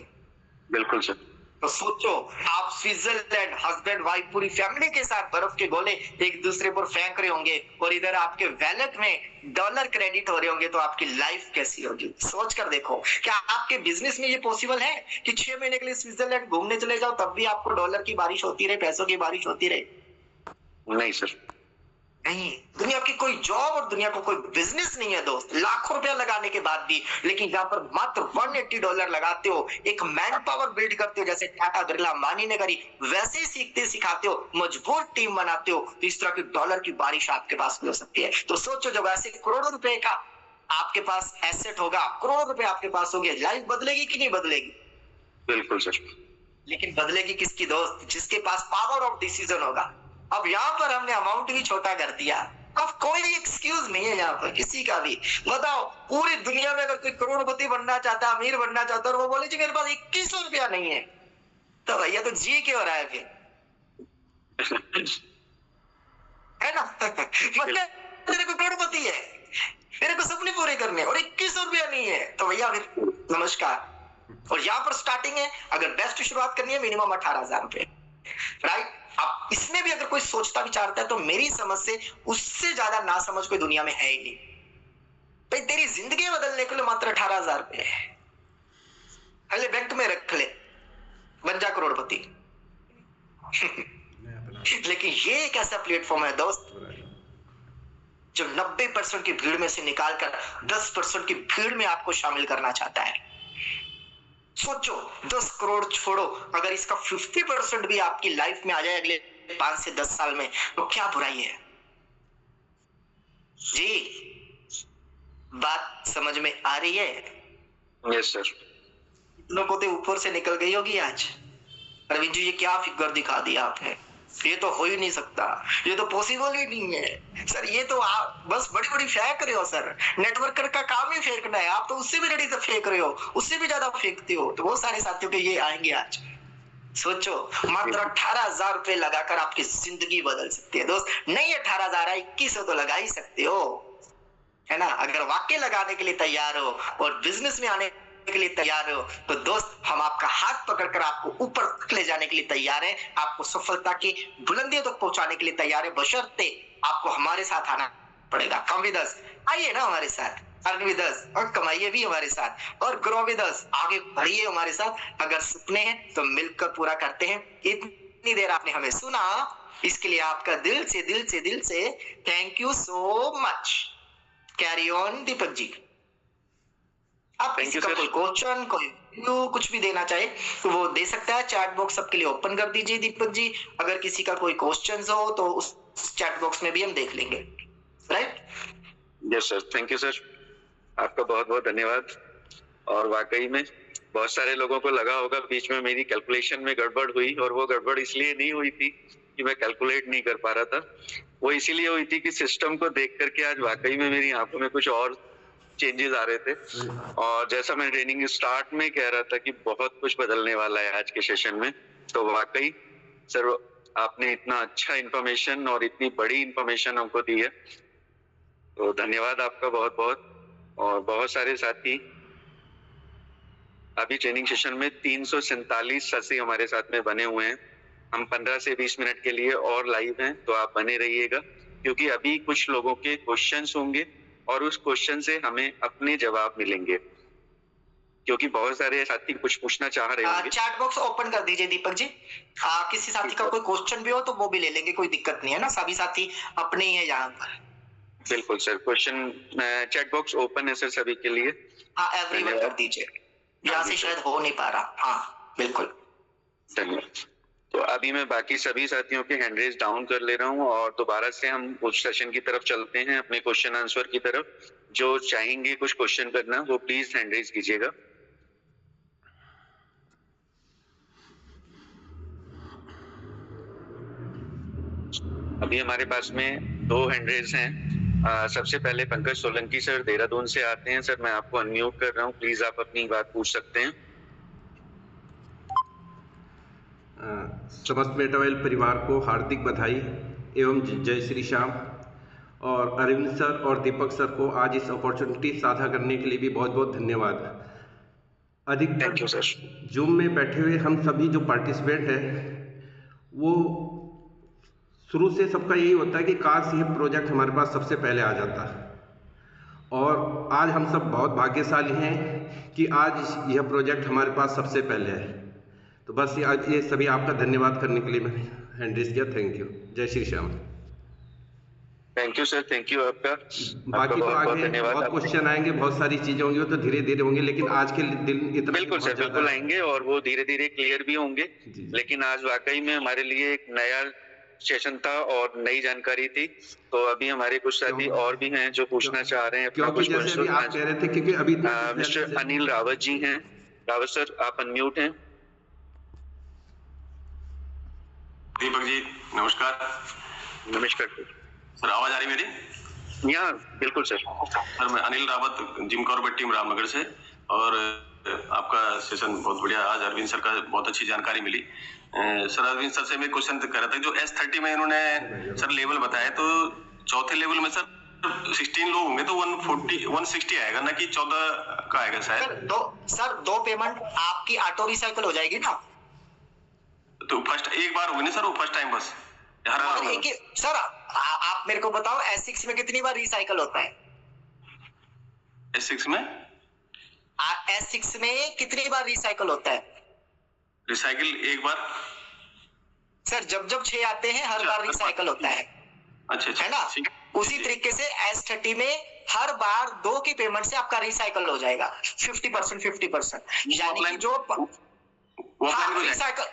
बिल्कुल सर। तो सोचो, आप स्विट्जरलैंड हस्बैंड वाइफ पूरी फैमिली के साथ बर्फ के गोले एक दूसरे पर फेंक रहे होंगे, और इधर आपके वैलेट में डॉलर क्रेडिट हो रहे होंगे, तो आपकी लाइफ कैसी होगी? सोच कर देखो, क्या आपके बिजनेस में ये पॉसिबल है कि 6 महीने के लिए स्विट्जरलैंड घूमने चले जाओ, तब भी आपको डॉलर की बारिश होती रहे, पैसों की बारिश होती रहे? नहीं सर, नहीं। दुनिया की कोई जॉब और दुनिया को कोई बिजनेस नहीं है दोस्त, लाखों रुपया लगाने के बाद भी, लेकिन यहाँ पर मात्र $180 लगाते हो, एक मैन पावर बिल्ड करते हो, जैसे टाटा बिरला अंबानी ने करी, वैसे ही सीखते सिखाते हो, मजबूत टीम बनाते हो, तो इस तरह की डॉलर की बारिश आपके पास भी हो सकती है। तो सोचो, जब ऐसे करोड़ों रुपए का आपके पास एसेट होगा, करोड़ों रुपए आपके पास होंगे, लाइफ बदलेगी कि नहीं बदलेगी? बिल्कुल सर। लेकिन बदलेगी किसकी दोस्त? जिसके पास पावर ऑफ डिसीजन होगा। अब यहाँ पर हमने अमाउंट भी छोटा कर दिया, अब कोई एक्सक्यूज नहीं है यहाँ पर किसी का भी। बताओ, पूरी दुनिया में अगर कोई करोड़पति बनना चाहता है, अमीर बनना चाहता है, और वो बोले जी मेरे पास 2100 रुपया नहीं है, तो भैया तो जी क्यों रहा है फिर? है ना? मतलब मेरे को करोड़पति है, मेरे को सपने पूरे करने, और 2100 रुपया नहीं है, तो भैया फिर नमस्कार। और यहाँ पर स्टार्टिंग है, अगर बेस्ट शुरुआत करनी है मिनिमम 18,000 रुपए, राइट? अब इसमें भी अगर कोई सोचता विचारता है, तो मेरी समझ से उससे ज्यादा ना समझ कोई दुनिया में है ही नहीं। भाई, तेरी जिंदगी बदलने के लिए मात्र 18,000 रुपए है, पहले बैंक में रख ले, बन जा करोड़पति। लेकिन ये एक ऐसा प्लेटफॉर्म है दोस्त, जो 90% की भीड़ में से निकालकर 10% की भीड़ में आपको शामिल करना चाहता है। सोचो, 10 करोड़ छोड़ो, अगर इसका 50% भी आपकी लाइफ में आ जाए अगले 5 से 10 साल में, तो क्या बुराई है जी? बात समझ में आ रही है? Yes sir. लोगों को तो ऊपर से निकल गई होगी आज, अरविंद जी ये क्या फिगर दिखा दिया आपने, ये तो हो ही नहीं सकता, ये तो पॉसिबल ही नहीं है सर, ये तो आप बस बड़ी बड़ी फेंक रहे हो सर, नेटवर्कर का काम ही फेंकना है, आप तो उससे भी रेडी से फेंक रहे हो, उससे भी ज्यादा फेंकते हो। तो बहुत सारे साथियों के ये आएंगे आज। सोचो, मात्र 18,000 रुपए लगाकर आपकी जिंदगी बदल सकती है दोस्त। नहीं 18,000 है, 2100 तो लगा ही सकते हो, है ना? अगर वाकई लगाने के लिए तैयार हो और बिजनेस में आने के लिए तैयार हो, तो दोस्त हम आपका हाथ पकड़कर आपको ऊपर तक ले जाने के लिए तैयार हैं, आपको सफलता की बुलंदियों तक पहुंचाने के लिए तैयार है, बशर्ते आपको हमारे साथ आना पड़ेगा। कम विद अस, आइए ना हमारे साथ, अर्न विद अस, और कमाइए भी हमारे साथ, और ग्रो विद अस, आगे बढ़िए हमारे साथ। अगर सपने हैं तो मिलकर पूरा करते हैं। इतनी देर आपने हमें सुना, इसके लिए आपका दिल से दिल से दिल से thank you so much. Carry on Deepak ji. आप किसी का कोई क्वेश्चन, कोई कुछ भी देना चाहे तो वो दे सकता है, चैट बॉक्स सबके लिए ओपन कर दीजिए दीपक जी। अगर किसी का कोई क्वेश्चन हो तो उस चैट बॉक्स में भी हम देख लेंगे, right? Yes sir, thank you sir, आपका बहुत बहुत धन्यवाद। और वाकई में बहुत सारे लोगों को लगा होगा बीच में मेरी कैलकुलेशन में गड़बड़ हुई, और वो गड़बड़ इसलिए नहीं हुई थी कि मैं कैलकुलेट नहीं कर पा रहा था, वो इसीलिए हुई थी कि सिस्टम को देख करके आज वाकई में मेरी आंखों में कुछ और चेंजेस आ रहे थे। और जैसा मैं ट्रेनिंग स्टार्ट में कह रहा था कि बहुत कुछ बदलने वाला है आज के सेशन में, तो वाकई सर आपने इतना अच्छा इंफॉर्मेशन और इतनी बड़ी इंफॉर्मेशन हमको दी है, तो धन्यवाद आपका बहुत बहुत। और बहुत सारे साथी अभी ट्रेनिंग सेशन में 347 साथी हमारे साथ में बने हुए हैं। हम 15 से 20 मिनट के लिए और लाइव हैं, तो आप बने रहिएगा, क्योंकि अभी कुछ लोगों के क्वेश्चंस होंगे और उस क्वेश्चन से हमें अपने जवाब मिलेंगे। क्योंकि बहुत सारे साथी कुछ पूछना चाह रहे होंगे। चैट बॉक्स ओपन कर दीजिए दीपक जी। किसी साथी का कोई क्वेश्चन भी हो तो वो भी ले लेंगे, कोई दिक्कत नहीं है ना, सभी साथी अपने ही है यहाँ पर। बिल्कुल sir, question chat box open है सर सभी के लिए। हाँ एवरीवन कर दीजिए, यहाँ से शायद हो नहीं पा रहा। हाँ बिल्कुल, धन्यवाद। तो अभी मैं बाकी सभी साथियों के हैंड रेज डाउन कर ले रहा हूँ और दोबारा से हम उस सेशन की तरफ चलते हैं, अपने क्वेश्चन आंसर की तरफ। जो चाहेंगे कुछ क्वेश्चन करना वो प्लीज हैंड रेज कीजिएगा। अभी हमारे पास में 2 हैंड रेज हैं। सबसे पहले पंकज सोलंकी सर देहरादून से आते हैं। सर मैं आपको अनम्यूट कर रहा हूँ, प्लीज आप अपनी बात पूछ सकते हैं। समस्त मेटावेल परिवार को हार्दिक बधाई एवं जय श्री श्याम। और अरविंद सर और दीपक सर को आज इस अपॉर्चुनिटी साझा करने के लिए भी बहुत बहुत धन्यवाद। अधिकतर जूम में बैठे हुए हम सभी जो पार्टिसिपेंट हैं वो शुरू से सबका यही होता है कि काश ये प्रोजेक्ट हमारे पास सबसे पहले आ जाता, और आज हम सब बहुत भाग्यशाली हैं कि आज यह प्रोजेक्ट हमारे पास सबसे पहले है। तो बस ये सभी आपका धन्यवाद करने के लिए मैंने हैंड रेज किया। थैंक यू, जय Shri Shyam. Thank you sir, thank you आपका। बाकी तो आगे बहुत क्वेश्चन आएंगे, बहुत सारी चीजें होंगी, तो धीरे धीरे होंगे, लेकिन आज के दिन इतना बिल्कुल सर बिल्कुल आएंगे और वो धीरे धीरे क्लियर भी होंगे। लेकिन आज वाकई में हमारे लिए एक नया सेशन था और नई जानकारी थी। तो अभी हमारे कुछ साथी और भी हैं जो पूछना चाह रहे हैं अपना कुछ क्वेश्चन। आप कह रहे थे क्योंकि अभी मिस्टर अनिल रावत जी हैं। रावत सर आप अनम्यूट हैं। दीपक जी नमस्कार। नमस्कार सर, आवाज आ रही मेरी? यहाँ बिल्कुल सर। सर मैं Anil Rawat, Jim Corbett team Ramnagar से। और आपका सेशन बहुत बढ़िया, आज अरविंद सर का बहुत अच्छी जानकारी मिली। सर अरविंद सर से मैं क्वेश्चन कर रहा था, जो S30 में इन्होंने सर लेवल बताया, तो चौथे लेवल में सर 16 लोग होंगे तो 160 आएगा ना कि 14 का आएगा शायद? सर दो पेमेंट आपकी ऑटो रिसाइकल हो जाएगी ना। तो फर्स्ट एक बार होगी ना सर, वो फर्स्ट टाइम बस हर बार? सर आप मेरे को बताओ S6 में कितनी बार रिसाइकल होता है? S6 में S6 में कितनी बार रिसाइकल होता है? रिसाइकिल एक बार सर, जब 6 आते हैं हर बार रिसाइकल होता है। अच्छा है ना? उसी तरीके से S30 में हर बार 2 की पेमेंट से आपका रिसाइकल हो जाएगा 50%। यानी कि जो रिसाइकल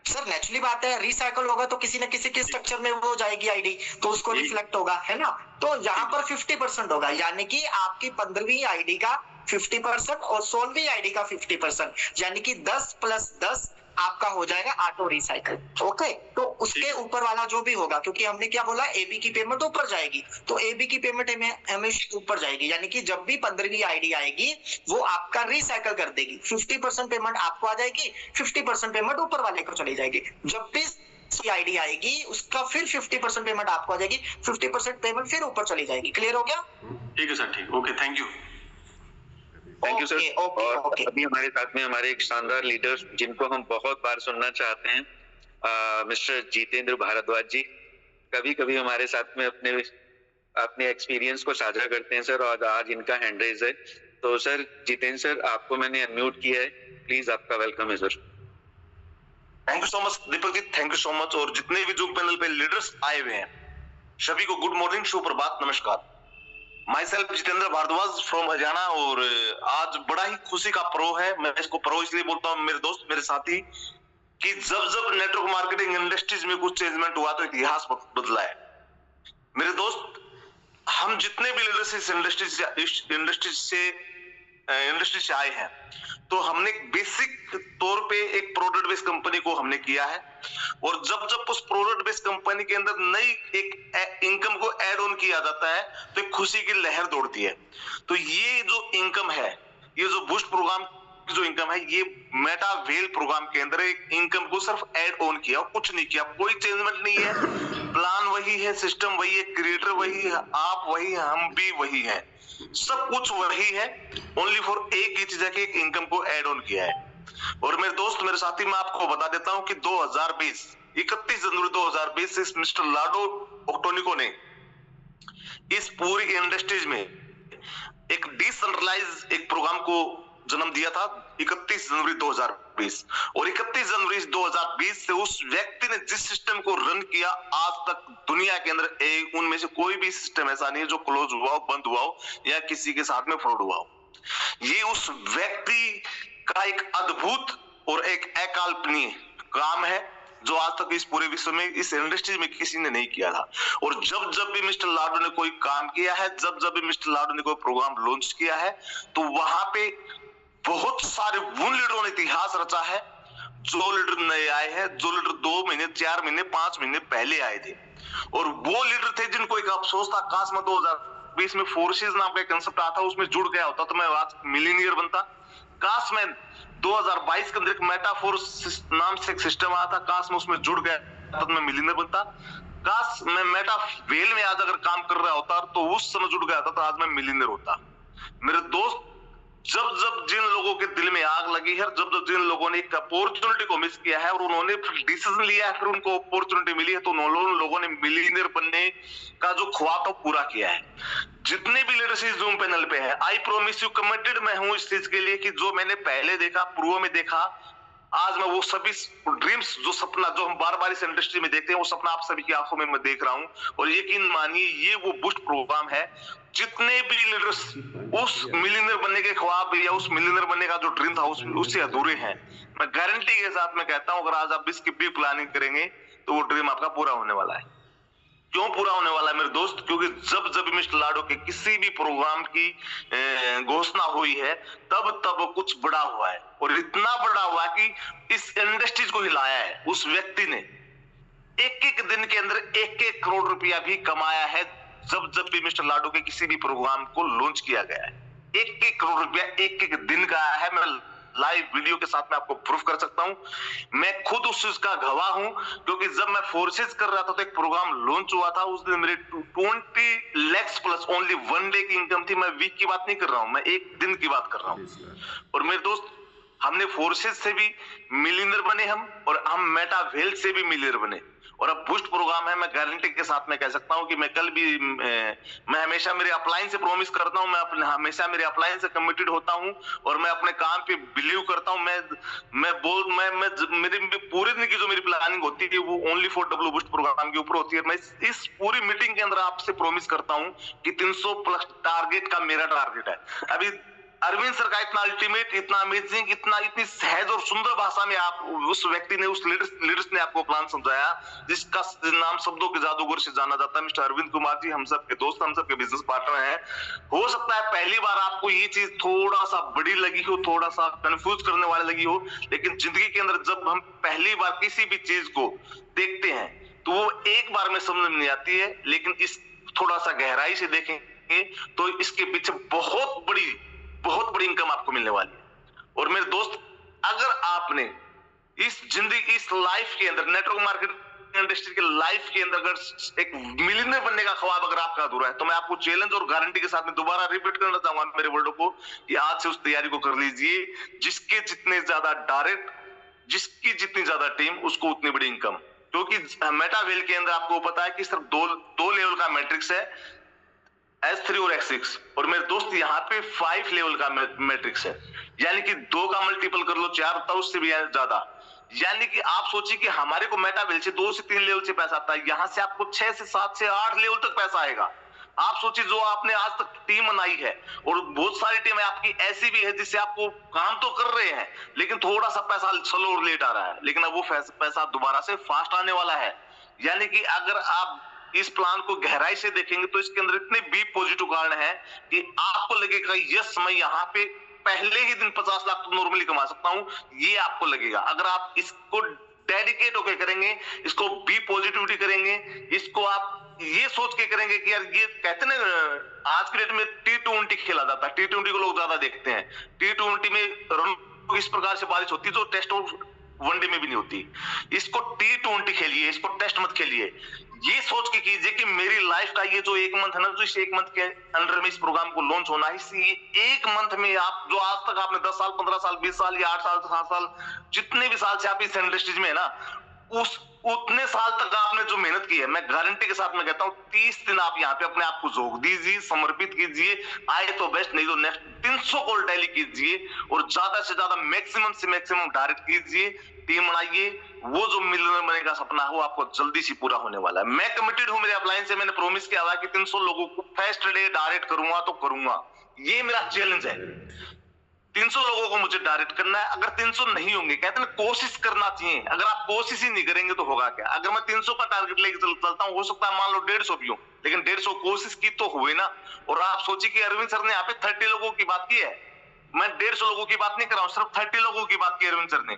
सर नेचुरली बात है, रिसाइकल होगा तो किसी न किसी के स्ट्रक्चर में वो जाएगी आईडी, तो उसको रिफ्लेक्ट होगा, है ना? तो यहाँ पर 50% होगा, यानी कि आपकी 15वीं आईडी का 50% और 16वीं आईडी का 50%, यानी कि 10 + 10 आपका हो जाएगा ऑटो रिसाइकल। ओके, तो उसके ऊपर वाला जो भी होगा, क्योंकि हमने क्या बोला, एबी की पेमेंट ऊपर जाएगी, तो एबी की पेमेंट हमेशा ऊपर जाएगी, यानी कि जब भी 15वीं आईडी आएगी वो आपका रिसाइकल कर देगी। 50% पेमेंट आपको आ जाएगी, 50% पेमेंट ऊपर वाले को चली जाएगी। जब भी आईडी आएगी उसका फिर 50% पेमेंट आपको आ जाएगी, 50% पेमेंट फिर ऊपर चली जाएगी। क्लियर हो गया? ठीक है सर, ठीक, okay, thank you. Thank you sir. और अभी हमारे साथ में हमारे एक शानदार लीडर जिनको हम बहुत बार सुनना चाहते हैं, मिस्टर जितेंद्र भारद्वाज जी, कभी कभी हमारे साथ में अपने एक्सपीरियंस को साझा करते हैं सर, और आज इनका हैंड रेज है। तो सर जितेंद्र सर, आपको मैंने अनम्यूट किया है, प्लीज आपका वेलकम है sir. Thank you so much Deepak ji, thank you so much. और जितने भी जूम पैनल पे लीडर्स आए हुए हैं सभी को गुड मॉर्निंग, सुप्रभात, नमस्कार। Myself Jitendra Bhardwaj from Haryana. और आज बड़ा ही खुशी का प्रो है, मैं इसको प्रो इसलिए बोलता हूँ मेरे दोस्त मेरे साथी, कि जब नेटवर्क मार्केटिंग इंडस्ट्रीज में कुछ चेंजमेंट हुआ तो इतिहास बदला है। मेरे दोस्त, हम जितने भी लीडर्स इस इंडस्ट्री से आए हैं, तो हमने बेसिक तौर पे एक प्रोडक्ट बेस्ड कंपनी को हमने किया है, और जब उस प्रोडक्ट बेस्ड कंपनी के अंदर नई एक इनकम को ऐड ऑन किया जाता है तो एक खुशी की लहर दौड़ती है। तो ये जो इनकम है, ये जो बूस्ट प्रोग्राम की जो इनकम है, ये मेटा वेल प्रोग्राम के अंदर एक इनकम को सिर्फ ऐड ऑन किया, कुछ नहीं किया, कोई चेंजमेंट नहीं है। प्लान वही है, सिस्टम वही है, क्रिएटर वही है, आप वही, हम भी वही है, सब कुछ वही है। ओनली फॉर एक ही चीज है कि एक इनकम को ऐड ऑन किया है। और मेरे दोस्त मेरे साथी, मैं आपको बता देता हूं कि 31 जनवरी 2020 से मिस्टर लाडो ऑक्टोनिको ने इस पूरी इंडस्ट्रीज में एक डिसेंट्रलाइज एक प्रोग्राम को जन्म दिया था 31 जनवरी 2020 और 31 जनवरी 2020 से उस व्यक्ति ने जिस सिस्टम को रन किया आज तक दुनिया के अंदर उनमें से कोई भी सिस्टम ऐसा नहीं है जो क्लोज हुआ हो, बंद हुआ हो या किसी के साथ में फ्रॉड हुआ हो। ये उस व्यक्ति का एक अद्भुत और एक अकल्पनीय काम है जो आज तक इस पूरे विश्व में इस इंडस्ट्री में किसी ने नहीं किया था। और जब जब भी मिस्टर लाडो ने कोई काम किया है, जब जब भी मिस्टर लाडो ने कोई प्रोग्राम लॉन्च किया है, तो वहां पे बहुत सारे उन लीडरों ने इतिहास रचा है जो लीडर नए आए हैं, जो लीडर 2 महीने 4 महीने 5 महीने पहले आए थे। और वो लीडर थे जिनको एक अफसोस था, काश मैं 2020 में फोर्सेस नाम का कंसेप्ट आता उसमें जुड़ गया होता तो मैं आज मिलीनियर बनता। काश मैं 2022 के अंदर एक मेटाफोर्स नाम से एक सिस्टम आया था, काश मैं उसमें जुड़ गया तो मैं मिलीनियर बनता। काश मैं मेटावेल में आज अगर काम कर रहा होता तो उस समय जुड़ गया था तो आज मैं मिलीनियर होता। मेरे दोस्त, जब जब जिन लोगों के दिल में आग लगी है, जब जब जिन लोगों ने एक अपॉर्चुनिटी को मिस किया है और उन्होंने डिसीजन लिया है, फिर उनको अपॉर्चुनिटी मिली है, तो उन लोगों ने मिलीनियर बनने का जो ख्वाब था पूरा किया है। जितने भी लीडर्स इस जूम पैनल पे है, आई प्रोमिस यू कमिटेड मैं हूं इस चीज के लिए कि जो मैंने पहले देखा, पूर्व में देखा, आज मैं वो सभी ड्रीम्स, जो सपना जो हम बार बार इस इंडस्ट्री में देखते हैं, वो सपना आप सभी की आंखों में मैं देख रहा हूं। और यकीन मानिए ये वो बूस्ट प्रोग्राम है। जितने भी लीडर्स उस मिलीनियर बनने के ख्वाब या उस मिलीनियर बनने का जो ड्रीम था उससे अधूरे हैं, मैं गारंटी के साथ मैं कहता हूं अगर आज आप इसकी भी प्लानिंग करेंगे तो वो ड्रीम आपका पूरा होने वाला है। क्यों पूरा होने वाला है मेरे दोस्त? क्योंकि जब जब मिस्टर लाडो के किसी भी प्रोग्राम की घोषणा हुई है तब तब कुछ बड़ा हुआ है, और इतना बड़ा हुआ कि इस इंडस्ट्रीज को हिलाया है। उस व्यक्ति ने एक एक दिन के अंदर 1-1 करोड़ रुपया भी कमाया है जब जब भी मिस्टर लाडो के किसी भी प्रोग्राम को लॉन्च किया गया है। 1-1 करोड़ रुपया एक एक दिन का आया है। मैं लाइव वीडियो के साथ में आपको प्रूफ कर सकता हूं। मैं खुद उस चीज का गवाह हूं, क्योंकि जब मैं फोर्सेस कर रहा था तो एक प्रोग्राम लॉन्च हुआ था, उस दिन मेरे 20 lakhs प्लस ओनली 1 डे की इनकम थी। मैं वीक की बात नहीं कर रहा हूं, मैं एक दिन की बात कर रहा हूं। और मेरे दोस्त, हमने फोर्सेस से भी मिलीनियर बने हम, और हम मेटावेल से भी मिलीनियर बने। और अब बूस्ट प्रोग्राम है, मैं गारंटी के साथ मैं कह सकता हूं कि मैं कल भी मैं हमेशा मेरे अपलाइन से प्रॉमिस करता हूं, मैं अपने हमेशा मेरे अपलाइन से कमिटेड होता हूं और मैं अपने काम पे बिलीव करता हूं। मैं मेरी पूरे दिन की जो मेरी प्लानिंग होती है वो only for W boost program के ऊपर होती है। मैं इस पूरी मीटिंग के अंदर आपसे प्रॉमिस करता हूं कि 300 प्लस टारगेट का मेरा टारगेट है। अभी अरविंद सर का इतना अल्टीमेट, इतना अमेजिंग, इतनी सहज और सुंदर भाषा में आप उस व्यक्ति ने, उस लीडर्स ने आपको प्लान समझाया जिसका नाम शब्दों के जादूगर से जाना जाता है। मिस्टर अरविंद कुमार जी हम सबके दोस्त, हम सबके बिजनेस पार्टनर हैं। हो सकता है पहली बार आपको ये चीज थोड़ा सा बड़ी लगी हो, थोड़ा सा कंफ्यूज करने वाली लगी हो, लेकिन जिंदगी के अंदर जब हम पहली बार किसी भी चीज को देखते हैं तो वो एक बार में समझ में नहीं आती है, लेकिन इस थोड़ा सा गहराई से देखेंगे तो इसके पीछे बहुत बड़ी इनकम आपको मिलने वाली है। और मेरे दोस्त, अगर आपने इस जिंदगी, इस लाइफ के अंदर, नेटवर्क मार्केटिंग इंडस्ट्री के लाइफ के अंदर अगर एक मिलियनर बनने का ख्वाब अगर आपका अधूरा है, तो मैं आपको चैलेंज और गारंटी के साथ में दोबारा रिपीट करना चाहूंगा मेरे वर्डों को कि आज से उस तैयारी को कर लीजिए। जिसके जितने ज्यादा डायरेक्ट, जिसकी जितनी ज्यादा टीम, उसको उतनी बड़ी इनकम। क्योंकि मेटावेल के अंदर आपको पता है कि सिर्फ दो लेवल का मैट्रिक्स है, S3 और X6, और मेरे दोस्त यहाँ पे 5 लेवल का मैट्रिक्स है, यानी कि 2 का मल्टीपल कर लो 4 होता है, उससे भी ज्यादा। यानी कि आप सोचिए कि हमारे को मेटावेल से 2 से 3 लेवल से पैसा आता है, यहाँ से आपको 6 से 7 से 8 लेवल तक पैसा आएगा। आप सोचिए जो आपने आज तक टीम बनाई है, और बहुत सारी टीम आपकी ऐसी भी है जिससे आपको काम तो कर रहे हैं लेकिन थोड़ा सा पैसा स्लो और लेट आ रहा है, लेकिन अब वो पैसा दोबारा से फास्ट आने वाला है। यानी कि अगर आप इस प्लान को गहराई से देखेंगे तो इसके अंदर इतने भी पॉजिटिव कारण है कि आपको लगेगा यस मैं यहाँ पे पहले ही दिन 50 लाख तो नॉर्मली कमा सकता हूं, ये आपको लगेगा। अगर आप इसको डेडिकेट होकर करेंगे, इसको बी पॉजिटिविटी करेंगे, इसको आप ये सोच के करेंगे कि यार ये कहते ना आज के डेट में T20 खेला जाता है, T20 को लोग ज्यादा देखते हैं। T20 में रन इस प्रकार से बारिश होती है जो टेस्ट और वनडे में भी नहीं होती। इसको T20 खेलिए, इसको टेस्ट मत खेलिए। ये सोच के कीजिए कि मेरी लाइफ का ये जो 1 मंथ है ना, जो इस 1 मंथ के अंडर में इस प्रोग्राम को लॉन्च होना है, इस 1 मंथ में आप जो आज तक आपने 10 साल 15 साल 20 साल या 8 साल 7 साल जितने भी साल से आप इस इंडस्ट्रीज में है ना, उतने साल तक आपने जो मेहनत की है, मैं गारंटी के साथ मैं कहता हूँ 30 दिन आप यहाँ पे अपने आप को झोंक दीजिए, समर्पित कीजिए, आए तो बेस्ट, नहीं तो नेक्स्ट 300 कॉल डेली कीजिए और ज्यादा से ज्यादा मैक्सिमम से मैक्सिमम डायरेक्ट कीजिए, टीम बनाइए। वो जो मिलियनर बनने का सपना है वो आपको जल्दी से पूरा होने वाला है। मैं कमिटेड हूँ, मेरे अपलाइन से मैंने प्रॉमिस किया हुआ है कि 300 लोगों को फर्स्ट डे डायरेक्ट करूंगा तो करूंगा, ये मेरा चैलेंज है। 300 लोगों को मुझे डायरेक्ट करना है। अगर 300 नहीं होंगे, कहते हैं कोशिश करना चाहिए, अगर आप कोशिश ही नहीं करेंगे तो होगा क्या। अगर मैं 300 का टारगेट लेके चलता हूँ, हो सकता है मान लो 150 भी हो, लेकिन 150 कोशिश की तो हुए ना। और आप सोचिए कि अरविंद सर ने यहाँ पे 30 लोगों की बात की है, मैं 150 लोगों की बात नहीं कर रहा हूँ, सिर्फ 30 लोगों की बात की अरविंद सर ने।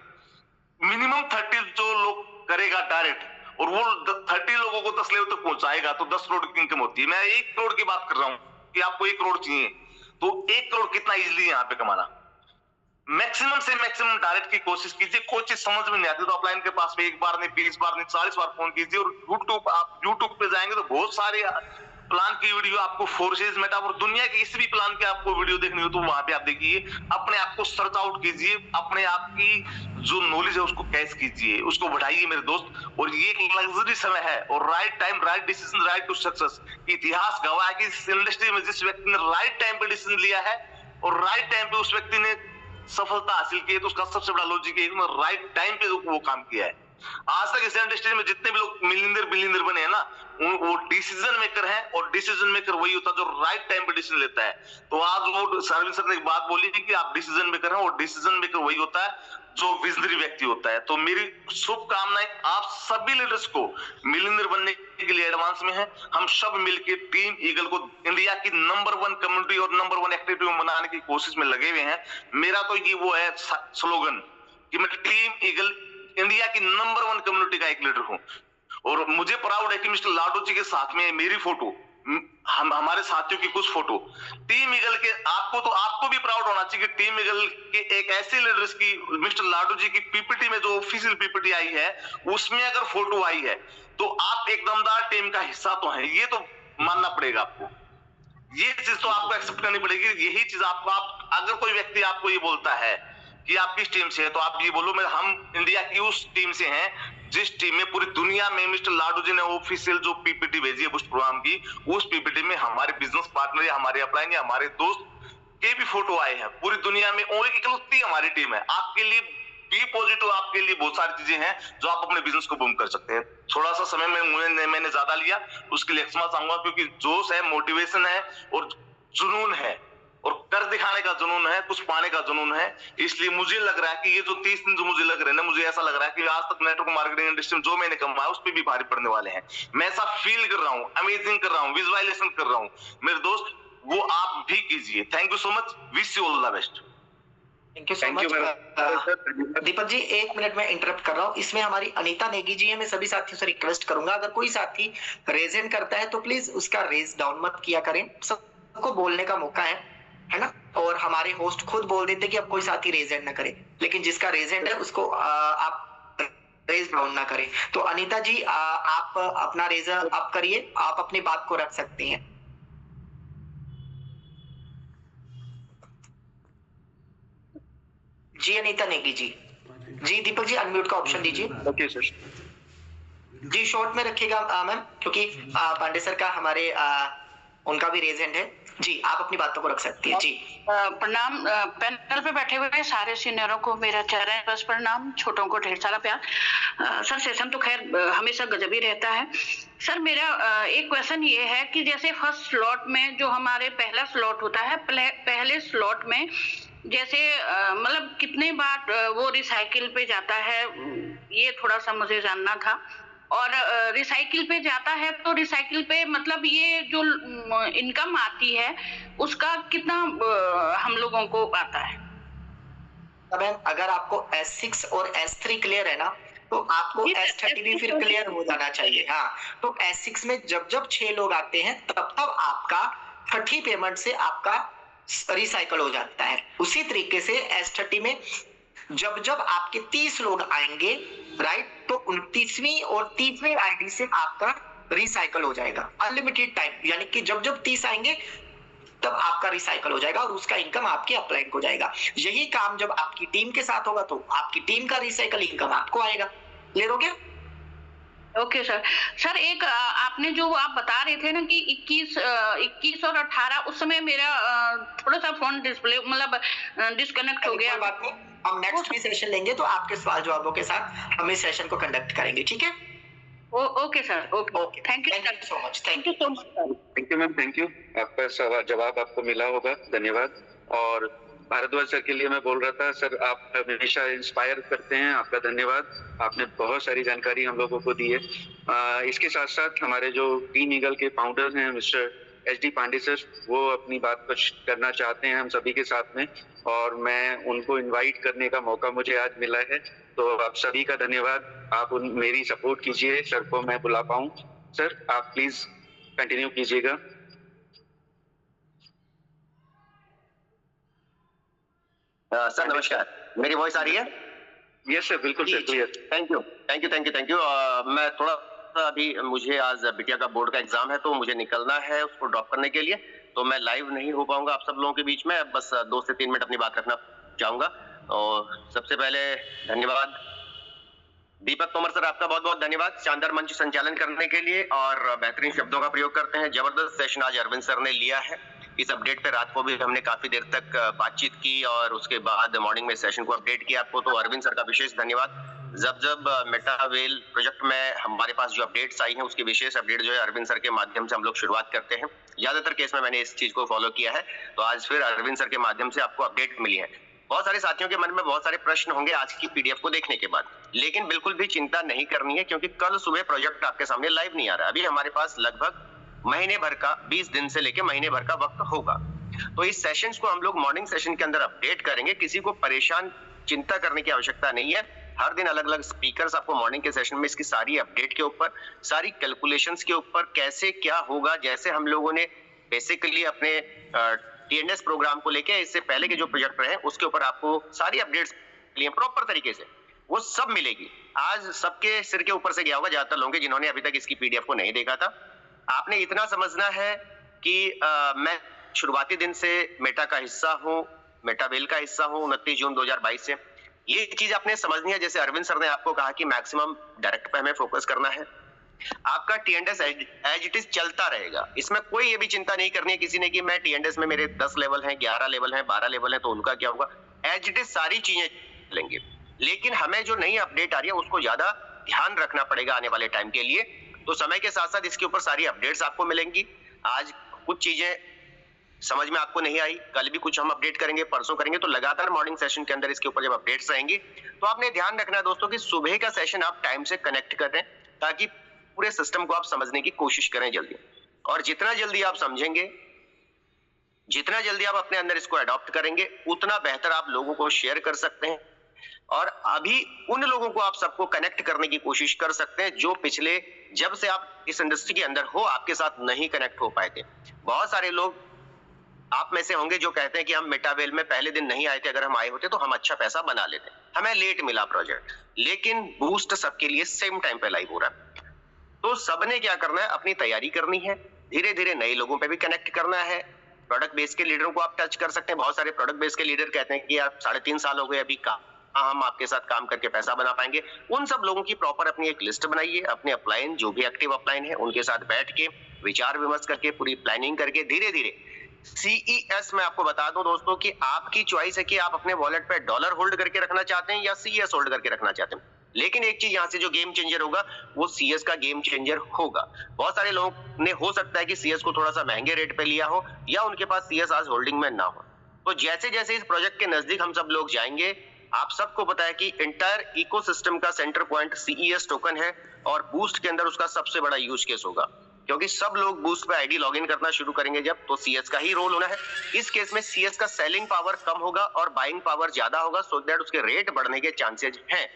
मिनिमम 30 जो लोग करेगा डायरेक्ट और वो 30 लोगों को 10 लेवल तक पहुंचाएगा तो 10 करोड़ की इनकम होती है। मैं 1 करोड़ की बात कर रहा हूँ कि आपको 1 करोड़ चाहिए, तो 1 करोड़ कितना इजीली यहाँ पे कमाना। मैक्सिमम से मैक्सिमम डायरेक्ट की कोशिश कीजिए। कोई चीज समझ में नहीं आती तो अपलाइन के पास में 1 बार नहीं, 20 बार नहीं, 40 बार फोन कीजिए। और यूट्यूब पे जाएंगे तो बहुत सारे प्लान की वीडियो आपको, फोर्सेज मेटाफोर, दुनिया के किसी भी प्लान के आपको वीडियो देखनी हो तो वहां पे आप देखिए, अपने आप को सर्च आउट कीजिए, अपने आप की जो नॉलेज है उसको कैच कीजिए, उसको बढ़ाइए मेरे दोस्त। और ये एक लग्जरी समय है और right time right decision right to success. इतिहास गवाह है कि इस इंडस्ट्री में जिस व्यक्ति ने राइट टाइम पे डिसीजन लिया है और राइट टाइम पे उस व्यक्ति ने सफलता हासिल की है, तो उसका सबसे बड़ा लॉजिक है कि राइट टाइम पे वो काम किया है। आज तक इस इंडस्ट्री में जितने भी लोग मिलियनर बने हैं ना, वो डिसीजन मेकर हैं और डिसीजन मेकर वही होता है जो राइट टाइम पे डिसीजन लेता है। तो आज वो सरविन सर ने एक बात बोली थी कि आप डिसीजन मेकर हैं और डिसीजन मेकर वही होता है जो विजनरी व्यक्ति होता है। तो मेरी शुभकामनाएं आप सभी लीडर्स को मिलियनर बनने के लिए एडवांस में है। हम सब मिलकर टीम ईगल को इंडिया की नंबर 1 कम्युनिटी और नंबर 1 एक्टिविटी में बनाने की कोशिश में लगे हुए हैं। मेरा तो ये वो है स्लोगन कि मैं टीम ईगल इंडिया की नंबर 1 कम्युनिटी का एक लीडर हूं। और मुझे प्राउड है कि मिस्टर लाडू जी के साथ में मेरी फोटो, हमारे साथियों की कुछ फोटो टीम ईगल के, आपको भी प्राउड होना चाहिए कि टीम ईगल के एक ऐसे लीडर्स की, मिस्टर लाडू जी की पीपीटी में जो ऑफिशियल पीपीटी आई है उसमें अगर फोटो आई है तो आप एक दमदार टीम का हिस्सा तो है, ये तो मानना पड़ेगा आपको। ये चीज तो आपको एक्सेप्ट करनी पड़ेगी। यही चीज आपको, अगर कोई व्यक्ति आपको ये बोलता है कि आप किस टीम से है, तो आप ये बोलो हम इंडिया की उस टीम से हैं जिस टीम में पूरी दुनिया में मिस्टर लाडू जी ने ऑफिशियल जो पीपीटी भेजी है बुस्ट प्रोग्राम की, उस पीपीटी में हमारे बिजनेस पार्टनर या हमारे अपलाइन या हमारे दोस्त के भी फोटो आए हैं। पूरी दुनिया में और इकलौती हमारी टीम है। आपके लिए बी पॉजिटिव, आपके लिए बहुत सारी चीजें हैं जो आप अपने बिजनेस को बूम कर सकते हैं। थोड़ा सा समय मैंने ज्यादा लिया, उसके लिए क्षमा चाहूंगा, क्योंकि जोश है, मोटिवेशन है और जुनून है और कर दिखाने का जुनून है, कुछ पाने का जुनून है। इसलिए मुझे लग रहा है कि ये जो 30 दिन जो मुझे लग रहे हैं ना, मुझे ऐसा लग रहा है कि आज तक नेटवर्क मार्केटिंग इंडस्ट्री में जो मैंने कमाया उस पर भी भारी पड़ने वाले हैं। मैं ऐसा फील कर रहा हूँ, अमेजिंग कर रहा हूँ, विजुअलाइजेशन कर रहा हूँ। मेरे दोस्त वो आप भी कीजिए। Thank you so much, wish you all the best. Thank you so much. Deepak ji 1 minute में इंटरप्ट कर रहा हूँ, इसमें हमारी अनीता नेगी जी है। मैं सभी साथियों से रिक्वेस्ट करूंगा, अगर कोई साथी रेज हैंड करता है तो प्लीज उसका रेज डाउन मत किया करें, सबको बोलने का मौका है ना। और हमारे होस्ट खुद बोल देते कि अब कोई साथी रेज हैंड ना करे, लेकिन जिसका रेज हैंड है उसको आप रेज डाउन ना करें। तो अनीता जी आप अपना रेज अप करिए, आप अपनी बात को रख सकती हैं। जी अनीता नेगी जी। जी दीपक जी अनम्यूट का ऑप्शन दीजिए। Okay sir. जी शॉर्ट में रखिएगा मैम, क्योंकि पांडे सर का हमारे उनका भी रेज हैंड है। जी आप अपनी बातों को रख सकती हैं। जी प्रणाम पैनल पे बैठे हुए सारे सीनियरों को मेरा चरण बस प्रणाम, छोटों को ढेर सारा प्यार। सर सेशन तो खैर हमेशा गजब ही रहता है। सर मेरा एक क्वेश्चन ये है कि जैसे फर्स्ट स्लॉट में जो हमारे पहला स्लॉट होता है, पहले स्लॉट में जैसे मतलब कितने बार वो रिसाइकिल पे जाता है, ये थोड़ा सा मुझे जानना था। और रिसाइकिल पे जाता है तो रिसाइकिल पे मतलब ये जो इनकम आती है उसका कितना हम लोगों को आता है? अगर आपको S6 और S3 क्लियर है ना, तो आपको S30 भी फिर क्लियर हो जाना चाहिए। हाँ, तो S6 में जब 6 लोग आते हैं तब आपका 30 पेमेंट से आपका रिसाइकल हो जाता है। उसी तरीके से S30 में जब आपके 30 लोग आएंगे, राइट, तो 29वीं और 30वीं आईडी से आपका रिसाइकल हो जाएगा अनलिमिटेड टाइम, यानी कि जब 30 आएंगे तब आपका रिसाइकल हो जाएगा और उसका इनकम आपके अपलाइन को जाएगा। यही काम जब आपकी टीम के साथ होगा तो आपकी टीम का रिसाइकल इनकम आपको आएगा। क्लियर हो गया? Okay sir. सर एक आपने जो आप बता रहे थे ना कि 21 और 18 उस समय मेरा थोड़ा-सा फ़ोन डिस्प्ले मतलब डिस्कनेक्ट हो गया। कोई बात नहीं, हम नेक्स्ट भी सेशन लेंगे तो आपके सवाल जवाबों के साथ हम इस सेशन को कंडक्ट करेंगे, ठीक है? Okay sir, okay. Thank you so much, thank so much sir. Thank you ma'am, thank you. आपका सवाल जवाब आपको मिला होगा, धन्यवाद। और भारद्वाज सर के लिए मैं बोल रहा था, सर आप हमेशा इंस्पायर करते हैं, आपका धन्यवाद। आपने बहुत सारी जानकारी हम लोगों को दी है। इसके साथ साथ हमारे जो टीम ईगल के फाउंडर हैं mister H D Pandey sir, वो अपनी बात कुछ करना चाहते हैं हम सभी के साथ में, और मैं उनको इनवाइट करने का मौका मुझे आज मिला है। तो आप सभी का धन्यवाद। आप मेरी सपोर्ट कीजिए, सर को मैं बुला पाऊं। सर आप प्लीज कंटिन्यू कीजिएगा। सर नमस्कार, मेरी वॉइस आ रही है? यस सर, बिल्कुल सर, क्लियर। Thank you. मैं थोड़ा अभी मुझे आज बिटिया का बोर्ड का एग्जाम है तो मुझे निकलना है उसको ड्रॉप करने के लिए, तो मैं लाइव नहीं हो पाऊंगा आप सब लोगों के बीच में। बस 2 से 3 मिनट अपनी बात रखना चाहूंगा। और सबसे पहले धन्यवाद दीपक तोमर सर, आपका बहुत बहुत धन्यवाद शानदार मंच संचालन करने के लिए और बेहतरीन शब्दों का प्रयोग करते हैं। जबरदस्त सेशन आज अरविंद सर ने लिया है। इस अपडेट पे रात को भी हमने काफी देर तक बातचीत की और उसके बाद मॉर्निंग में सेशन को अपडेट किया आपको, तो अरविंद सर का विशेष धन्यवाद। जब मेटावेल प्रोजेक्ट में हमारे पास जो अपडेट्स आई हैं उसकी विशेष अपडेट जो है अरविंद सर के माध्यम से हम लोग शुरुआत करते हैं। ज्यादातर केस में मैंने इस चीज को फॉलो किया है, तो आज फिर अरविंद सर के माध्यम से आपको अपडेट मिली है। बहुत सारे साथियों के मन में बहुत सारे प्रश्न होंगे आज की पीडीएफ को देखने के बाद, लेकिन बिल्कुल भी चिंता नहीं करनी है क्योंकि कल सुबह प्रोजेक्ट आपके सामने लाइव नहीं आ रहा। अभी हमारे पास लगभग महीने भर का 20 दिन से लेके महीने भर का वक्त होगा, तो इस सेशंस को हम लोग मॉर्निंग सेशन के अंदर अपडेट करेंगे। किसी को परेशान चिंता करने की आवश्यकता नहीं है। हर दिन अलग अलग स्पीकर्स आपको मॉर्निंग के सेशन में इसकी सारी अपडेट के ऊपर, सारी कैलकुलेशंस के ऊपर कैसे क्या होगा, जैसे हम लोगों ने बेसिकली अपने टीएनएस प्रोग्राम को लेके इससे पहले के जो प्रोजेक्ट रहे उसके ऊपर आपको सारी अपडेट्स लिए प्रॉपर तरीके से वो सब मिलेगी। आज सबके सिर के ऊपर से गया होगा ज्यादातर लोगों के, जिन्होंने अभी तक इसकी पीडीएफ को नहीं देखा था। आपने इतना समझना है कि मैं शुरुआती दिन से मेटा का हिस्सा हूं, मेटावेल का हिस्सा हूं 29 जून 2022 से। ये चीज आपने समझनी है। जैसे अरविंद सर ने आपको कहा कि मैक्सिमम डायरेक्ट पे हमें फोकस करना है। आपका टीएनएस एज इट इज चलता रहेगा, इसमें कोई ये भी चिंता नहीं करनी है किसी ने कि मैं टीएनएस में मेरे 10 लेवल हैं, 11 लेवल हैं, 12 लेवल हैं तो उनका क्या होगा। एज इट इज सारी चीजें चलेंगी, लेकिन हमें जो नई अपडेट आ रही है उसको ज्यादा ध्यान रखना पड़ेगा आने वाले टाइम के लिए। तो समय के साथ साथ इसके ऊपर सारी अपडेट्स आपको मिलेंगी। आज कुछ चीजें समझ में आपको नहीं आई, कल भी कुछ हम अपडेट करेंगे, परसों करेंगे, तो लगातार मॉर्निंग सेशन के अंदर इसके ऊपर जब अपडेट्स आएंगी तो आपने ध्यान रखना है दोस्तों कि सुबह का सेशन आप टाइम से कनेक्ट करें ताकि पूरे सिस्टम को आप समझने की कोशिश करें जल्दी। और जितना जल्दी आप समझेंगे, जितना जल्दी आप अपने अंदर इसको अडॉप्ट करेंगे, उतना बेहतर आप लोगों को शेयर कर सकते हैं। और अभी उन लोगों को आप सबको कनेक्ट करने की कोशिश कर सकते हैं जो पिछले जब से आप इस इंडस्ट्री के अंदर हो आपके साथ नहीं कनेक्ट हो पाए थे। बहुत सारे लोग आप में से होंगे जो कहते हैं कि हम मेटावेल में पहले दिन नहीं आए थे, अगर हम आए होते तो हम अच्छा पैसा बना लेते। हमें लेट मिला प्रोजेक्ट, लेकिन बूस्ट सबके लिए सेम टाइम पे लाइव हो रहा है। तो सबने क्या करना है, अपनी तैयारी करनी है, धीरे धीरे नए लोगों पे भी कनेक्ट करना है। प्रोडक्ट बेस के लीडरों को आप टच कर सकते हैं। बहुत सारे प्रोडक्ट बेस के लीडर कहते हैं कि यार 3.5 साल हो गए, अभी हम आपके साथ काम करके पैसा बना पाएंगे। उन सब लोगों की प्रॉपर अपनी एक लिस्ट बनाइए, अपने अपलाइन जो भी एक्टिव अपलाइन है उनके साथ बैठ के विचार विमर्श करके पूरी प्लानिंग करके धीरे धीरे CES में आपको बता दूं दोस्तों कि आपकी चॉइस है कि आप अपने वॉलेट पे डॉलर होल्ड करके रखना चाहते हैं या CES होल्ड करके रखना चाहते हैं। लेकिन एक चीज यहाँ से जो गेम चेंजर होगा वो CS का गेम चेंजर होगा। बहुत सारे लोगों ने हो सकता है कि CS को थोड़ा सा महंगे रेट पे लिया हो या उनके पास CS आज होल्डिंग में ना हो। तो जैसे जैसे इस प्रोजेक्ट के नजदीक हम सब लोग जाएंगे, आप सबको पता है कि इंटायर इकोसिस्टम का सेंटर पॉइंट CES टोकन है और बूस्ट के अंदर उसका सबसे बड़ा यूज केस होगा, क्योंकि सब लोग बूस्ट पे आईडी लॉगिन करना शुरू करेंगे जब, तो CS का ही रोल होना है। इस केस में CS का सेलिंग पावर कम होगा और बाइंग पावर ज्यादा होगा, सो दैट उसके रेट बढ़ने के चांसेस हैं।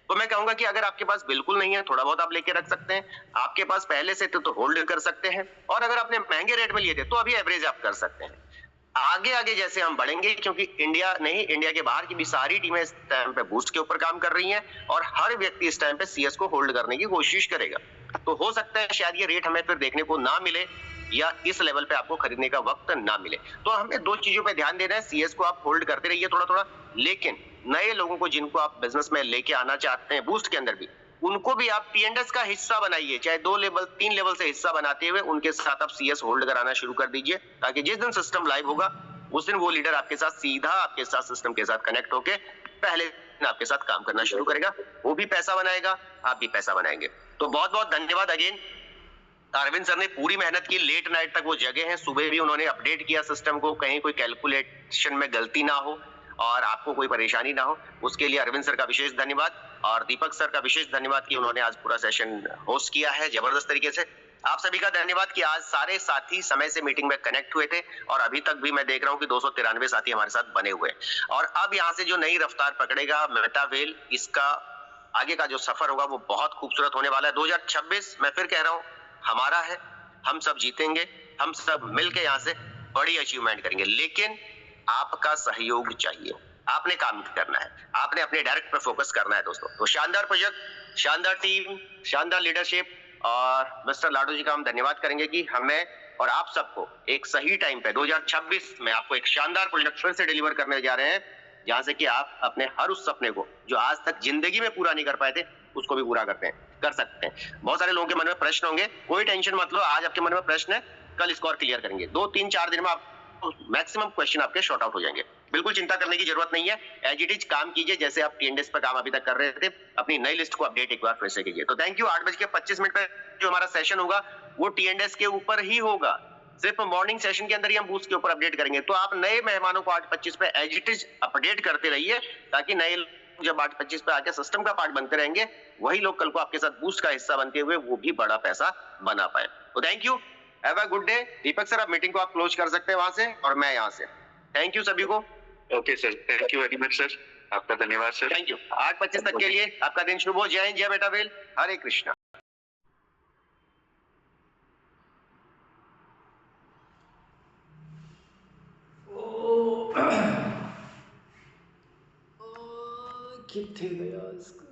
तो मैं कहूंगा कि अगर आपके पास बिल्कुल नहीं है, थोड़ा बहुत आप लेके रख सकते हैं, आपके पास पहले से तो होल्ड कर सकते हैं, और अगर आपने महंगे रेट में लिए थे तो अभी एवरेज आप कर सकते हैं। आगे आगे जैसे हम बढ़ेंगे, क्योंकि इंडिया नहीं, इंडिया के बाहर की भी सारी टीमें इस टाइम पे बूस्ट के ऊपर काम कर रही हैं और हर व्यक्ति इस टाइम पे CS को होल्ड करने की कोशिश करेगा। तो हो सकता है शायद ये रेट हमें फिर देखने को ना मिले या इस लेवल पे आपको खरीदने का वक्त ना मिले। तो हमें दो चीजों पे ध्यान देना है, CS को आप होल्ड करते रहिए थोड़ा थोड़ा, लेकिन नए लोगों को जिनको आप बिजनेस में लेके आना चाहते हैं बूस्ट के अंदर भी, उनको भी आप टीएनएस का हिस्सा बनाइए, चाहे 2 लेवल 3 लेवल से हिस्सा बनाते हुए उनके साथ आप सीएस होल्ड कराना शुरू कर दीजिए, ताकि जिस दिन सिस्टम लाइव होगा उस दिन वो लीडर आपके साथ सीधा आपके साथ सिस्टम के साथ कनेक्ट होके पहले दिन आपके साथ काम करना शुरू करेगा। वो भी पैसा बनाएगा, आप भी पैसा बनाएंगे। तो बहुत बहुत धन्यवाद अगेन। अरविंद सर ने पूरी मेहनत की, लेट नाइट तक वो जगे हैं, सुबह भी उन्होंने अपडेट किया सिस्टम को, कहीं कोई कैलकुलेशन में गलती ना हो और आपको कोई परेशानी ना हो, उसके लिए अरविंद सर का विशेष धन्यवाद। और दीपक सर का विशेष धन्यवाद कि उन्होंने आज पूरा सेशन होस्ट किया है जबरदस्त तरीके से। आप सभी का धन्यवाद कि आज सारे साथी समय से मीटिंग में कनेक्ट हुए थे और अभी तक भी मैं देख रहा हूं कि 293 साथी हमारे साथ बने हुए हैं। और अब यहाँ से जो नई रफ्तार पकड़ेगा मेटावेल, इसका आगे का जो सफर होगा वो बहुत खूबसूरत होने वाला है। 2026 मैं फिर कह रहा हूँ हमारा है, हम सब जीतेंगे, हम सब मिलके यहाँ से बड़ी अचीवमेंट करेंगे, लेकिन आपका सहयोग चाहिए। आपने काम करना है, आपने अपने डायरेक्ट पर फोकस करना है दोस्तों। तो शानदार प्रोजेक्ट, शानदार टीम, शानदार लीडरशिप, और मिस्टर लाडू जी का हम धन्यवाद करेंगे कि हमें और आप सबको एक सही टाइम पे 2026 में आपको एक शानदार प्रोजेक्ट फिर से डिलीवर करने जा रहे हैं, जहां से कि आप अपने हर उस सपने को जो आज तक जिंदगी में पूरा नहीं कर पाए थे उसको भी पूरा कर सकते हैं। बहुत सारे लोगों के मन में प्रश्न होंगे, कोई टेंशन मत लो, आज आपके मन में प्रश्न है, कल इसको और क्लियर करेंगे। 2-3-4 दिन में आप मैक्सिमम क्वेश्चन आपके शॉर्ट आउट हो जाएंगे। बिल्कुल चिंता करने की जरूरत नहीं है, एज इट इज काम कीजिए जैसे आप टीएनडीएस पर काम अभी तक कर रहे थे। अपनी नई लिस्ट को अपडेट एक बार फिर से कीजिए। तो थैंक यू। 8:25 पे जो हमारा सेशन होगा वो टीएनडीएस के ऊपर ही होगा, सिर्फ मॉर्निंग सेशन के अंदर ही हम बूस्ट के ऊपर अपडेट करेंगे। तो आप नए मेहमानों को 8:25 पे एज इट इज अपडेट करते रहिए, ताकि नए जब 8:25 पे आके सिस्टम का पार्ट बनते रहेंगे, वही लोग कल को आपके साथ बूस्ट का हिस्सा बनते हुए वो भी बड़ा पैसा बना पाए। तो thank you, have a good day. Deepak sir, आप मीटिंग को आप क्लोज कर सकते हैं वहां से और मैं यहाँ से। थैंक यू सभी को। Okay sir, thank you very much sir, आपका धन्यवाद सर। Thank you. 8:25 तक के लिए आपका दिन शुभ हो। जय हिंद, जय बेटा वेल, हरे कृष्णा। किथे गया इसका?